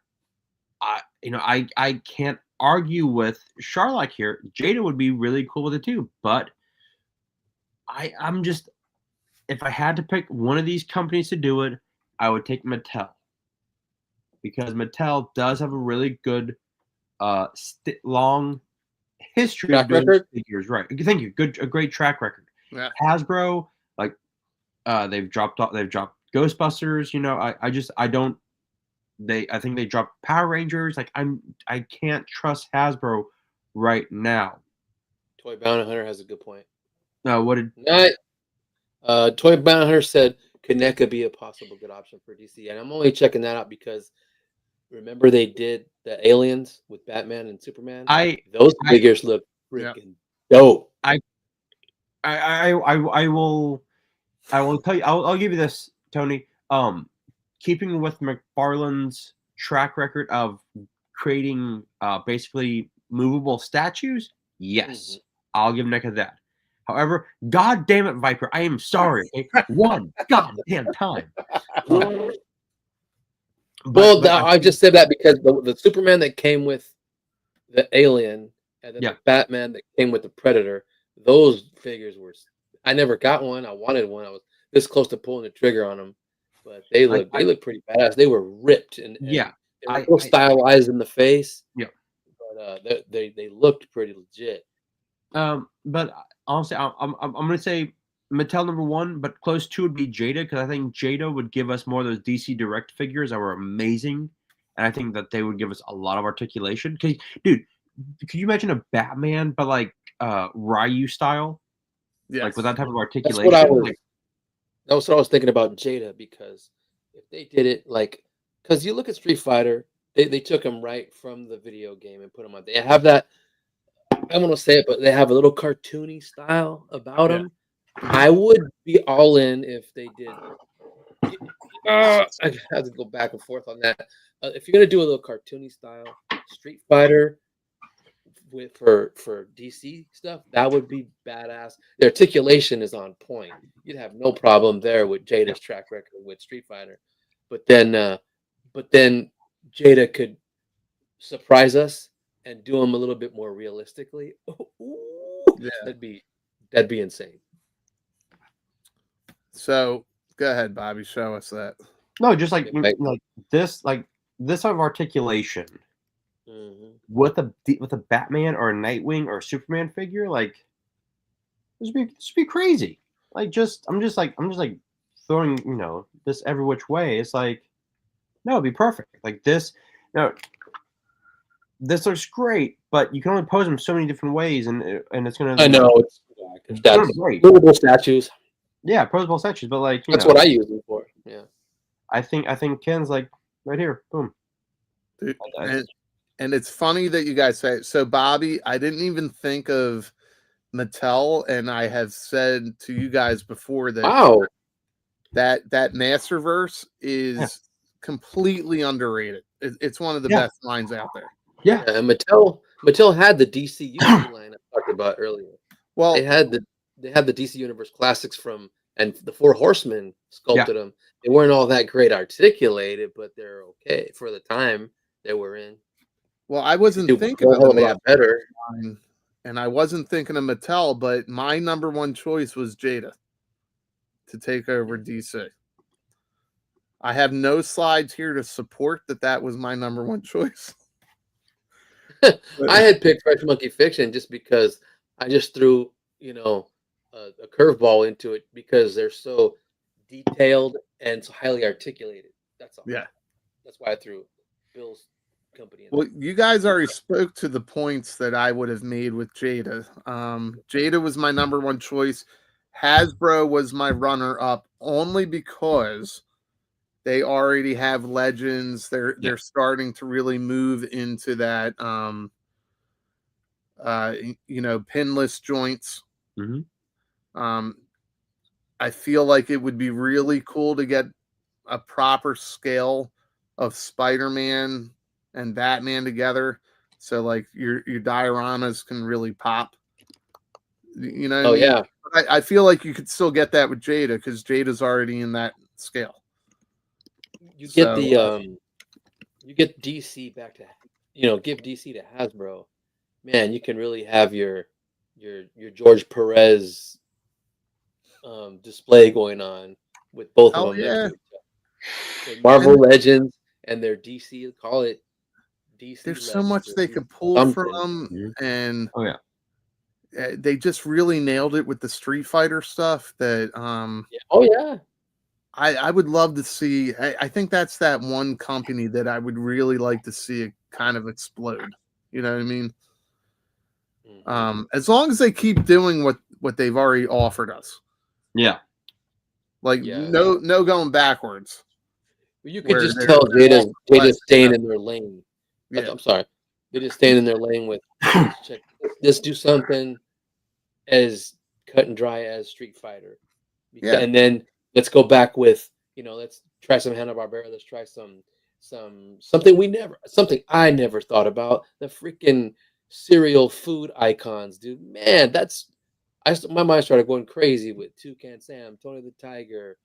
I can't argue with Charlotte here. Jada would be really cool with it too, but I'm just, if I had to pick one of these companies to do it, I would take Mattel, because Mattel does have a really good long history of doing figures. Right. Thank you. A great track record. Yeah. Hasbro, like, they've dropped Ghostbusters. I think they dropped Power Rangers. Like, I can't trust Hasbro right now. Toy Bounty Hunter has a good point. What did Toy Bounty Hunter said? Could NECA be a possible good option for DC? And I'm only checking that out because remember they did the Aliens with Batman and Superman. Those figures look freaking dope. I will tell you. I'll give you this, Tony. Keeping with McFarlane's track record of creating basically movable statues, yes, I'll give NECA that. However, God damn it, Viper, I am sorry. Okay? One goddamn time. I just said that because the Superman that came with the Alien and then the Batman that came with the Predator, those figures were. I never got one. I wanted one. I was this close to pulling the trigger on them, but they look pretty badass. They were ripped and they were stylized in the face. Yeah, but they looked pretty legit. But honestly, I'm gonna say Mattel number one, but close two would be Jada, because I think Jada would give us more of those DC Direct figures that were amazing, and I think that they would give us a lot of articulation. Cause, dude, could you imagine a Batman but like Ryu style? Yes. Like with that type of articulation. That was what I was thinking about Jada, because if they did it like, because you look at Street Fighter, they took them right from the video game and put them on. They have that. I don't want to say it, but they have a little cartoony style about them. I would be all in if they did. I have to go back and forth on that. If you're gonna do a little cartoony style Street Fighter for DC stuff, that would be badass. The articulation is on point. You'd have no problem there with Jada's track record with Street Fighter. But then Jada could surprise us and do them a little bit more realistically. That'd be insane. So go ahead, Bobby. Show us that. No, just like this type of articulation with a Batman or a Nightwing or a Superman figure, like this would be crazy. Like, I'm just throwing this every which way. It's like, no, it'd be perfect. Like this. No, this looks great, but you can only pose them so many different ways, and it's gonna. I know that's great. Movable statues. Yeah, posable statues, but like that's what I use them for. Yeah, I think Ken's like right here, boom. Dude, and it's funny that you guys say it. So, Bobby, I didn't even think of Mattel, and I have said to you guys before that that Masterverse is completely underrated. It's one of the best lines out there. Yeah, and Mattel had the DC line I talked about earlier. Well, they had the DC Universe Classics and the Four Horsemen sculpted them. They weren't all that great articulated, but they're okay for the time they were in. Well, I wasn't thinking of them a lot better, and I wasn't thinking of Mattel, but my number one choice was Jada to take over DC. I have no slides here to support that was my number one choice. I had picked Fresh Monkey Fiction just because I just threw, a curveball into it because they're so detailed and so highly articulated. That's all. Yeah. That's why I threw Bill's company. Well, you guys already spoke to the points that I would have made with Jada. Jada was my number one choice. Hasbro was my runner up only because they already have legends. They're starting to really move into that pinless joints. I feel like it would be really cool to get a proper scale of Spider-Man and Batman together, so like your dioramas can really pop. You know what I mean? Yeah. But I feel like you could still get that with Jada because Jada's already in that scale. You get you get DC back to, give DC to Hasbro. Man, you can really have your George Perez display going on with both of them next to each other. Marvel Legends and their DC, call it DC. There's Legends so much they could pull from, and they just really nailed it with the Street Fighter stuff. That I would love to see. I think that's that one company that I would really like to see it kind of explode. You know what I mean? As long as they keep doing what they've already offered us. Yeah. No going backwards. You could just tell Jada's staying in their lane. Yeah. I'm sorry. They're just staying in their lane with let's do something as cut and dry as Street Fighter. Yeah. And then let's go back with, let's try some Hanna-Barbera. Let's try something I never thought about. The freaking cereal food icons, dude. Man, my mind started going crazy with Toucan Sam, Tony the Tiger,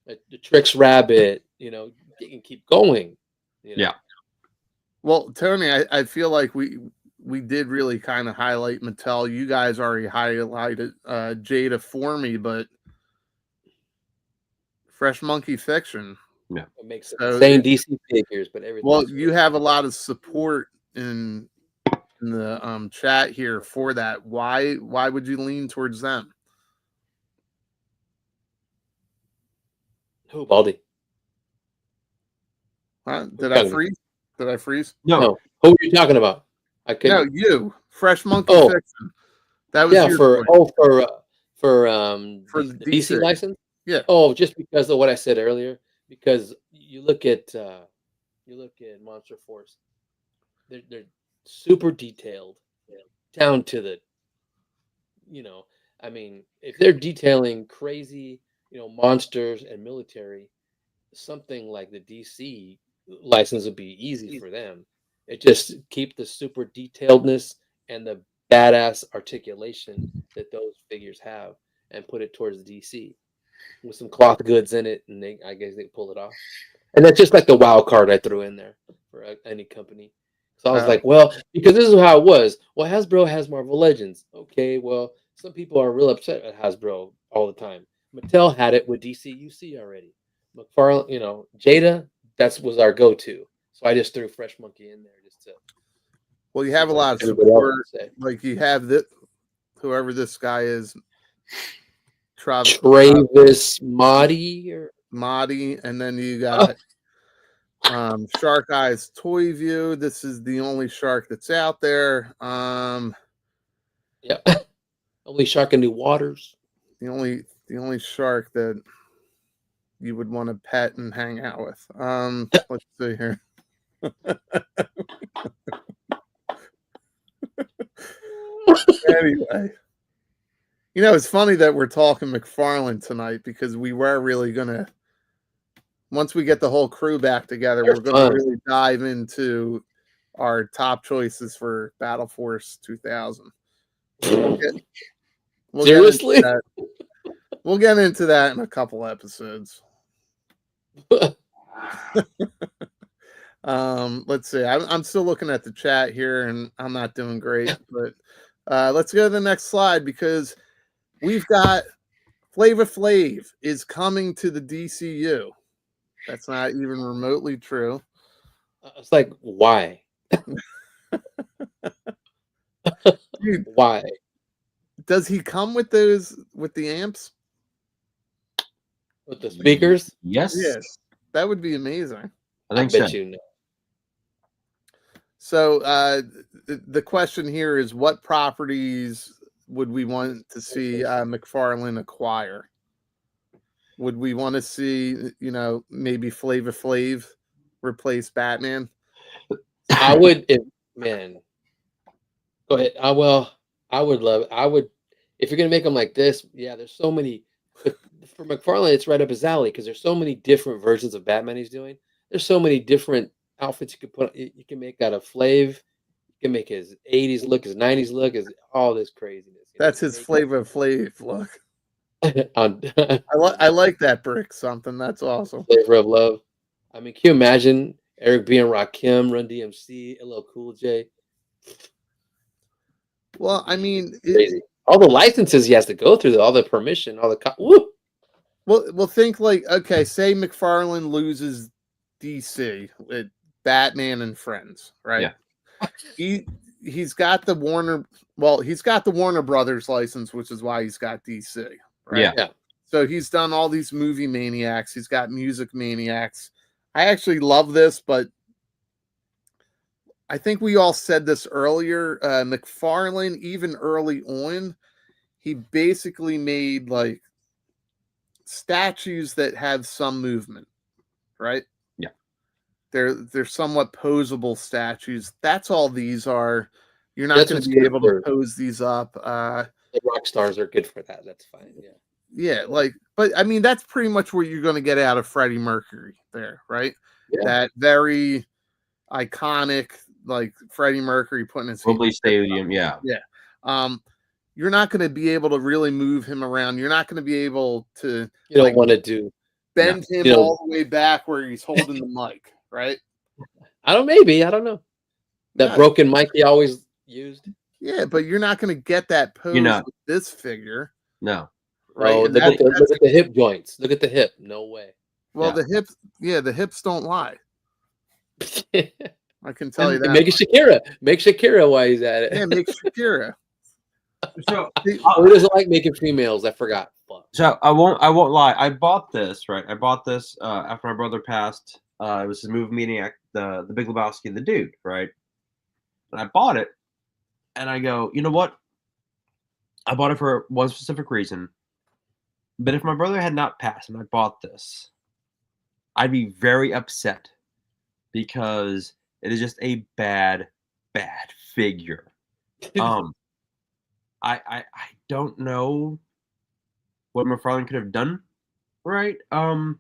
the Trix Rabbit. You can keep going. Yeah. Well, Tony, I feel like we did really kind of highlight Mattel. You guys already highlighted Jada for me, but Fresh Monkey Fiction. Yeah. It makes the same DC figures, but everything. Well, you have a lot of support in the chat here for that. Why would you lean towards them? Who, Baldy? Huh? Did I freeze? No. Who are you talking about? No, you. Fresh Monkey Fiction. That was for the DC license. Yeah. Oh, just because of what I said earlier. Because you look at Monster Force, they're super detailed, down to the, I mean, if they're detailing crazy, monsters and military, something like the DC license would be easy for them. It just keep the super detailedness and the badass articulation that those figures have, and put it towards the DC with some cloth goods in it, and I guess they pull it off. And that's just like the wild card I threw in there for any company. So I was like, well, because this is how it was. Well, Hasbro has Marvel Legends. Okay, well, some people are real upset at Hasbro all the time. Mattel had it with DCUC already. McFarlane, Jada, that was our go-to. So I just threw Fresh Monkey in there just to. Well, you have a lot of support. Like you have that, whoever this guy is, Travis Mahdi, and then you got Shark Eyes Toy View. This is the only shark that's out there. Yeah, only shark in the waters. The only shark that you would want to pet and hang out with. Let's see here. Anyway, it's funny that we're talking McFarlane tonight, because we were really gonna, once we get the whole crew back together, we're gonna really dive into our top choices for Battle Force 2000. Seriously? We'll get into that in a couple episodes. Let's see. I'm still looking at the chat here, and I'm not doing great, but let's go to the next slide, because we've got Flavor Flav is coming to the DCU. That's not even remotely true. It's like, why? Dude, why? Does he come with the amps? With the speakers? Yes. Yes. That would be amazing. I bet you know. So the question here is, what properties would we want to see McFarlane acquire? Would we want to see, maybe Flava Flav replace Batman? I would, man. Go ahead. I would love. If you're gonna make them like this. Yeah, there's so many. But for McFarlane, it's right up his alley because there's so many different versions of Batman he's doing. There's so many different outfits you could put. You can make out of Flav. You can make his '80s look, his '90s look, his all this craziness. That's his Flava Flav look. On I like that brick something. That's awesome. Flavor of Love. I mean, can you imagine Eric B and Rakim, Run DMC, LL Cool J? Well, I mean, crazy. All the licenses he has to go through, all the permission, all the woo. Well, think like, okay, say McFarlane loses DC with Batman and Friends, right? Yeah. He's got the Warner Brothers license, which is why he's got DC, right? Yeah. So he's done all these movie maniacs. He's got music maniacs. I actually love this, but I think we all said this earlier. McFarlane, even early on, he basically made like statues that have some movement, right? Yeah. They're somewhat posable statues. That's all these are. You're not going to be able to pose these up. The rock stars are good for that. That's fine. Yeah. Yeah, but I mean, that's pretty much what you're going to get out of Freddie Mercury there, right? Yeah. That very iconic, like Freddie Mercury putting his Wembley Stadium. Yeah. Yeah. You're not going to be able to really move him around. You're not going to be able to. You don't want to bend him all the way back where he's holding the mic, right? I don't know. That broken mic he always used. Yeah, but you're not going to get that pose with this figure. No. Right. Oh, look at the hip joints. Look at the hip. No way. Well, the hips don't lie. I can tell you that. Make Shakira while he's at it. Yeah, make Shakira. So who doesn't like making females? I forgot. Fuck. So I won't lie. I bought this, right? I bought this after my brother passed. It was his movie maniac, the Big Lebowski, the dude, right? And I bought it, and I go, you know what? I bought it for one specific reason. But if my brother had not passed and I bought this, I'd be very upset because it is just a bad figure. I don't know what McFarlane could have done, right? To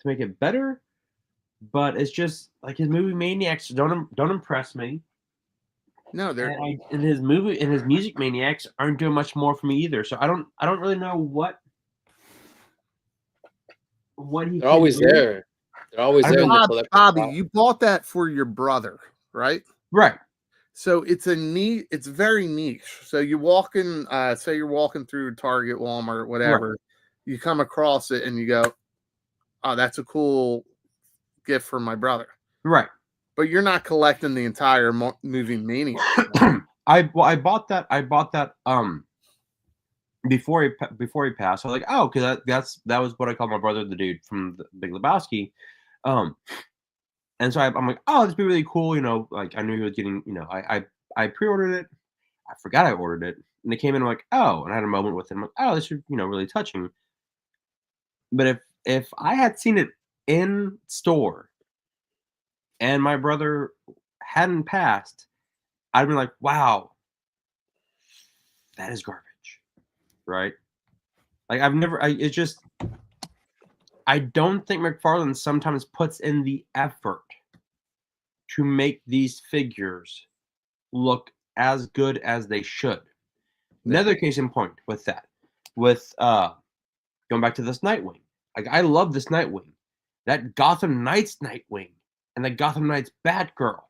make it better, but it's just like his movie maniacs don't impress me. No, and his music maniacs aren't doing much more for me either. So I don't really know what he. They're always there. They're always there. Bobby, you bought that for your brother, right? Right. So it's very niche. So you walk in, say you're walking through Target, Walmart, whatever, right. You come across it and you go, "Oh, that's a cool gift for my brother." Right. But you're not collecting the entire movie mania. I bought that before he passed. I was like, oh, because that was what I called my brother, the dude from the Big Lebowski. And so I'm like, oh, this would be really cool. Like I knew he was getting, I pre-ordered it. I forgot I ordered it. And they came in, I'm like, oh, and I had a moment with him. Like, oh, this is, really touching. But if I had seen it in store and my brother hadn't passed, I'd be like, wow, that is garbage. Right? Like I don't think McFarlane sometimes puts in the effort to make these figures look as good as they should. Another case in point with that, with going back to this Nightwing. Like I love this Nightwing. That Gotham Knights Nightwing and the Gotham Knights Batgirl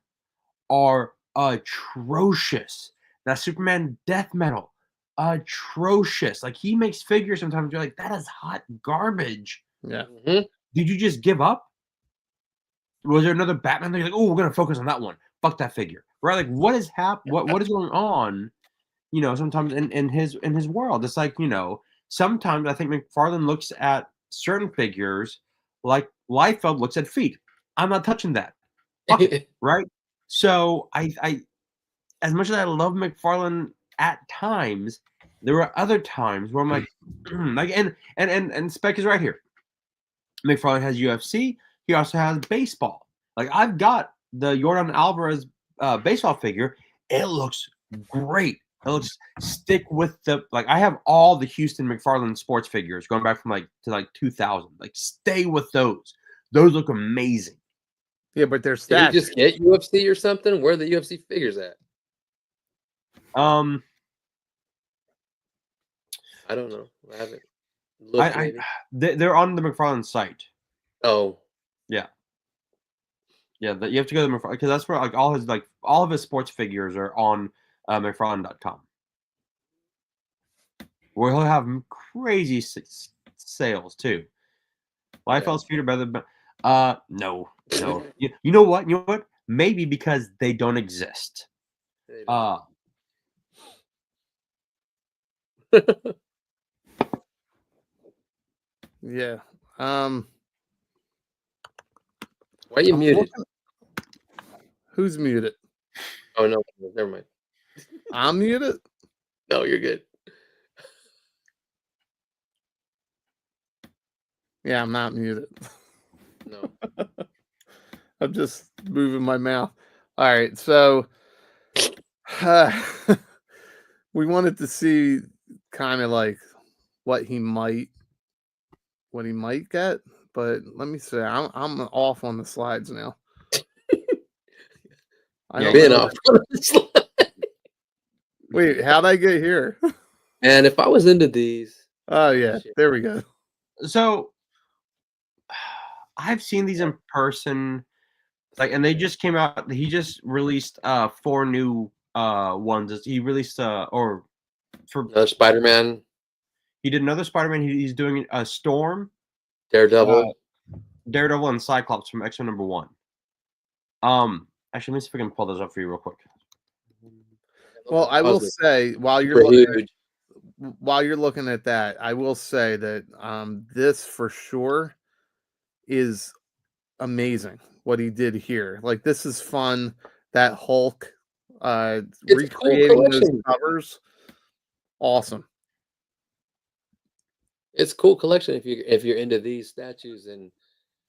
are atrocious. That Superman Death Metal, atrocious. Like he makes figures sometimes you're like, that is hot garbage. Yeah. Mm-hmm. Did you just give up? Was there another Batman? They're like, oh, we're gonna focus on that one. Fuck that figure. Right? Like, what is what is going on? Sometimes in his world, it's like sometimes I think McFarlane looks at certain figures like Liefeld looks at feet. I'm not touching that. Fuck it, right? So I as much as I love McFarlane at times, there were other times where I'm like, like, and Spec is right here. McFarlane has UFC. He also has baseball. Like I've got the Jordan Alvarez baseball figure. It looks great. It looks stick with the like. I have all the Houston McFarlane sports figures going back from like to like 2000. Like stay with those. Those look amazing. Yeah, but they're Did you stats. just get UFC or something? Where are the UFC figures at? Um, I don't know. I haven't looked. Maybe. they're on the McFarlane site. Oh, Yeah. Yeah, you have to go to McFarlane because that's where like all of his sports figures are on McFarlane.com, where he'll have crazy sales too. Liefeld's feet are better, but no. You know what? You know what? Maybe because they don't exist. Yeah. Why are you muted? Who's muted? Oh no, never mind. I'm muted. No, you're good. Yeah, I'm not muted. No. I'm just moving my mouth. All right, so we wanted to see kind of like what he might get, but let me see. I'm off on the slides now. You've been off. Wait, how'd I get here? And if I was into these, Oh yeah, there we go. So I've seen these in person, like, and they just came out. He just released 4 new ones. He released or for Spider-Man. He did another Spider-Man. He's doing a Storm, Daredevil, and Cyclops from X-Men #1. Actually, let me see if I can pull those up for you real quick. Well, I will say while you're looking at that, I will say that this for sure is amazing what he did here. Like this is fun. That Hulk recreating those covers. Awesome. It's a cool collection if you're into these statues, and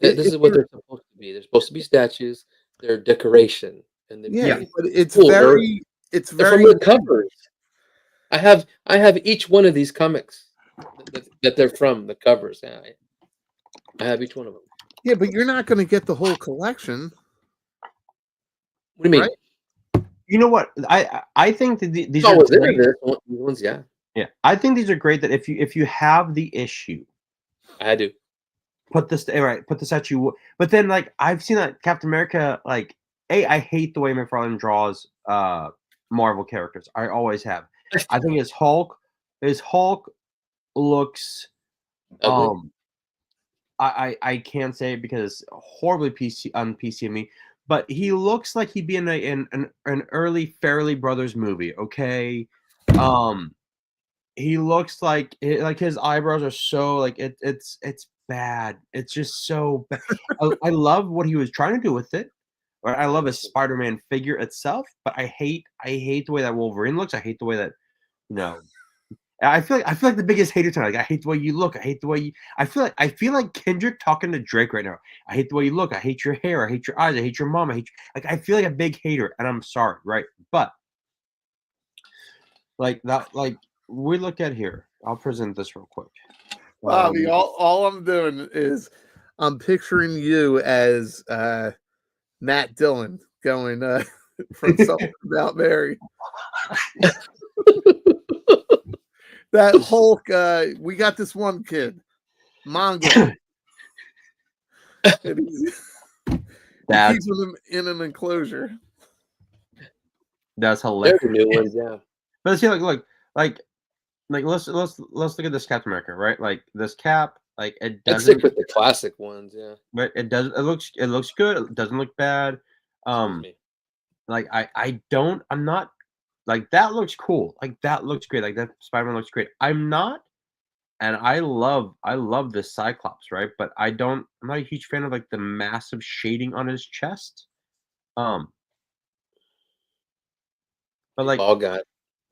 this is what they're supposed to be. They're supposed to be statues. They're decoration, and but it's cool. It's very from the covers. I have each one of these comics that they're from the covers. Yeah, I have each one of them. Yeah, but you're not going to get the whole collection. What do you mean? Right? You know what? I think that these are great. Ones, yeah. Yeah, I think these are great. That if you have the issue, I do put the statue. But then like I've seen that Captain America. Like, I hate the way McFarlane draws Marvel characters. I always have. I think his Hulk looks ugly. I can't say it because it's horribly PC of me, but he looks like he'd be in an early Farrelly Brothers movie. Okay, he looks like his eyebrows are so like it's bad. It's just so bad. I love what he was trying to do with it. Right? I love his Spider-Man figure itself, but I hate the way that Wolverine looks. I hate the way that I feel like the biggest hater tonight. Like, I hate the way you look. I hate the way you. I feel like Kendrick talking to Drake right now. I hate the way you look. I hate your hair. I hate your eyes. I hate your mom. I feel like a big hater, and I'm sorry, right? But like that, like we look at here. I'll present this real quick. Bobby, all I'm doing is I'm picturing you as Matt Dillon going from Something About Mary. That Hulk, we got this one kid, Mongo. And he's keeping him in an enclosure. That's hilarious. New ones, yeah. But see, like let's look at this Captain America, right? Like this cap, like it doesn't stick with the classic ones, yeah. But it looks good. It doesn't look bad. Like I'm not like that looks cool. Like that looks great. Like that Spider-Man looks great. I'm not, and I love this Cyclops, right? But I'm not a huge fan of like the massive shading on his chest. But We've like, all got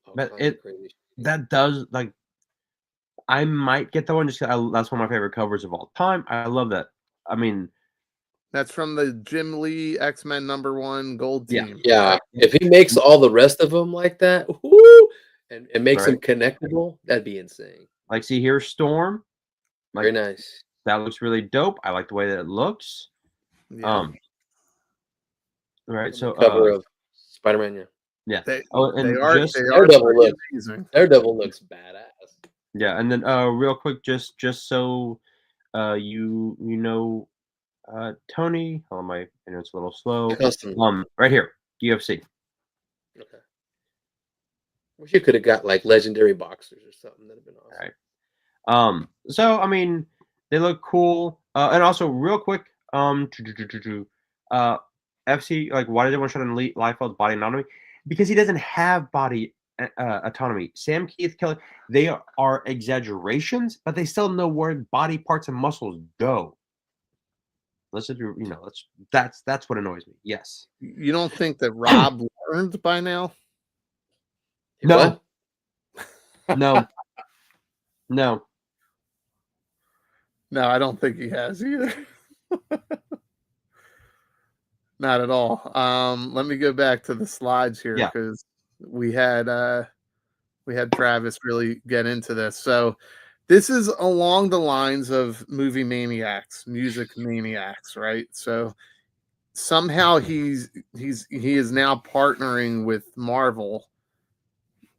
all but kinds of crazy shit. that does like. I might get that one just 'cause that's one of my favorite covers of all time. I love that. I mean, That's from the Jim Lee X-Men #1 Gold Yeah. Team. Yeah, right? if he makes all the rest of them like that, whoo, and makes them Right. connectable, that'd be insane. like, see here's Storm. Like, Very nice. that looks really dope. I like the way that it looks. Yeah. Right. On the So, cover of Spider-Man, yeah. yeah. They Oh, they and are just Daredevil pretty looks- amazing. Daredevil looks badass. yeah, and then real quick, just so you know, Tony. Oh, my internet's a little slow. Custom. Right here, UFC. Okay. Wish you could have got like legendary boxers or something. That'd have been awesome. All right. So I mean, they look cool. And also, real quick, FC, like, why did everyone shut on Liefeld's body anatomy? Because he doesn't have body autonomy. Sam Keith Kelly, they are exaggerations, but they still know where body parts and muscles go. Let's just, that's what annoys me. Yes. You don't think that Rob learned by now? No. What? No. No. No, I don't think he has either. Not at all. Let me go back to the slides here Yeah. because we had Travis really get into this. So this is along the lines of movie maniacs, music maniacs, right? So somehow he is now partnering with Marvel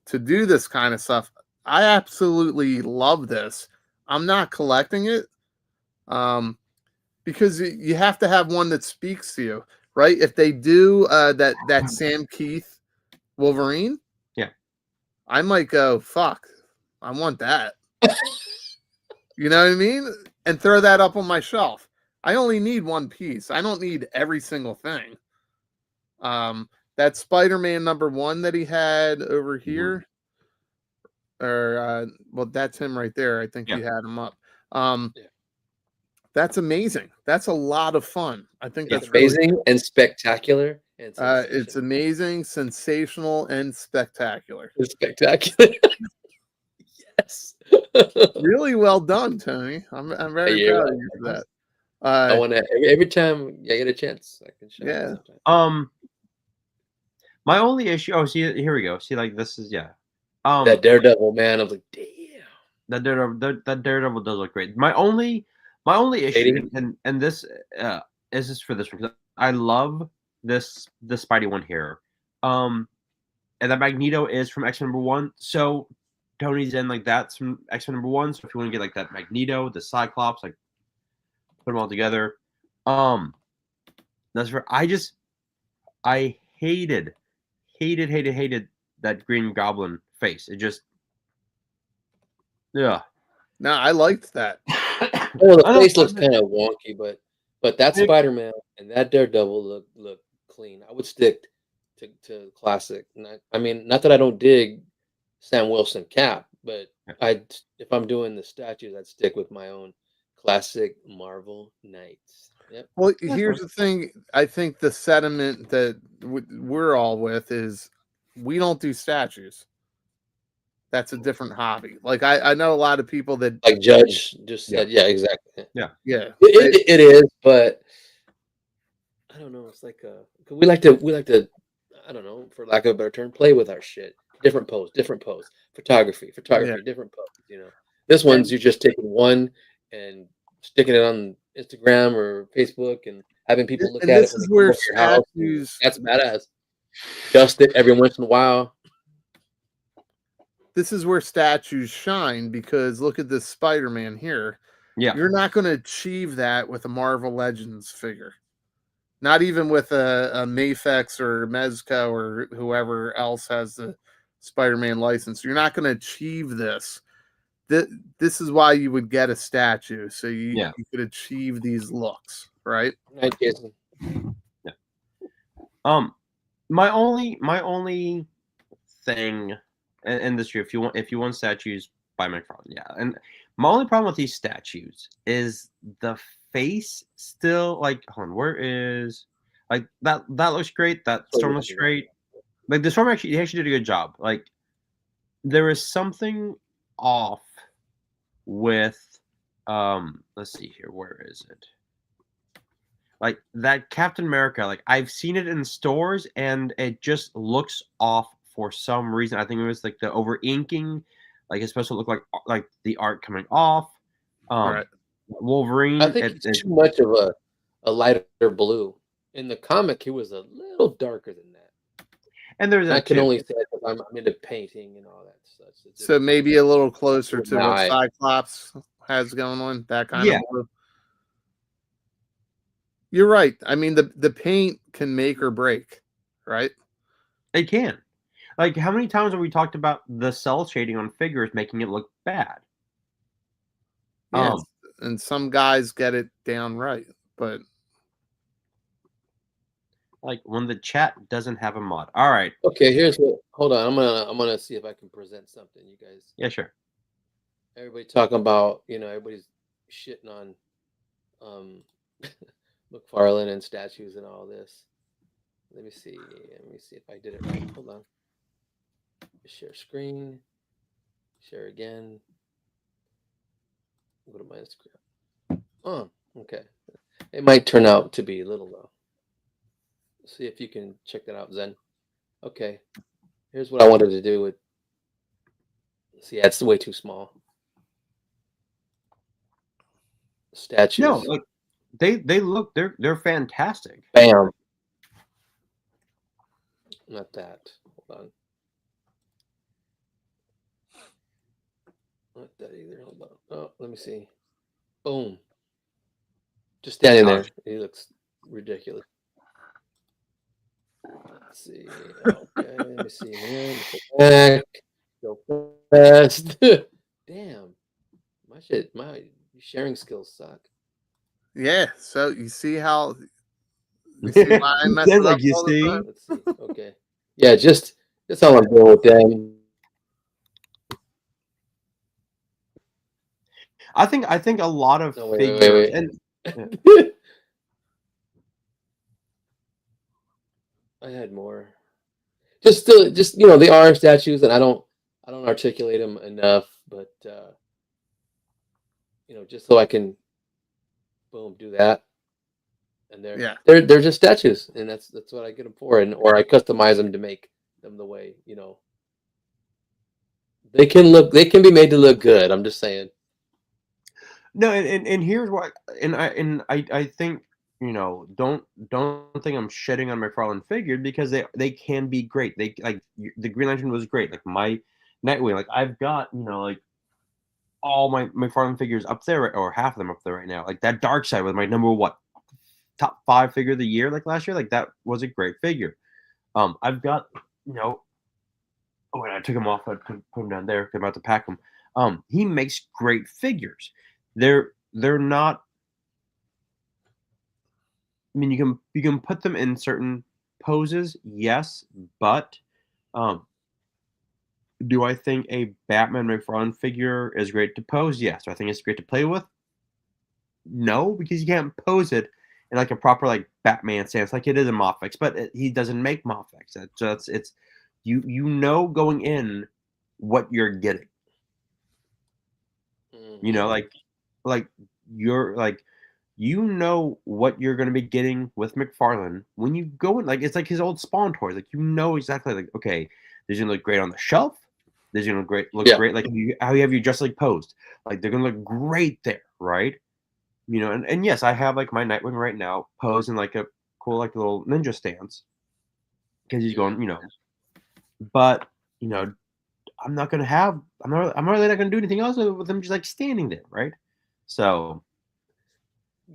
to do this kind of stuff. I absolutely love this. I'm not collecting it because you have to have one that speaks to you, right? If they do that Sam Keith Wolverine, Yeah, I might go, fuck, I want that. You know what I mean? And throw that up on my shelf. I only need one piece. I don't need every single thing. That Spider-Man #1 that he had over here, or well, that's him right there. I think Yeah. you had him up. Yeah. That's amazing. That's a lot of fun. I think It's that's really amazing cool. and spectacular. And It's sensational. amazing, sensational, and spectacular. It's spectacular. Yes. Really well done, Tony. I'm very Yeah, proud of you for that. I want to every time I get a chance, I can show. Yeah. My only issue. Oh, see, here we go. See, like, this is That Daredevil, man. I was like, damn. That Daredevil does look great. My only issue, and this is just for this one, because I love the Spidey one here. And that Magneto is from X-Men #1. So Tony's in, like, that's from X-Men #1. So if you want to get like that Magneto, the Cyclops, like, put them all together. That's for I hated that Green Goblin face. It just, yeah. No, I liked that. Well, the face looks kind of wonky, but that Spider-Man and that Daredevil look clean. I would stick to classic. I mean, not that I don't dig Sam Wilson Cap, but if I'm doing the statues, I'd stick with my own classic Marvel Knights. Yep. Well, here's the thing. I think the sentiment that we're all with is we don't do statues. That's a different hobby. Like I know a lot of people that Like Judge just said, yeah, exactly. Yeah. It is, but I don't know. It's like we like to I don't know, for lack of a better term, play with our shit. Different pose. Photography, different pose. You know, this one's you're just taking one and sticking it on Instagram or Facebook and having people look at it. This is where statues. That's badass. Dust it every once in a while. This is where statues shine because look at this Spider-Man here. Yeah. You're not going to achieve that with a Marvel Legends figure. Not even with a Mafex or Mezco or whoever else has the Spider-Man license. You're not going to achieve this. This is why you would get a statue. So you could achieve these looks, right? Right, Jason. Yeah. My only thing in this year, if you want statues by McFarlane, yeah. And my only problem with these statues is the face still, like, hold on, where is, like, that looks great, that Storm looks great. like the storm he actually did a good job. Like there is something off with let's see here, where is it? Like that Captain America, like I've seen it in stores and it just looks off for some reason. I think it was like the over inking, like it's supposed to look like the art coming off. Right. Wolverine, I think it's too much of a lighter blue. In the comic, he was a little darker than that. And there's that I can too. only say that I'm into painting and all that stuff. So maybe a little closer to what eye. Cyclops has going on, that kind Yeah. of blue. You're right. I mean, the paint can make or break, right? It can. Like, how many times have we talked about the cell shading on figures making it look bad? Yeah, and some guys get it down right, but like when the chat doesn't have a mod. All right. Okay, here's what. Hold on, I'm gonna see if I can present something. You guys. Yeah, sure. Everybody talking about, everybody's shitting on McFarlane and statues and all this. Let me see if I did it right. Hold on. Share screen. Share again. Go to my Instagram. Oh, okay. It might turn out to be a little low. See if you can check that out, Zen. Okay. Here's what I wanted to do with. See, that's way too small. Statues. No, like they look they're fantastic. Bam. Not that. Hold on. Not that either. Hold on. Oh, let me see. Boom. Just standing there. He looks ridiculous. Let's see. Okay, let me see here. Back. Go fast. Damn. My sharing skills suck. yeah. So you see how why I mess it up all the time? Let's see. Okay. Yeah, just that's all I'm doing with them. I think a lot of No, wait. figures and I had more. Just they are statues, and I don't articulate them enough, but just so I can, boom, do that, and they're just statues, and that's what I get them for, or I customize them to make them the way they can be made to look good. I'm just saying. No, and here's why, and I think don't think I'm shitting on McFarlane figures because they can be great. They like the Green Lantern was great. Like my Nightwing, like I've got like all my McFarlane figures up there, or half of them up there right now. Like that Darkseid was my number top 5 figure of the year. Like last year, like that was a great figure. I've got oh, and I took him off. I put him down there. I'm about to pack him. He makes great figures. They're not. I mean, you can put them in certain poses, yes, but do I think a Batman McFarlane figure is great to pose? Yes. Do I think it's great to play with? No, because you can't pose it in like a proper like Batman stance, like it is a Mofex, but he doesn't make Mofex. So it's you know going in what you're getting. Like you're like what you're going to be getting with McFarlane when you go in. Like it's like his old Spawn toys. Like exactly like, okay, these are gonna look great on the shelf. These are gonna great like how you have your Justice League posed. Like they're gonna look great there, right? And yes, I have like my Nightwing right now posed in like a cool like little ninja stance because he's going, but I'm not really not gonna do anything else with him just like standing there, right? So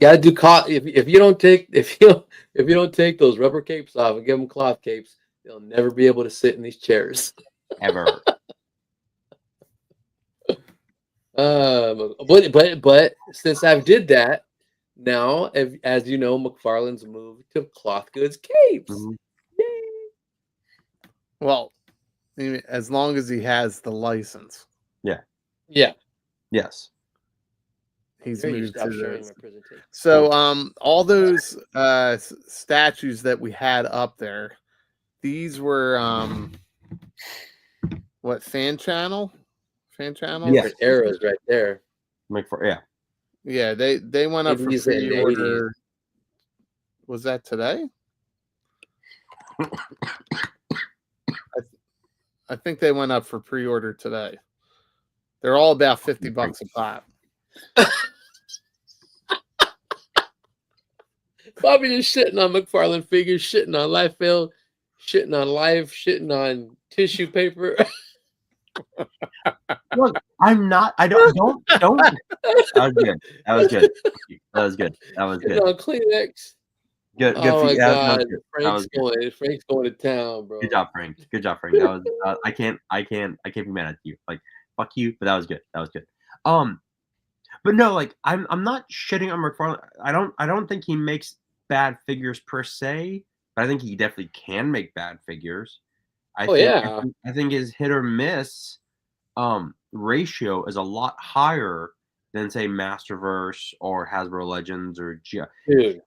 gotta do if you don't take those rubber capes off and give them cloth capes, they'll never be able to sit in these chairs ever. But since I did that, now as you know, McFarlane's moved to cloth goods capes. Mm-hmm. Yay! Well, as long as he has the license. Yeah. Yes. He's moved to this. So all those statues that we had up there, these were what, fan channels? Yeah. Different eras right there. Yeah. Yeah, they went up for 80s and 80s. pre-order. Was that today? I think they went up for pre-order today. They're all about $50 a pop. Bobby just shitting on McFarlane figures, shitting on Liefeld, shitting on Life, shitting on tissue paper. Look, I'm not. I don't. That was good. That was good. That was good. That was Shitting good. on Kleenex. Good. Oh my That was God, good. That was good. Frank's going to town, bro. Good job, Frank. Good job, Frank. That was. I can't be mad at you. Like, fuck you. But that was good. That was good. But no, like I'm not shitting on McFarlane. I don't think he makes bad figures per se, but I think he definitely can make bad figures. I think his hit or miss ratio is a lot higher than say Masterverse or Hasbro Legends or Dude,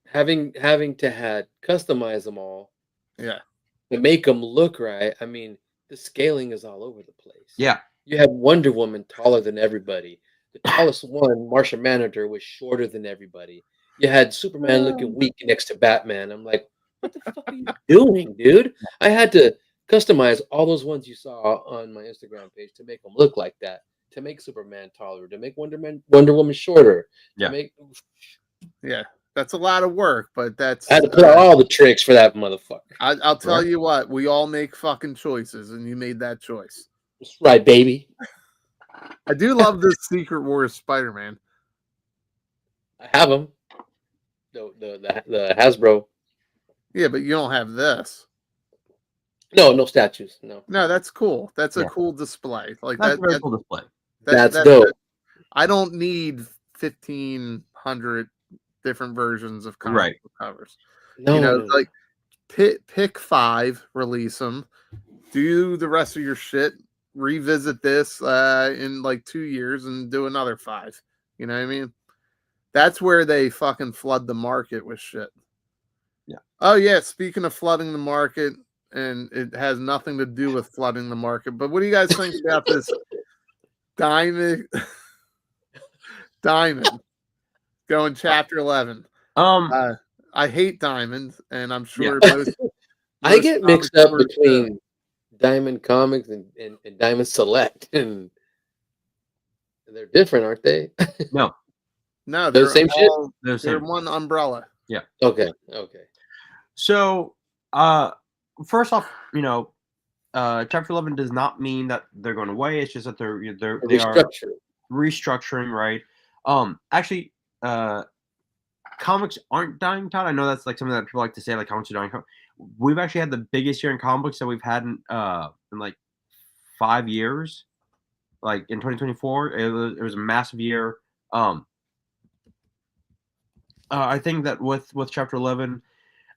having to customize them all, yeah, to make them look right. I mean, the scaling is all over the place. Yeah, you had Wonder Woman taller than everybody. The tallest one, Martian Manhunter, was shorter than everybody. You had Superman looking weak next to Batman. I'm like, what the fuck are you doing, dude? I had to customize all those ones you saw on my Instagram page to make them look like that, to make Superman taller, to make Wonder Woman shorter. Yeah, that's a lot of work, but that's. I had to put out all the tricks for that motherfucker. I'll tell you what, we all make fucking choices, and you made that choice. That's right, baby. I do love this Secret Wars Spider-Man. I have them. The Hasbro. Yeah, but you don't have this. No statues. No, that's cool. That's a cool display. Like that's a very cool display. That's dope. I don't need 1,500 different versions of comic book covers. No. Like pick 5, release them, do the rest of your shit, revisit this in like 2 years and do another 5. You know what I mean? That's where they fucking flood the market with shit. Yeah. Oh yeah, speaking of flooding the market, and it has nothing to do with flooding the market, but what do you guys think about this Diamond going chapter 11? I hate Diamond, and I'm sure most I get mixed up between Diamond Comics and Diamond Select, and they're different, aren't they? No, they're the same shit. They're one umbrella. Yeah. Okay. So, first off, Chapter 11 does not mean that they're going away. It's just that they are restructuring, right? Actually, comics aren't dying, Todd. I know that's like something that people like to say, like comics are dying. We've actually had the biggest year in comic books that we've had in like 5 years. Like in 2024, it was a massive year. I think that with Chapter 11,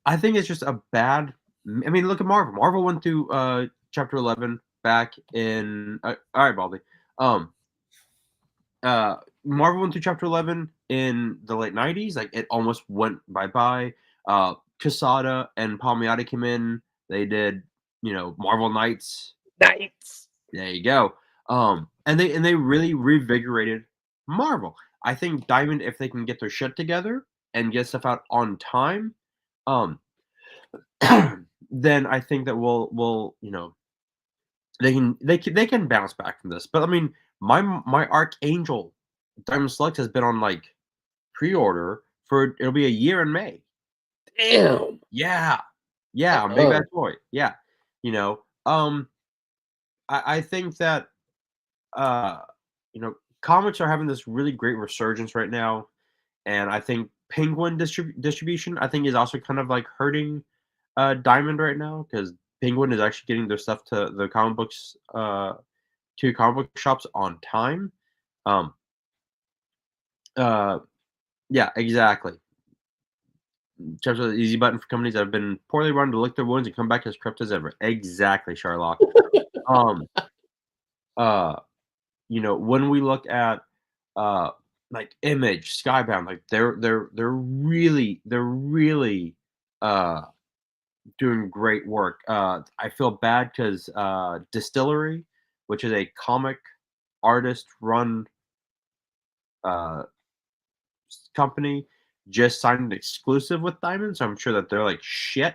I think it's just a bad. I mean, look at Marvel. Marvel went through Chapter 11 back in. All right, Baldy. Marvel went through Chapter 11 in the late 90s. Like, it almost went bye-bye. Quesada and Palmiotti came in. They did, Marvel Knights. There you go. And they really revigorated Marvel. I think Diamond, if they can get their shit together and get stuff out on time, then I think that we'll they can bounce back from this. But I mean, my Archangel Diamond Select has been on like pre-order for it'll be a year in May. Damn. Yeah. Big bad toy. Yeah. I think that comics are having this really great resurgence right now, and I think Penguin distribution I think is also kind of like hurting Diamond right now, because Penguin is actually getting their stuff to the comic books to comic book shops on time. Yeah, exactly. Terms of the easy button for companies that have been poorly run to lick their wounds and come back as corrupt as ever. Exactly, Sherlock. When we look at like Image, Skybound, like they're really doing great work. I feel bad because Distillery, which is a comic artist run uh, company, just signed an exclusive with Diamond, so I'm sure that they're like shit.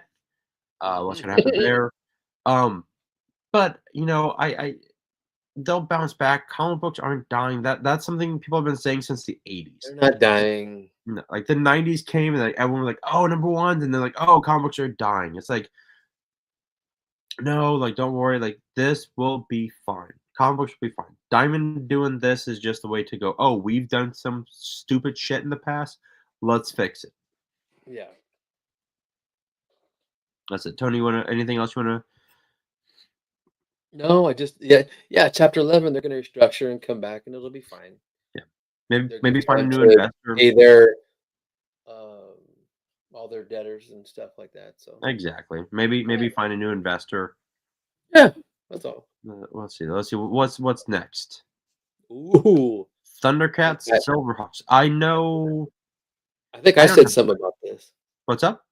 What's gonna happen there? But I they'll bounce back. Comic books aren't dying. That's something people have been saying since the 80s. They're not dying. No, like the 90s came and like everyone was like, oh, number one, and they're like, oh, comic books are dying. It's like, no, like don't worry, like this will be fine. Comic books will be fine. Diamond doing this is just the way to go. Oh, we've done some stupid shit in the past. Let's fix it. Yeah. That's it. Tony, anything else you wanna? No, I just chapter 11 they're going to restructure and come back and it'll be fine. Yeah, maybe They're maybe find a trying new to investor. pay their all their debtors and stuff like that. So Exactly. Maybe find a new investor. yeah, that's all. Let's see. What's next. Ooh, Thundercats, Okay. Silverhawks. I know. I think I I don't said know. something about this. What's up?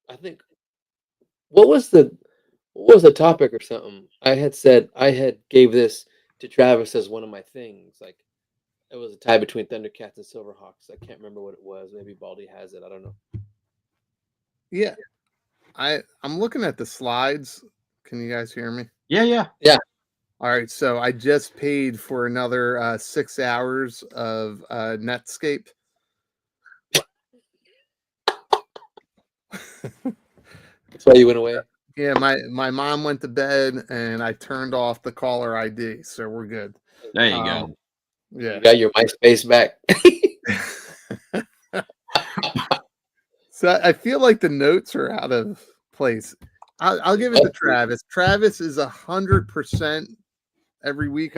I think what was the topic or something? I had gave this to Travis as one of my things. Like it was a tie between Thundercats and Silverhawks. I can't remember what it was. Maybe Baldy has it. I don't know. Yeah, I'm looking at the slides. Can you guys hear me? Yeah. All right, so I just paid for another 6 hours of Netscape. That's why you went away. Yeah, my mom went to bed and I turned off the caller ID, so we're good. There you go. Yeah. You got your MySpace back. So I feel like the notes are out of place. I'll give it to Travis. Travis is 100% every week.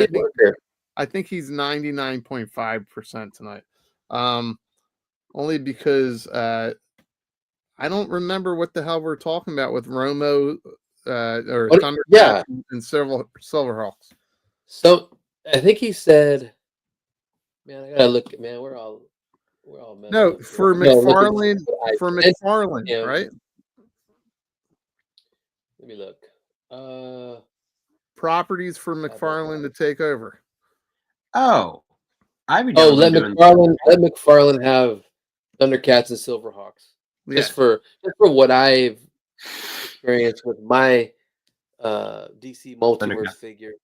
I think he's 99.5% tonight. Only because I don't remember what the hell we're talking about with Romo or Thundercats and Silverhawks. So I think he said, "Man, I gotta look. Man, we're all no up for here. McFarlane No, for McFarlane, him. right? Let me look. Properties for McFarlane to take over. Oh, let McFarlane have Thundercats and Silverhawks. Yeah. Just for what I've experienced with my DC Multiverse figure.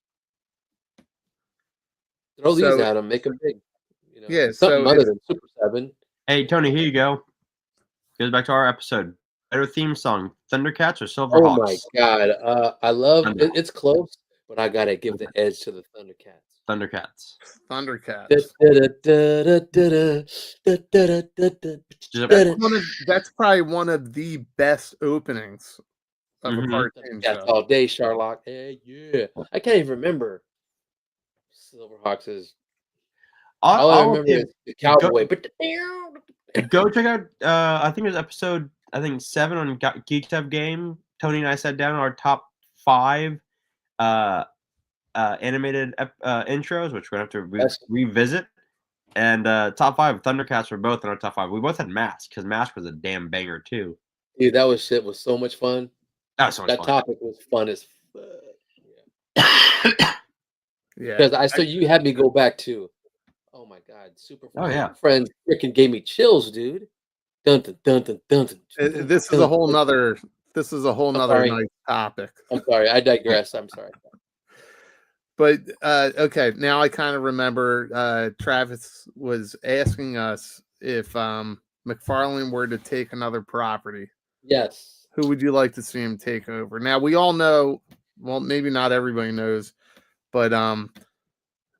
Throw these at them, make them big. Yeah, something other than Super 7. Hey, Tony, here you go. Goes back to our episode. Better theme song, Thundercats or Silverhawks? Oh my god, I love it. It's close, but I gotta give the edge to the Thundercats. That's probably one of the best openings of a cartoon show. All day, Sherlock. Hey, yeah. I can't even remember Silverhawks is. All I remember is the cowboy. Go check out. I think it was episode 7 on Geek Stuff Game. Tony and I sat down on our top 5 animated intros, which we're gonna have to revisit. And top 5 Thundercats were both in our top 5. We both had Mask because Mask was a damn banger too. Dude, that was so much fun. That was so much fun. That topic was fun as fuck. Yeah. Because you had me go back to. Oh my god, Super Friends freaking gave me chills, dude. Dun, dun, dun, dun, dun, dun, this is a whole nother nice topic. I'm sorry, I digress. I'm sorry. But okay, now I kind of remember Travis was asking us if McFarlane were to take another property. Yes. Who would you like to see him take over? Now we all know, well, maybe not everybody knows, but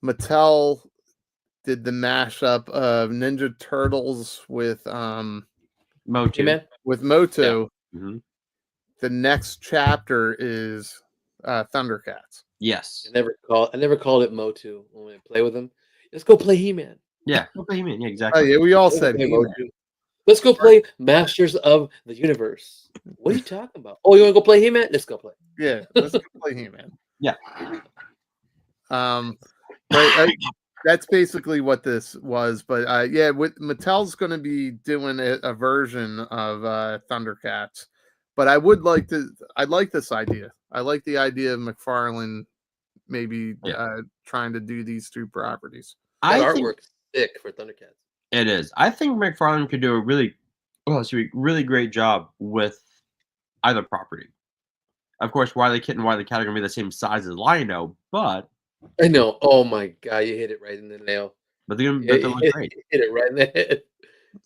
Mattel did the mashup of Ninja Turtles with Motu. With Motu. Yeah. Mm-hmm. The next chapter is Thundercats. Yes. I never called it Motu when I play with him. Let's go play He-Man. Yeah, go play He-Man. Yeah, exactly. Oh yeah, we all said He-Man. Let's go play Masters of the Universe. What are you talking about? Oh, you want to go play He-Man? Let's go play. Yeah, let's go play He-Man. Yeah. But that's basically what this was. But yeah, Mattel's going to be doing a version of Thundercats But I would like to. I like this idea. I like the idea of McFarlane maybe trying to do these two properties. That I think artwork's thick for Thundercats. it is. I think McFarlane could do a really great job with either property. Of course, Wile E. Kit and Wile E. Cat are gonna be the same size as Lion-O, but I know. Oh my god, you hit it right in the nail. they're gonna Yeah, look great. hit it right in the head.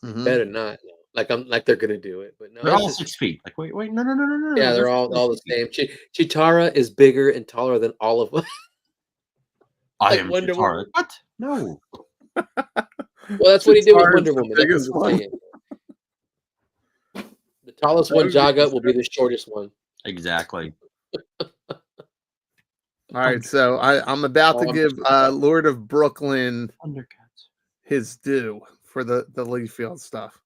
Mhm. Better not. No. Like they're gonna do it, but no. They're it's all just- 6 feet. Like wait, no. yeah, they're all the same. Chitara is bigger and taller than all of them. I like am Wonder Chitara. Woman. What? No. Well, that's what he did with Chitara's Wonder the Woman. That's what biggest I'm one. saying. The tallest one, Jaga, will be the shortest one. Exactly. All right, so I'm about to give Lord of Brooklyn Thundercats. his due for the Leafield stuff.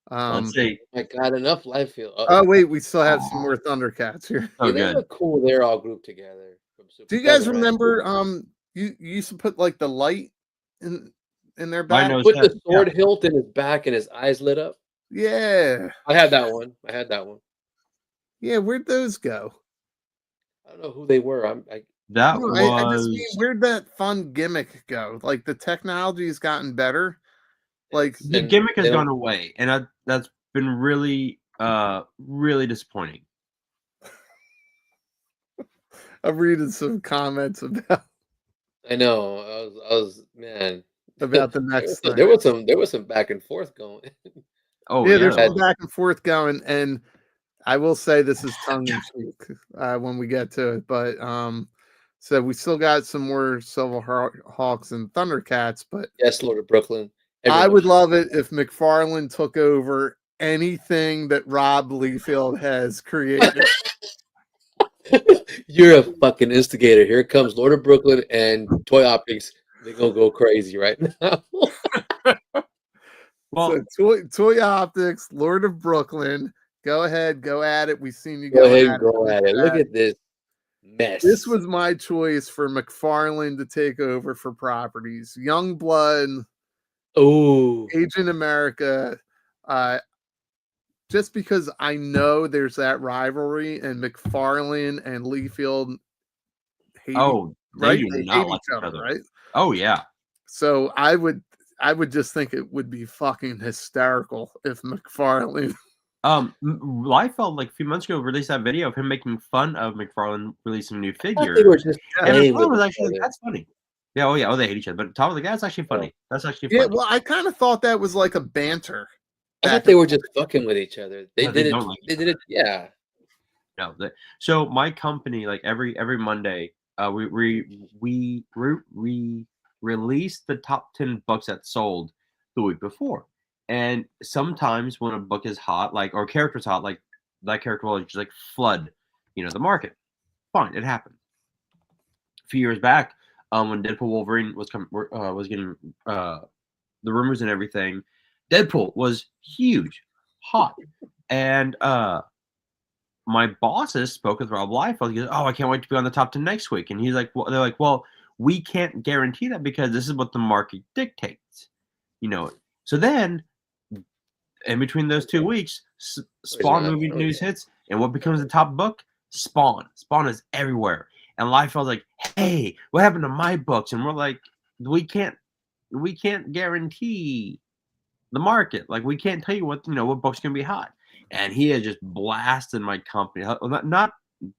Let's see. My God, enough life field. Oh wait, we still have some more Thundercats here. So they good. look cool. They're all grouped together. From Super Do you guys 7, right? remember? You used to put like the light in their I back. know. Put the sword hilt in his back and his eyes lit up. Yeah, I had that one. yeah. Where'd those go? I don't know who they were. That No, was I just mean, where'd that fun gimmick go? Like the technology has gotten better. Like the and gimmick has they don't- gone away, and that's been really really disappointing. I'm reading some comments about I know. I was man. the next thing. There was some back and forth going. Oh Yeah, yeah. there's that some back and forth going, and I will say this is tongue in cheek when we get to it, but so we still got some more Silverhawks and Thundercats, but Yes, Lord of Brooklyn. I would love it if McFarlane took over anything that Rob Liefeld has created. You're a fucking instigator. Here comes Lord of Brooklyn and Toy Optics. They're gonna go crazy right now. Well, So Toy Optics, Lord of Brooklyn, go ahead, go at it. We've seen you Go ahead and at go at it. Look at this mess. This was my choice for McFarlane to take over for properties. Youngblood, Agent America, just because I know there's that rivalry, and McFarlane and Liefeld hate, they do not like each other, right? Oh yeah. So I would just think it would be fucking hysterical if McFarlane. Liefeld like a few months ago released that video of him making fun of McFarlane releasing new figures. They were just And playing McFarlane with was each actually other. that's funny. Yeah, oh yeah, they hate each other. But Todd was like, that's actually funny. That's actually funny. Yeah, well, I kind of thought that was like a banter. I thought they were just fucking with each other. They No, did they it. don't like They did it. Yeah. No, so my company, like every Monday, we release the top 10 books that sold the week before, and sometimes when a book is hot, like or character's hot, like that character will just like flood, the market. Fine, it happened. A few years back, when Deadpool Wolverine was getting the rumors and everything, Deadpool was huge, hot, and my bosses spoke with Rob Liefeld. He goes, "Oh, I can't wait to be on the top 10 next week." And he's like, "Well," they're like, "Well, we can't guarantee that because this is what the market dictates." So then, in between those 2 weeks, Spawn movie news hits, and what becomes the top book? Spawn. Spawn is everywhere. And Liefeld's like, "Hey, what happened to my books?" And we're like, "We can't guarantee the market. Like, we can't tell you what book's gonna be hot." And he has just blasted my company, not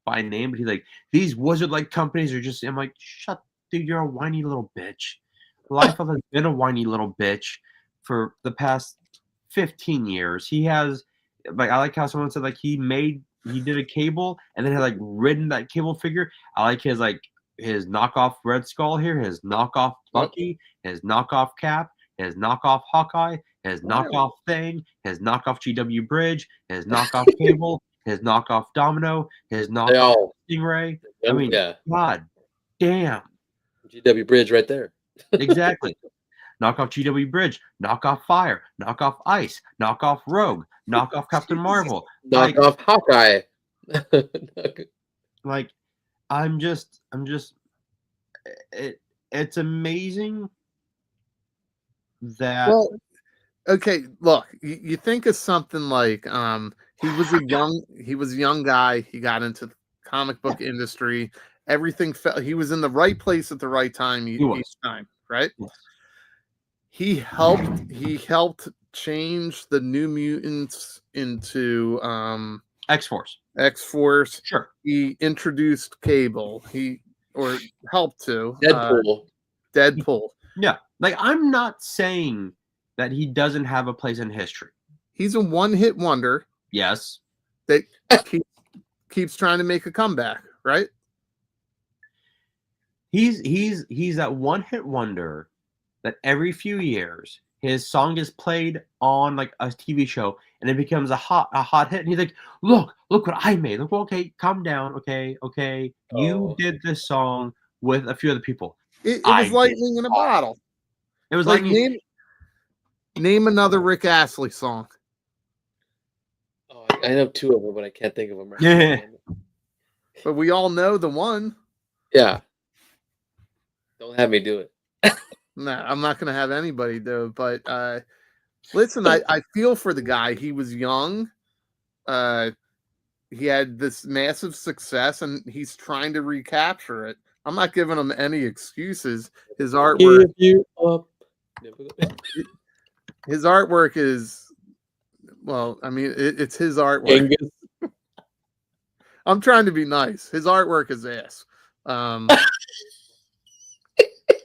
by name, but he's like, "These wizard-like companies are just." I'm like, "Shut, dude! You're a whiny little bitch." Liefeld has been a whiny little bitch for the past 15 years. He has, like, I like how someone said, like, he did a cable and then had like ridden that cable figure. I like his knockoff Red Skull here, his knockoff Bucky, his knockoff Cap, his knockoff Hawkeye, his knockoff Thing, his knockoff GW Bridge, his knockoff Cable, his knockoff Domino, his knockoff Stingray. I mean, God damn. GW Bridge right there. Exactly. Knockoff GW Bridge, knockoff Fire, knockoff Ice, knockoff Rogue, knockoff Captain Marvel, knockoff Hawkeye. Like, I'm just it's amazing that. Well, okay, look, you think of something like He was a young guy. He got into the comic book industry. Everything felt he was in the right place at the right time each time, right? Yes. He helped change the New Mutants into X-Force. X-Force. Sure. He introduced Cable. Or helped to Deadpool. Yeah. Like, I'm not saying that he doesn't have a place in history. He's a one-hit wonder. Yes. That keeps trying to make a comeback, right? He's that one-hit wonder that every few years his song is played on like a TV show and it becomes a hot hit, and he's like, look what I made. Look, okay, calm down, okay. You did this song with a few other people. It was lightning in a bottle. It was like lightning. Name another Rick Astley song. Oh, I know two of them, but I can't think of them right now. But we all know the one. Yeah. Don't have me do it. No, I'm not going to have anybody do it. But listen, I feel for the guy. He was young. He had this massive success, and he's trying to recapture it. I'm not giving him any excuses. His artwork. Give you up. His artwork is, well, I mean, it's his artwork. I'm trying to be nice. His artwork is ass.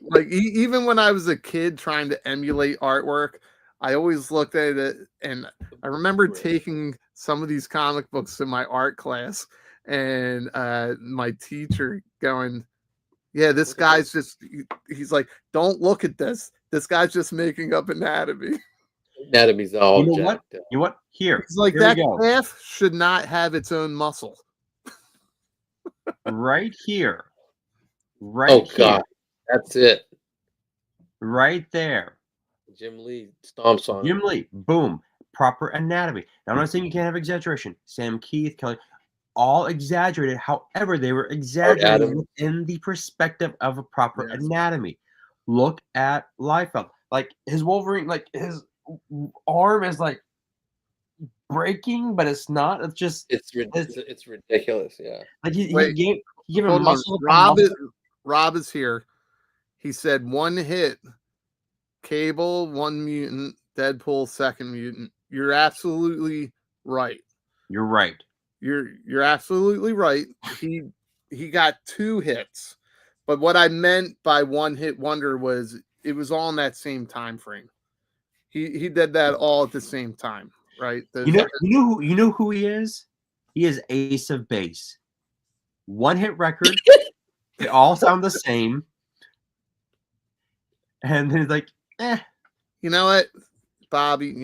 Like even when I was a kid trying to emulate artwork, I always looked at it, and I remember taking some of these comic books in my art class, and my teacher going, "Yeah, this guy's he's like, don't look at this. This guy's just making up anatomy." Anatomy's all you know what? Here. He's like, here that calf should not have its own muscle. Right here. Right here. God. That's it. Right there. Jim Lee stomps on Jim Lee. Boom. Proper anatomy. Now, I'm not saying you can't have exaggeration. Sam Keith, Kelly, all exaggerated. However, they were exaggerated within the perspective of a proper anatomy. Look at Liefeld. Like, his Wolverine, like, his arm is, like, breaking, but it's not. It's just... It's ridiculous, yeah. Like, he gave him muscle. Rob is here. He said one hit, Cable, one mutant, Deadpool, second mutant. You're absolutely right. You're right. You're absolutely right. He got 2 hits. But what I meant by one hit wonder was it was all in that same time frame. He did that all at the same time, right? You know who he is? He is Ace of Base. One hit record. They all sound the same. And then he's like, You know what, Bobby,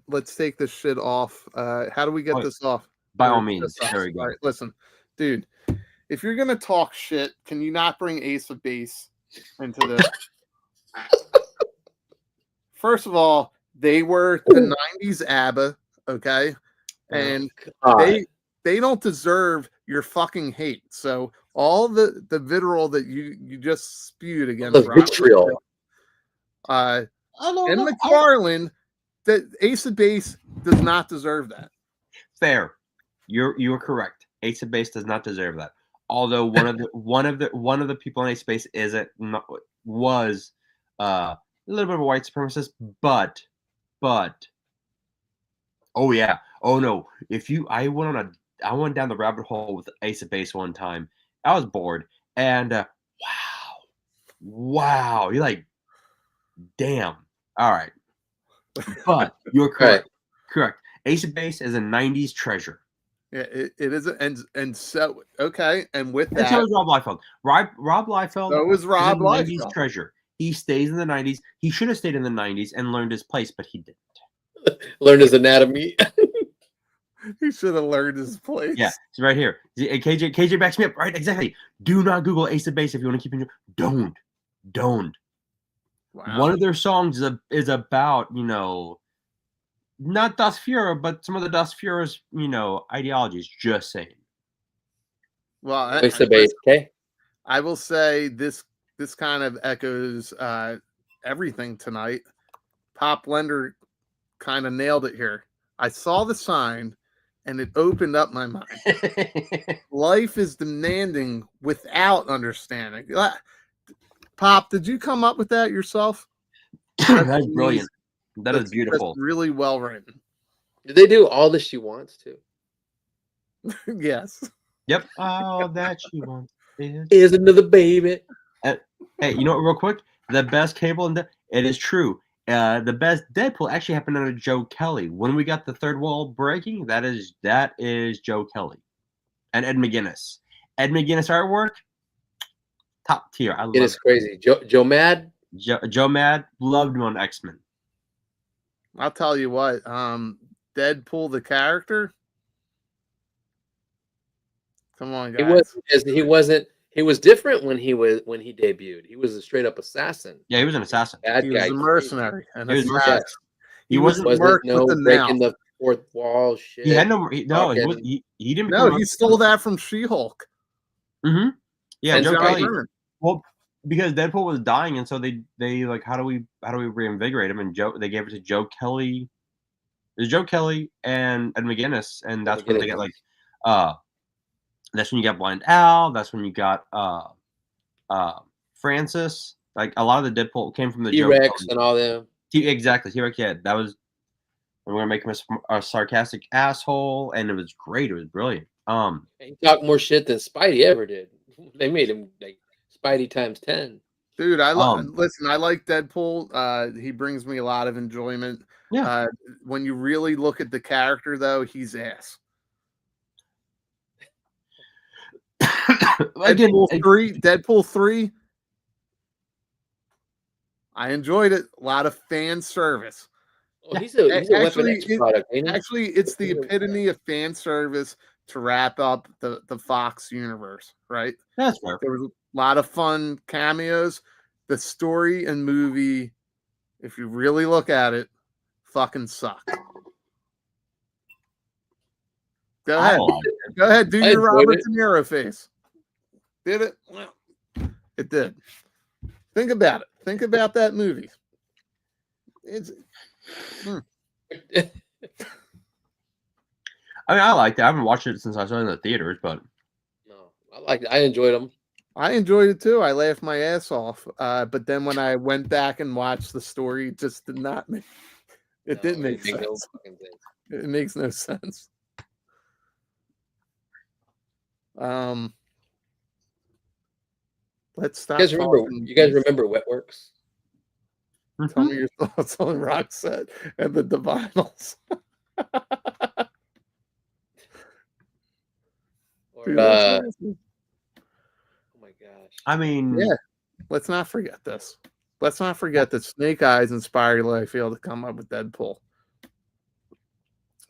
let's take this shit off. How do we get this off? By all means. There we go. All right, listen, dude, if you're going to talk shit, can you not bring Ace of Base into this? First of all, they were the 90s ABBA, okay? And they don't deserve your fucking hate. So all the vitriol that you just spewed against vitriol. And McFarlane, that Ace of Base does not deserve that. Fair. You're correct. Ace of Base does not deserve that. Although one of the people in Ace of Base was a little bit of a white supremacist, but oh yeah, oh no. I went down the rabbit hole with Ace of Base one time. I was bored, and wow, you're like, damn. All right, but you're correct. Correct. Ace of Base is a '90s treasure. Yeah, it is, and so okay, and with that, and so is Rob Liefeld. Rob Liefeld. So is Rob Liefeld. '90s treasure. He stays in the '90s. He should have stayed in the '90s and learned his place, but he didn't. Learned his anatomy. He should have learned his place. Yeah, it's right here. KJ backs me up. Right, exactly. Do not Google Ace of Base if you want to keep in your. Don't. Wow. One of their songs is about, not Das Fuhrer, but some of the Das Fuhrer's, ideologies. Just saying. Well, Ace of Base, okay. I will say this kind of echoes everything tonight. Pop Blender kind of nailed it here. I saw the sign. and it opened up my mind. Life is demanding without understanding. Pop, did you come up with that yourself? That's brilliant. That is beautiful. That's really well written. Did they do all that she wants to? Yes. Yep. All that she wants is another baby. Hey, you know what? Real quick, the best cable in it is true. The best Deadpool actually happened under Joe Kelly. When we got the third wall breaking, that is Joe Kelly and Ed McGuinness. Ed McGuinness artwork, top tier. I love it. It is crazy. Joe Mad. Joe Mad loved him on X-Men. I'll tell you what. Deadpool the character. Come on, guys. He was different when he debuted. He was a straight up assassin. Yeah, he was an assassin. He was a mercenary. He wasn't breaking the fourth wall shit. He had he didn't. No, he stole that from She-Hulk. Mm-hmm. Yeah, Joe Kelly. Well, because Deadpool was dying, and so they like, how do we reinvigorate him? And they gave it to Joe Kelly. There's Joe Kelly and Ed McGuinness, and that's when they get like that's when you got Blind Al. That's when you got Francis. Like a lot of the Deadpool came from the T-Rex and all them. Exactly, T-Rex. Yeah, that was. And we're gonna make him a sarcastic asshole, and it was great. It was brilliant. He talked more shit than Spidey ever did. They made him like Spidey times 10. Dude, I listen. I like Deadpool. He brings me a lot of enjoyment. Yeah. When you really look at the character, though, he's ass. Deadpool 3. I enjoyed it. A lot of fan service. Oh, he's a Weapon X product. Actually, it's the epitome of fan service to wrap up the Fox universe, right? That's right. There was a lot of fun cameos. The story and movie, if you really look at it, fucking suck. Go ahead. Go ahead. Do your Robert De Niro face. Did it? Well, it did. Think about it. Think about that movie. It's. I mean, I liked it. I haven't watched it since I saw it in the theaters, but no, I liked it. I enjoyed them. I enjoyed it too. I laughed my ass off. But then when I went back and watched the story, it just did not make. It didn't make sense. No fucking sense. It makes no sense. Let's stop. You guys remember Wetworks? Tell me your thoughts on Roxette and the Divinals. Oh my gosh. I mean, yeah. Let's not forget this. Let's not forget that Snake Eyes inspired Liefeld to come up with Deadpool.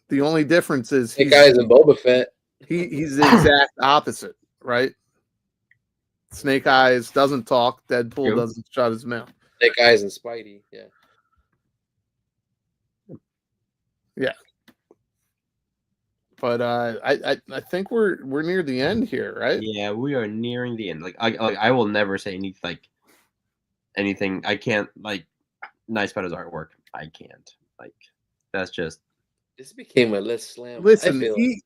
The only difference is Snake Eyes and Boba Fett. He's the exact opposite, right? Snake Eyes doesn't talk. Deadpool doesn't shut his mouth. Snake Eyes and Spidey, yeah. Yeah. But I think we're near the end here, right? Yeah, we are nearing the end. Like I will never say anything. I can't like nice about his artwork. I can't. Like that's just. This became a Let's Slam. Listen, he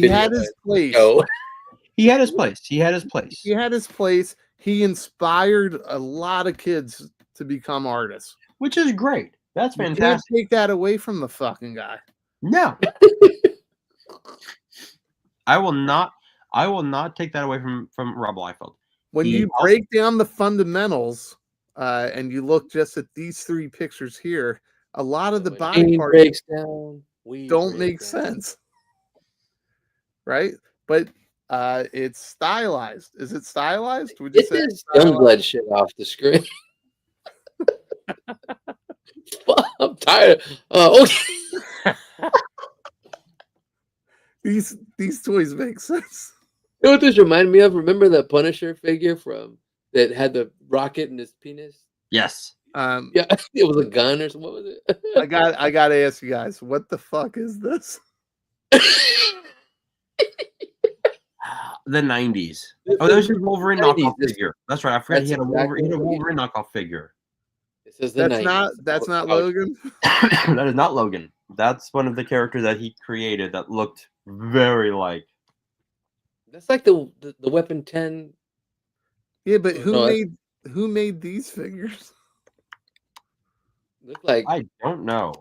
had his place. He had his place. He had his place. He had his place. He inspired a lot of kids to become artists, which is great. That's fantastic. You can't take that away from the fucking guy. No. I will not take that away from Rob Liefeld. When you break down the fundamentals and you look just at these three pictures here, a lot of the body parts don't make sense. Right? But it's stylized. Is it stylized? Would you say Youngblood shit off the screen? I'm tired. Okay. These toys make sense. You know what this reminded me of? Remember the Punisher figure that had the rocket in his penis? Yes. Yeah, it was a gun or something. What was it? I got to ask you guys, what the fuck is this? The 90s. Oh, there's his Wolverine knockoff figure. That's right. I forgot he had a Wolverine knockoff figure. It says that's 90s. Not Logan. That is not Logan. That's one of the characters that he created that looked very like. That's like the Weapon 10. Yeah, but Oh, no, who made these figures? look like I don't know.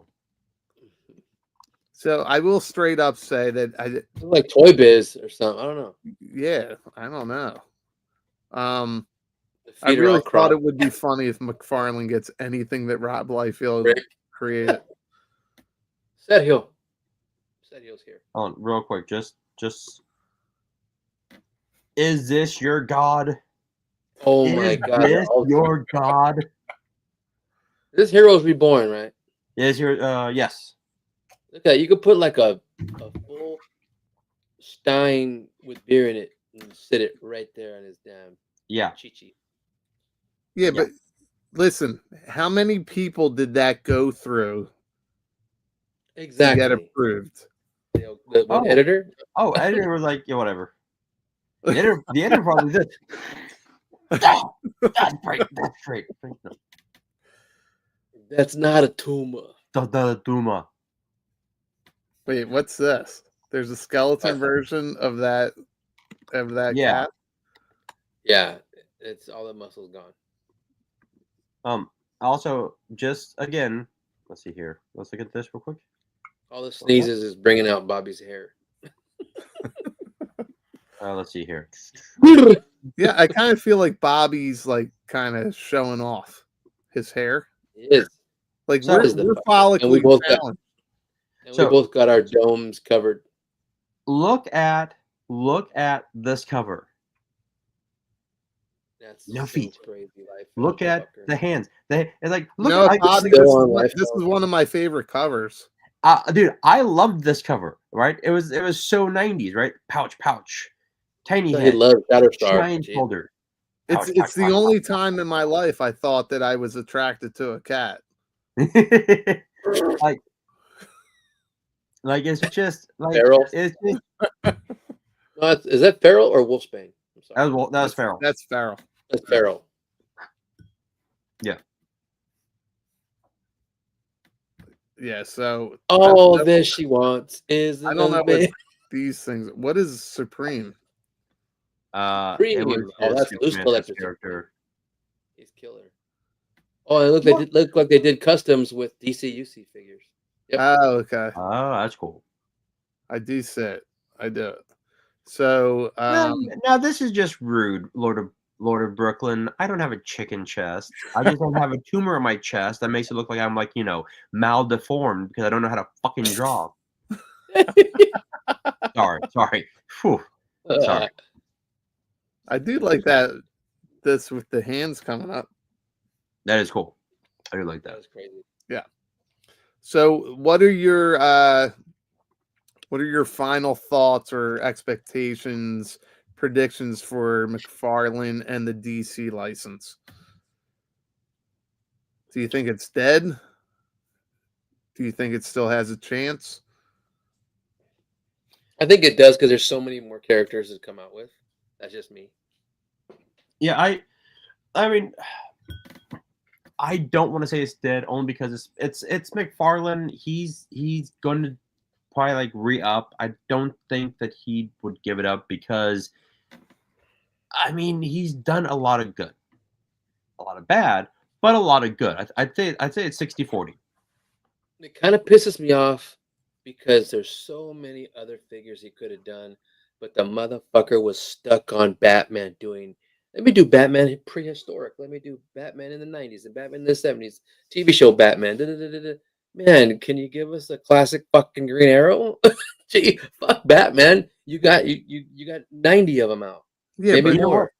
So I will straight up say that look like Toy Biz or something. I don't know. yeah, I don't know. The I feet are really all thought cropped. it would be funny if McFarlane gets anything that Rob Liefeld Rick. created. Sergio's here. Hold on, real quick. Just. Is this your god? Oh my Is god. this your god? This Heroes Reborn, right? Is your yes. Look at you could put like a full stein with beer in it and sit it right there on his damn Yeah. chichi. Yeah, but listen, how many people did that go through to get Exactly. approved? The editor? Oh, editor was like, yeah, whatever. The editor probably did. That's great. That's great. That's not a tumor. The Duma. Wait, what's this? There's a skeleton version of that Yeah. cat. Yeah, it's all the muscles gone. Also, just again, let's see here. Let's look at this real quick. All the sneezes is bringing out Bobby's hair. Let's see here. Yeah, I kind of feel like Bobby's like kind of showing off his hair. It is. Like So- we're follically And we both got- challenged. And So- we both got our domes covered. Look at this cover. That's No so feet. Crazy life. Look at the hands. It's like look No, at Todd, still on this Liefeld. is one of my favorite covers. dude, I loved this cover, right? It was so 90s, right? Pouch, tiny He head, loves Shatterstar. giant Jeez. shoulder. It's the only time in my life I thought that I was attracted to a cat. like it's just like Feral? it's just, No, is that Feral or Wolfsbane? I'm sorry. that was feral. That's Feral. That's Feral. Yeah, so All that's- that she wants is I don't know baby. what these things. What is Supreme? It Premium. was Oh, just that's loose Superman's collector character. He's killer. Oh, and look like they did customs with DCUC figures. Yep. Oh, okay. Oh, that's cool. I do see it. I do. So Now this is just rude, Lord of Brooklyn. I don't have a chicken chest. I just don't have a tumor in my chest that makes it look like I'm like, maldeformed because I don't know how to fucking draw. Sorry. Whew. Sorry. I do like this with the hands coming up. That is cool. I do like That that. was crazy. So what are your final thoughts or expectations, predictions for McFarlane and the DC license? Do you think it's dead? Do you think it still has a chance? I think it does because there's so many more characters to come out with. That's just me. Yeah, I mean, I don't want to say it's dead only because it's McFarlane. He's going to probably like re-up. I don't think that he would give it up because I mean he's done a lot of good, a lot of bad, but a lot of good. I'd say it's 60-40. It kind of pisses me off because there's so many other figures he could have done, but the motherfucker was stuck on Batman doing. Let me do Batman prehistoric. Let me do Batman in the 90s and Batman in the 70s. TV show Batman. Man, can you give us a classic fucking Green Arrow? Gee, fuck Batman. You got 90 of them out. Yeah, Maybe but more.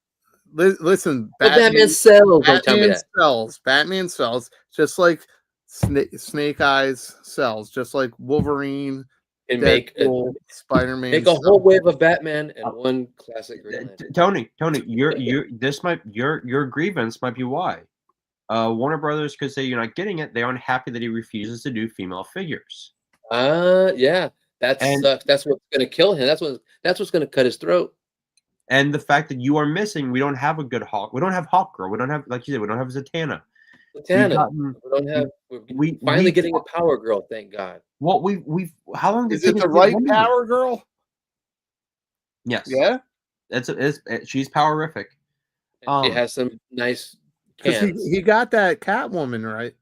Listen, But Batman sells. Don't tell me Batman that. sells. Batman sells just like Snake Eyes sells, just like Wolverine, And make Deadpool, Spider-Man. a whole wave of Batman and one classic Green Lantern. Tony, your grievance might be why. Warner Brothers could say you're not getting it. They aren't happy that he refuses to do female figures. Yeah, that sucks. That's what's gonna kill him. That's what's gonna cut his throat. And the fact that you are missing, we don't have a good Hawk. We don't have Hawk Girl. We don't have, like you said, we don't have Zatanna. Zatanna. We don't have We're finally getting a Power Girl, thank God. Well, we've how long Is it the right Power Girl? Yes. Yeah. She's powerific. And she has some nice because cans. he got that Catwoman right.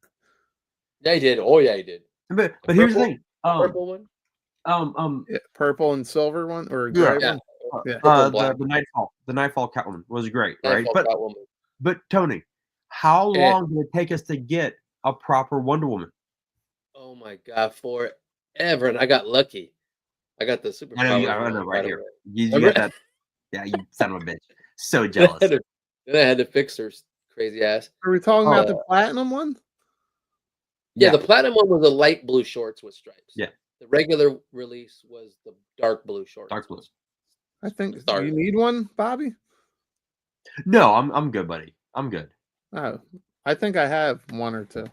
Yeah, he did. Oh yeah, he did. But here's the thing. Purple one. Yeah, purple and silver one or Yeah. gray one. Yeah. The Nightfall Catwoman was great, right? Catwoman. But Tony, how long did it take us to get a proper Wonder Woman? Oh my God, forever, and I got lucky. I got the super. I know, right here. You got that? Yeah, you son of a bitch. So jealous. Then I had to fix her crazy ass. Are we talking about the platinum one? Yeah, the platinum one was the light blue shorts with stripes. Yeah. The regular release was the dark blue shorts. Dark blue. I think you need one, Bobby. No, I'm good, buddy. I'm good. Oh, I think I have one or two.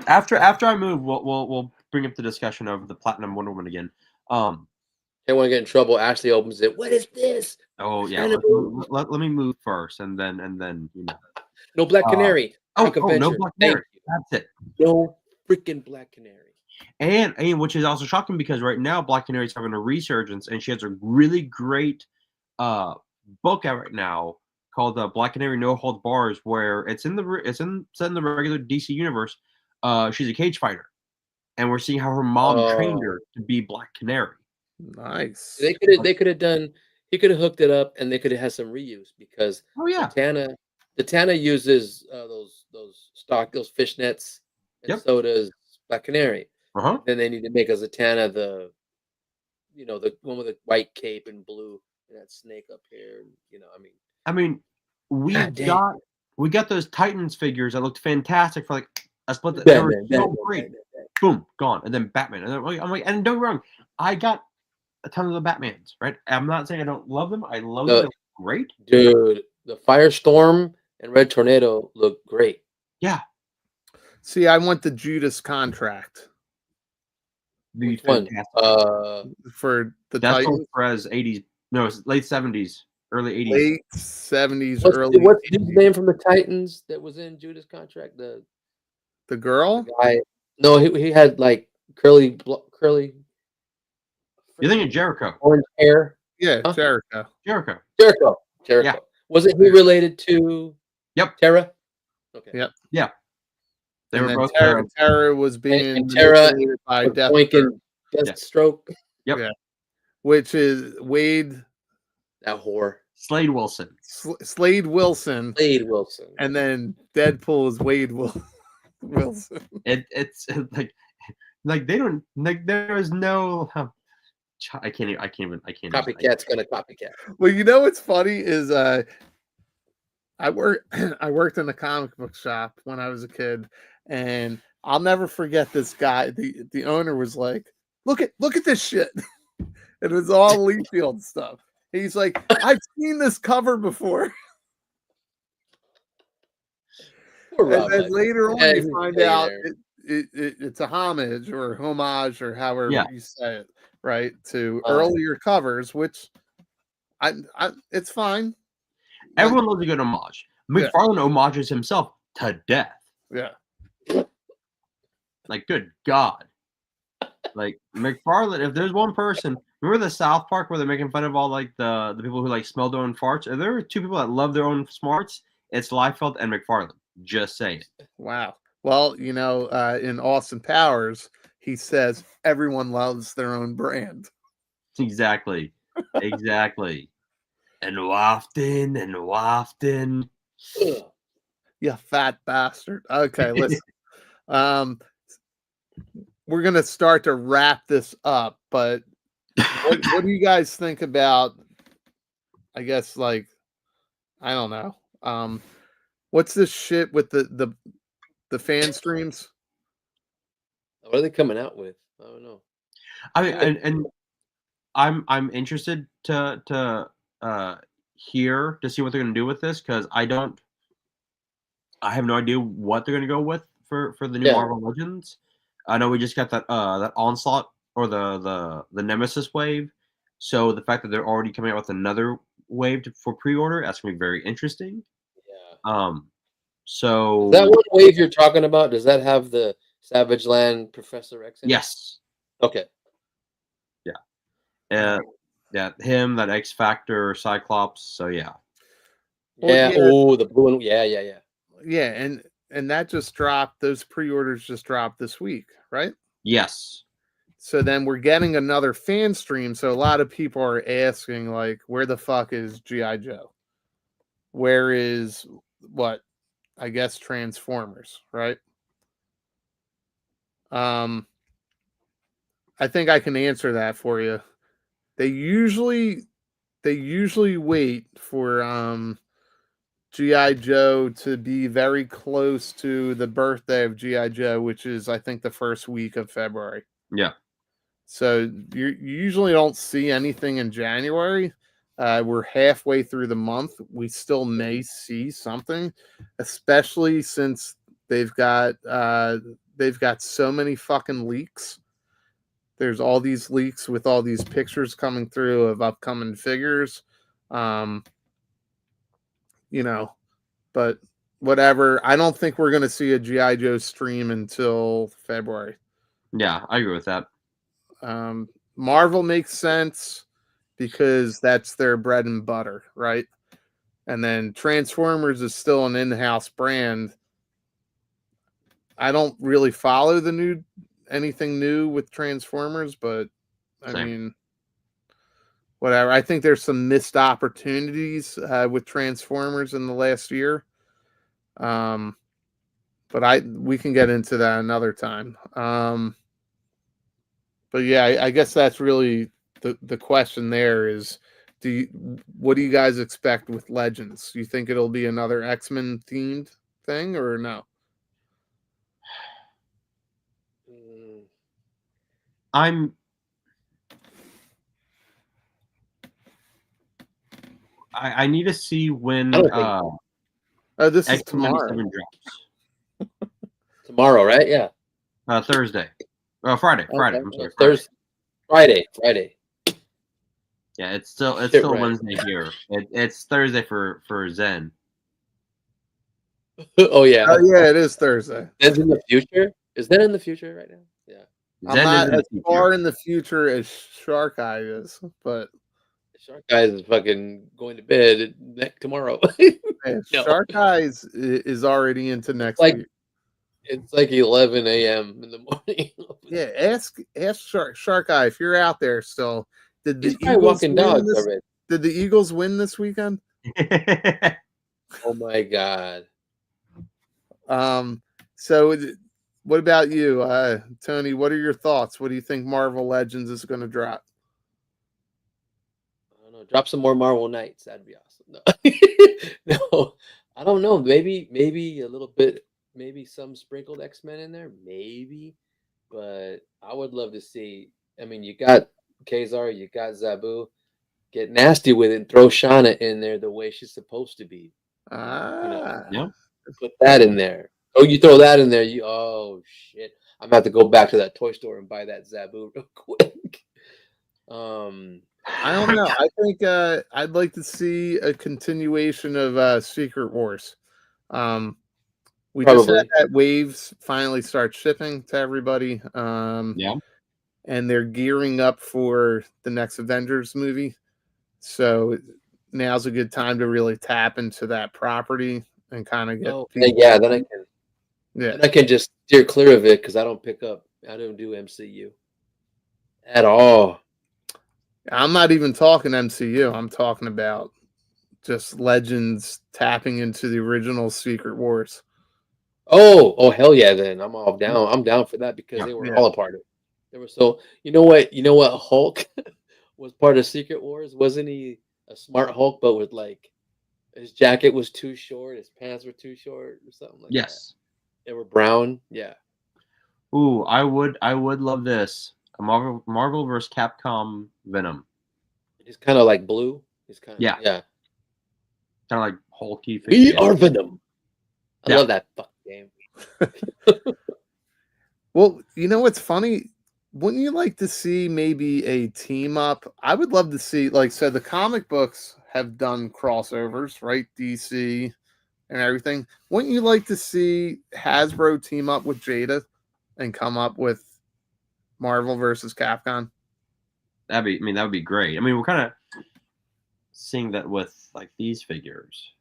After I move, we'll bring up the discussion of the platinum Wonder Woman again. Don't want to get in trouble. Ashley opens it. What is this? Oh yeah. Let me move first, and then you know. No Black Canary. No Black Canary. That's it. No freaking Black Canary. And which is also shocking because right now Black Canary is having a resurgence, and she has a really great book out right now called Black Canary No Holds Bars, where it's set in the regular DC universe. She's a cage fighter, and we're seeing how her mom trained her to be Black Canary. Nice. They could have done. He could have hooked it up, and they could have had some reuse because the Tana uses those fishnets, and so does Black Canary. Then they need to make a Zatanna the one with the white cape and blue and that snake up here. I mean, we got those Titans figures that looked fantastic for like a split. They were so great. Boom, gone, and then Batman. And then, I'm like, and don't get me wrong, I got a ton of the Batmans. Right? I'm not saying I don't love them. I love them. Great, dude. The Firestorm and Red Tornado look great. Yeah. See, I want the Judas contract. Which one? For the that's from Perez 80s. No, it's late 70s, early 80s. Late 70s, what's his name from the Titans that was in Judas' contract? The girl? The guy. No, he had like curly. You're thinking Jericho. Orange hair. Yeah, huh? Jericho. Yeah. Wasn't he related to Terra? Okay. Yep. Yeah. They were both Terra was being manipulated by Deathstroke. Yep. Yeah. Which is Wade. That whore. Slade Wilson. Slade Wilson. And then Deadpool is Wade Wilson. It's like they don't like there is no I can't copycat's gonna copycat. Well, you know what's funny is I worked in a comic book shop when I was a kid, and I'll never forget this guy. The owner was like, look at this shit. It was all Leafield stuff. He's like, I've seen this cover before. And then later on you find out it's a homage or however you say it, right, to earlier covers, which it's fine. Everyone loves a good homage. McFarlane homages himself to death. Yeah. Like, good God. Like, McFarlane, if there's one person, remember the South Park where they're making fun of all, like, the people who, like, smell their own farts? If there are two people that love their own smarts, it's Liefeld and McFarlane. Just saying. Wow. Well, in Austin Powers, he says everyone loves their own brand. Exactly. And wafting. You fat bastard. Okay, listen. We're gonna start to wrap this up, but what do you guys think about? I guess I don't know. What's this shit with the fan streams? What are they coming out with? I don't know. I mean, and I'm interested to hear to see what they're going to do with this because I have no idea what they're going to go with for the new Marvel Legends. I know we just got that Onslaught or the Nemesis wave, so the fact that they're already coming out with another wave for pre-order, that's going to be very interesting. Yeah. So That one wave you're talking about, does that have the Savage Land Professor X in it? yes, Okay. uh, yeah, him, that X Factor, Cyclops. So yeah, Well, Yeah. yeah, Oh, the blue one. Yeah, yeah, yeah. yeah, and that just dropped. Those pre-orders just dropped this week, right? yes, So then we're getting another fan stream. So a lot of people are asking, like, where the fuck is GI Joe? Where is what? I guess Transformers, right? Um, I think I can answer that for you. They usually wait for GI Joe to be very close to the birthday of GI Joe, which is I think the first week of February. yeah, So you usually don't see anything in January. We're halfway through the month. We still may see something, especially since they've got so many fucking leaks. There's all these leaks with all these pictures coming through of upcoming figures. Um, you know, but whatever. I don't think we're going to see a GI Joe stream until February. yeah. I agree with that. Marvel makes sense because that's their bread and butter, right? And then Transformers is still an in-house brand. I don't really follow anything new with Transformers, but I Same. mean, whatever. I think there's some missed opportunities with Transformers in the last year. But we can get into that another time. But yeah, I guess that's really the question there is, what do you guys expect with Legends? You think it'll be another X-Men themed thing or no? I'm. I need to see when I don't think so. Oh, this is X-97 tomorrow. drops. Tomorrow, right? Yeah. Thursday. Friday. Okay. I'm sorry. Friday. Yeah, it's still Shit, right. Wednesday here. It's Thursday for Zen. Oh yeah. Oh yeah, it is Thursday. Zen's in the future? Is that in the future right now? Yeah. I'm Zen not is in as the far future. in the future as Shark Eye is, but Shark Guys is fucking going to bed tomorrow. man, No. Shark Eye is already into next Like week. it's like 11 a.m. in the morning. Yeah, ask Shark Eye if you're out there still. Did the He's probably Eagles walking win dogs this? already. Did the Eagles win this weekend? Oh my god. So what about you, Tony? What are your thoughts? What do you think Marvel Legends is going to drop? I don't know. Drop some more Marvel Knights. That'd be awesome. No, no, I don't know. Maybe a little bit. Maybe some sprinkled X-Men in there. Maybe, but I would love to see. I mean, you got Kazar, you got Zabu. Get nasty with it and throw Shauna in there the way she's supposed to be. Yeah. Put that in there. Oh, you throw that in there. Oh shit! I'm gonna have to go back to that toy store and buy that Zabu real quick. I don't know. I think I'd like to see a continuation of Secret Wars. We just had Probably. that waves finally start shipping to everybody. Yeah. And they're gearing up for the next Avengers movie. So now's a good time to really tap into that property and kind of get Yeah. Then I can just steer clear of it because I don't do MCU at all. I'm not even talking MCU. I'm talking about just Legends tapping into the original Secret Wars. Oh hell yeah! Then I'm all down. I'm down for that because they were all a part of it. They were so. You know what? Hulk was part of Secret Wars. Wasn't he a smart Hulk? But with like his jacket was too short, his pants were too short, or something like that. Yes. They were brown. Yeah. Ooh, I would love this. A Marvel vs. Capcom Venom. He's kind of like blue. He's kind of Yeah. Kind of like hulky. We are Venom. I love that fucking game. Well, you know what's funny? Wouldn't you like to see maybe a team up? I would love to see, like, so the comic books have done crossovers, right? DC, and everything. Wouldn't you like to see Hasbro team up with Jada and come up with Marvel versus Capcom? That would be great. I mean, we're kind of seeing that with like these figures.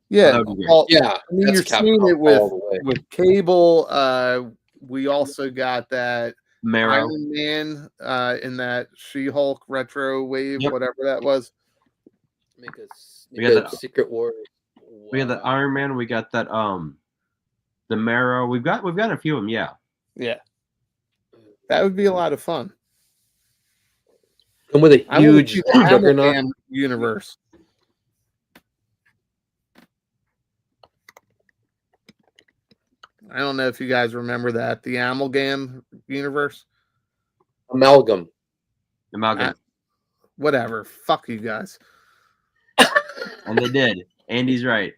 Yeah, that would be great. well, Yeah, I mean, you're that's seeing Capcom it with all the way. Cable. We also got that Marrow. Iron Man in that She-Hulk retro wave, Yep. whatever that was. Make a got the- Secret War. We got the Iron Man. We got that the Marrow. We've got a few of them. Yeah. Yeah, that would be a lot of fun. And with a I want to huge see the juggernaut. Amalgam universe. I don't know if you guys remember that, the Amalgam universe. Amalgam. Amalgam. Whatever. Fuck you guys. And they did. Andy's right.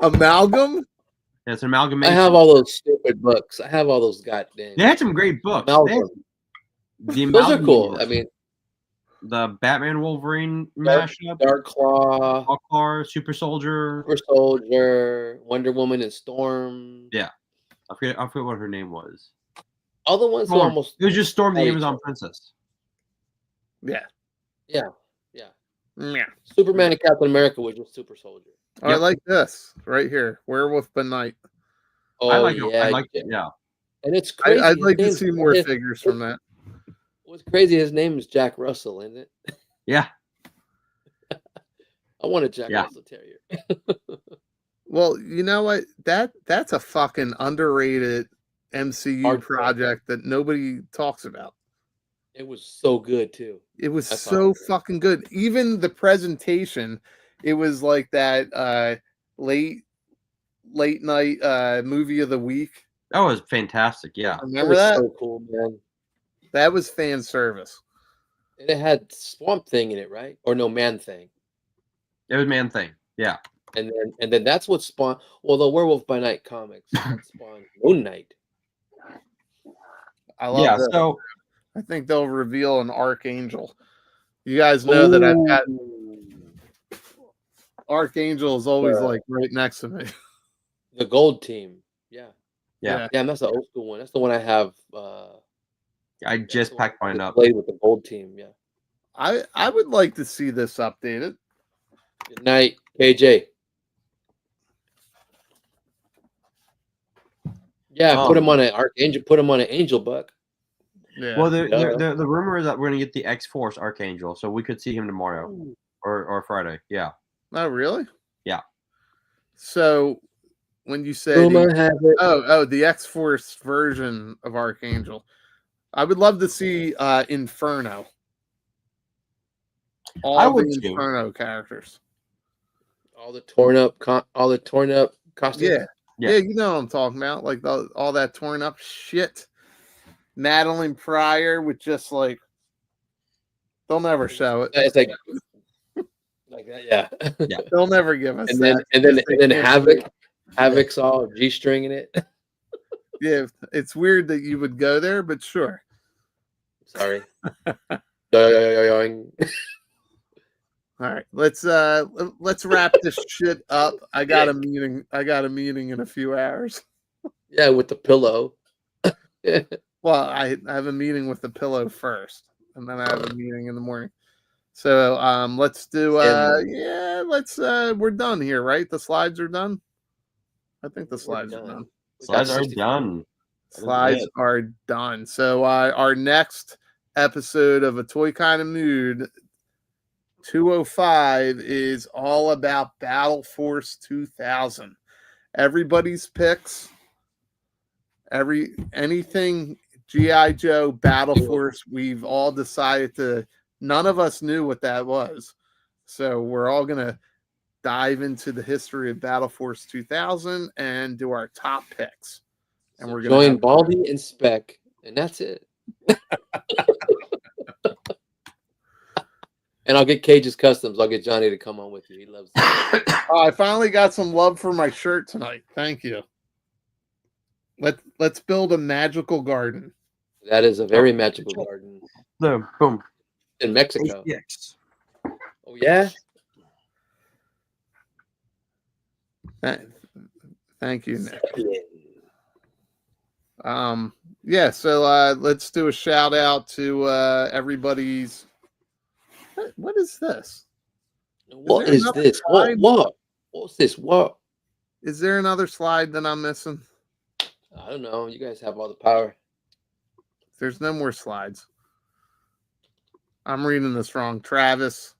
Amalgam? Yeah, it's an amalgamation. I have all those stupid books. I have all those goddamn. They had some great books. Amalgam. The Those are Amalgam cool. universe. I mean, the Batman Wolverine Dark mashup, Claw, Claw, Super Soldier, Super Soldier, Wonder Woman, and Storm. Yeah. I forget what her name was. All the ones who Storm. almost. It was just Storm, the fight Amazon each Princess. Yeah. Yeah. Yeah. Superman and Captain America was just Super Soldier. Oh, I like this right here. Werewolf by Night. Oh, I like yeah. I like it. Yeah. And it's crazy. I'd like to His see name's- more his- figures from that. What's crazy, his name is Jack Russell, isn't it? Yeah. I want a Jack Yeah. Russell Terrier. Well, you know what? That's a fucking underrated MCU Hardcore. project that nobody talks about. It was so good, too. It was That's so awesome. fucking good. Even the presentation, it was like that late night movie of the week. That was fantastic. Yeah. Remember it was that? so cool, man. That was fan service. And it had Swamp Thing in it, right? Or no, Man Thing. It was Man Thing. Yeah. And then that's what spawned. Well, the Werewolf by Night comics spawned Moon Knight. I love Yeah. that. So I think they'll reveal an Archangel. You guys know that I've got Archangel is always like right next to me. The Gold Team. Yeah. yeah, Yeah, and that's the old school one. That's the one I have. I just packed mine up. Played with the Gold Team. Yeah. I would like to see this updated. Good night, KJ. Yeah, put him on an Archangel. Put him on an Angel Buck. Yeah. Well, the rumor is that we're gonna get the X-Force Archangel, so we could see him tomorrow or Friday. Yeah. Oh, really? Yeah. So when you said Rumor has it. the X-Force version of Archangel, I would love to see Inferno. I All would the too. Inferno characters. All the torn up costumes. Yeah, you know what I'm talking about. Like all that torn up shit. Madeline Pryor with just like they'll never show it. It's like that, yeah. Yeah. They'll never give us And that. then Havoc's all G-stringing it. Yeah, it's weird that you would go there, but sure. Sorry. All right, let's wrap this shit up. I got a meeting in a few hours. Yeah, with the pillow. Well, I have a meeting with the pillow first, and then I have a meeting in the morning. So let's do we're done here, right? The slides are done. I think the slides are done. Slides are done. Slides are done. So our next episode of A Toy Kind of Mood 205 is all about Battle Force 2000. Everybody's picks. Anything G.I. Joe, Battle Force, we've all decided to. None of us knew what that was, so we're all gonna dive into the history of Battle Force 2000 and do our top picks. And we're gonna join Baldy and Spec, and that's it. And I'll get Cage's Customs. I'll get Johnny to come on with you. He loves it. I finally got some love for my shirt tonight. Thank you. Let's build a magical garden. That is a very magical garden Boom. in Mexico. ATX. Oh yeah. Thank you, Nick. Yeah, so let's do a shout out to everybody's. What is this? What is this? What's this? What? Is there another slide that I'm missing? I don't know. You guys have all the power. There's no more slides. I'm reading this wrong. Travis.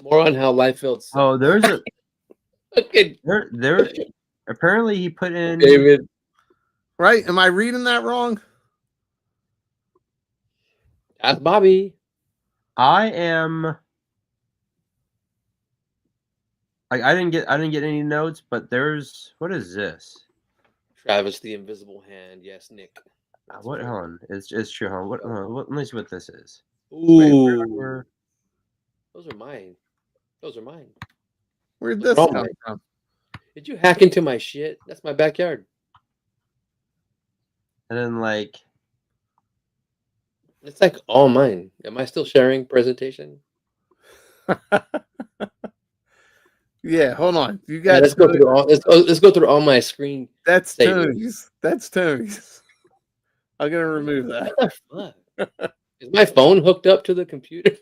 More on how Liefeld. Oh, there's a Okay, there. Apparently, he put in David. Right? Am I reading that wrong? Ask Bobby. I am. I didn't get any notes, but there's what is this? Travis, the invisible hand. Yes, Nick. What? Hold on, it's true. Hold on. Let me see what this is. Ooh, Where- those are mine. Those are mine. Where'd Those this are all come mine. from? Did you hack into my shit? That's my backyard. And then like It's like all mine. Am I still sharing presentation? Yeah, hold on. You Yeah, got let's go through all. Let's go through all my screen. That's savers. Tony's. That's Tony's. I'm gonna remove that. What the fuck? Is my phone hooked up to the computer?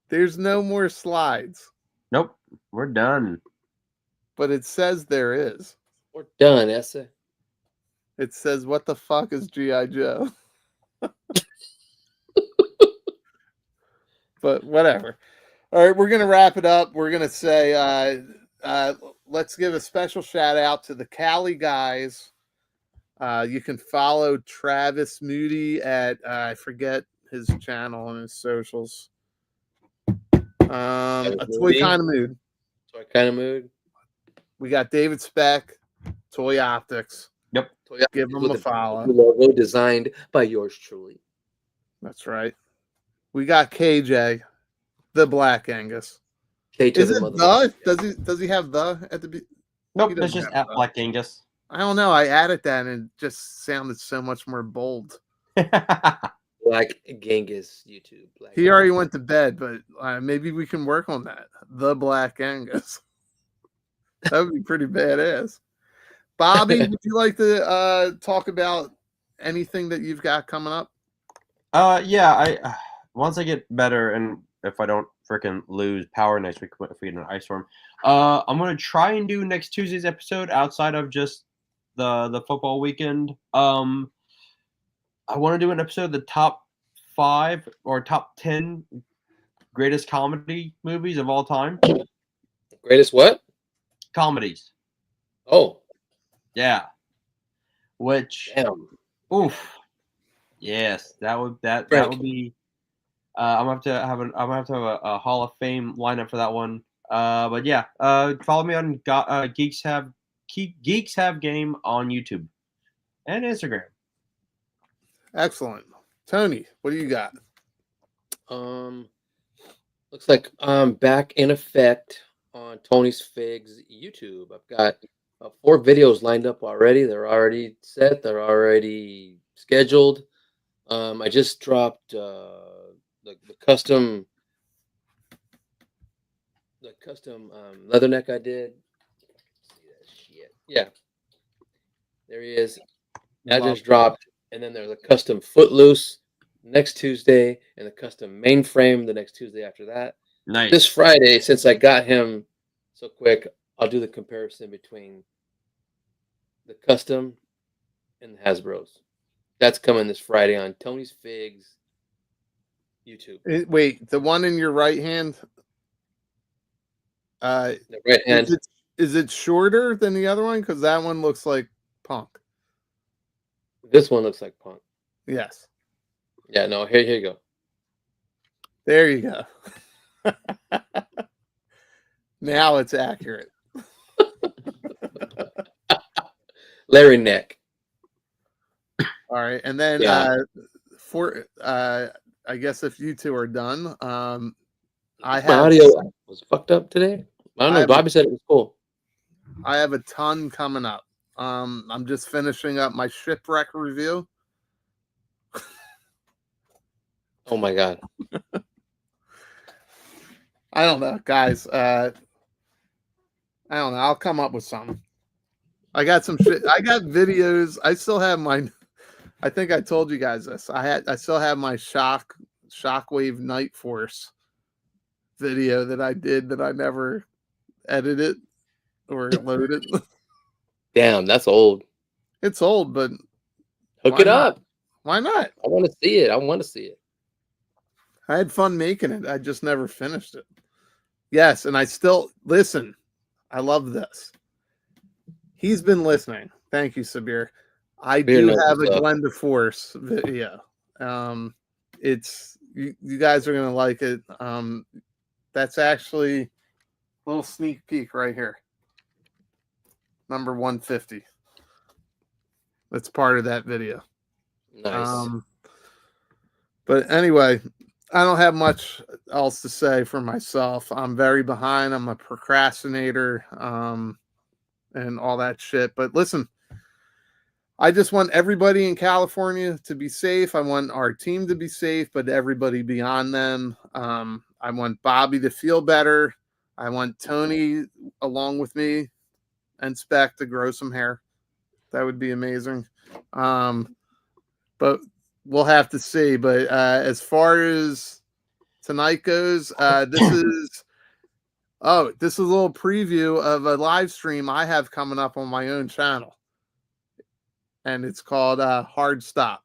There's no more slides, nope, we're done. but it says there is. We're done, Essa. It says, "What the fuck is GI Joe?" But whatever. All right, we're gonna wrap it up. We're gonna say, let's give a special shout out to the Cali guys. You can follow Travis Moody at I forget his channel and his socials. A toy Moody. kind of mood. Toy kind of mood. We got David Speck, Toy Optics. Yep. Give them a follow. Logo designed by yours truly. That's right. We got KJ, the Black Angus. Is it the? Does he have the at the beginning? Nope, it's just at Black Angus. I don't know. I added that and it just sounded so much more bold. Black Genghis YouTube. He already went to bed, but maybe we can work on that. The Black Angus. That would be pretty badass. Bobby, would you like to talk about anything that you've got coming up? Yeah. I once I get better, and if I don't freaking lose power next week if we get an ice storm, I'm gonna try and do next Tuesday's episode outside of just the football weekend. I want to do an episode of the top 5 or top 10 greatest comedy movies of all time. Greatest what? Comedies. Oh, yeah. Which, damn. Oof. Yes, that would be. I'm gonna have to have a Hall of Fame lineup for that one. But yeah, follow me on Geeks Have Game on YouTube and Instagram. Excellent. Tony, what do you got? Looks like I'm back in effect on Tony's Figs YouTube. I've got 4 videos lined up already. They're already set. They're already scheduled. I just dropped the custom leather neck I did. See that shit? Yeah, there he is. That just dropped. And then there's a custom Footloose next Tuesday, and the custom mainframe the next Tuesday after that. Nice. This Friday, since I got him so quick, I'll do the comparison between the custom and the Hasbro's. That's coming this Friday on Tony's Figs YouTube. Wait, the one in your right hand? The right hand. Is it shorter than the other one? Because that one looks like Punk. This one looks like Punk. Yes. Yeah, no, here you go. There you go. Now it's accurate. Larry Neck. All right. And then Yeah. I guess if you two are done, I My have audio was fucked up today. I don't know. Bobby said it was cool. I have a ton coming up. I'm just finishing up my shipwreck review. Oh my god. I don't know, guys. I don't know. I'll come up with something. I got some shit. I got videos. I still have my. I think I told you guys this. I still have my Shockwave Night Force video that I did that I never edited or loaded. Damn, that's old. It's old, but Hook why it not? up. Why not? I want to see it. I want to see it. I had fun making it. I just never finished it. Yes, and I still listen. I love this. He's been listening. Thank you, Sabir. I do have a Glenda Force video. It's you guys are gonna like it. That's actually a little sneak peek right here. Number 150. That's part of that video. Nice. But anyway, I don't have much else to say for myself. I'm very behind. I'm a procrastinator, and all that shit. But listen, I just want everybody in California to be safe. I want our team to be safe, but everybody beyond them. I want Bobby to feel better. I want Tony along with me and Spec to grow some hair. That would be amazing. But we'll have to see. But as far as tonight goes, this is a little preview of a live stream I have coming up on my own channel. And it's called Hard Stop.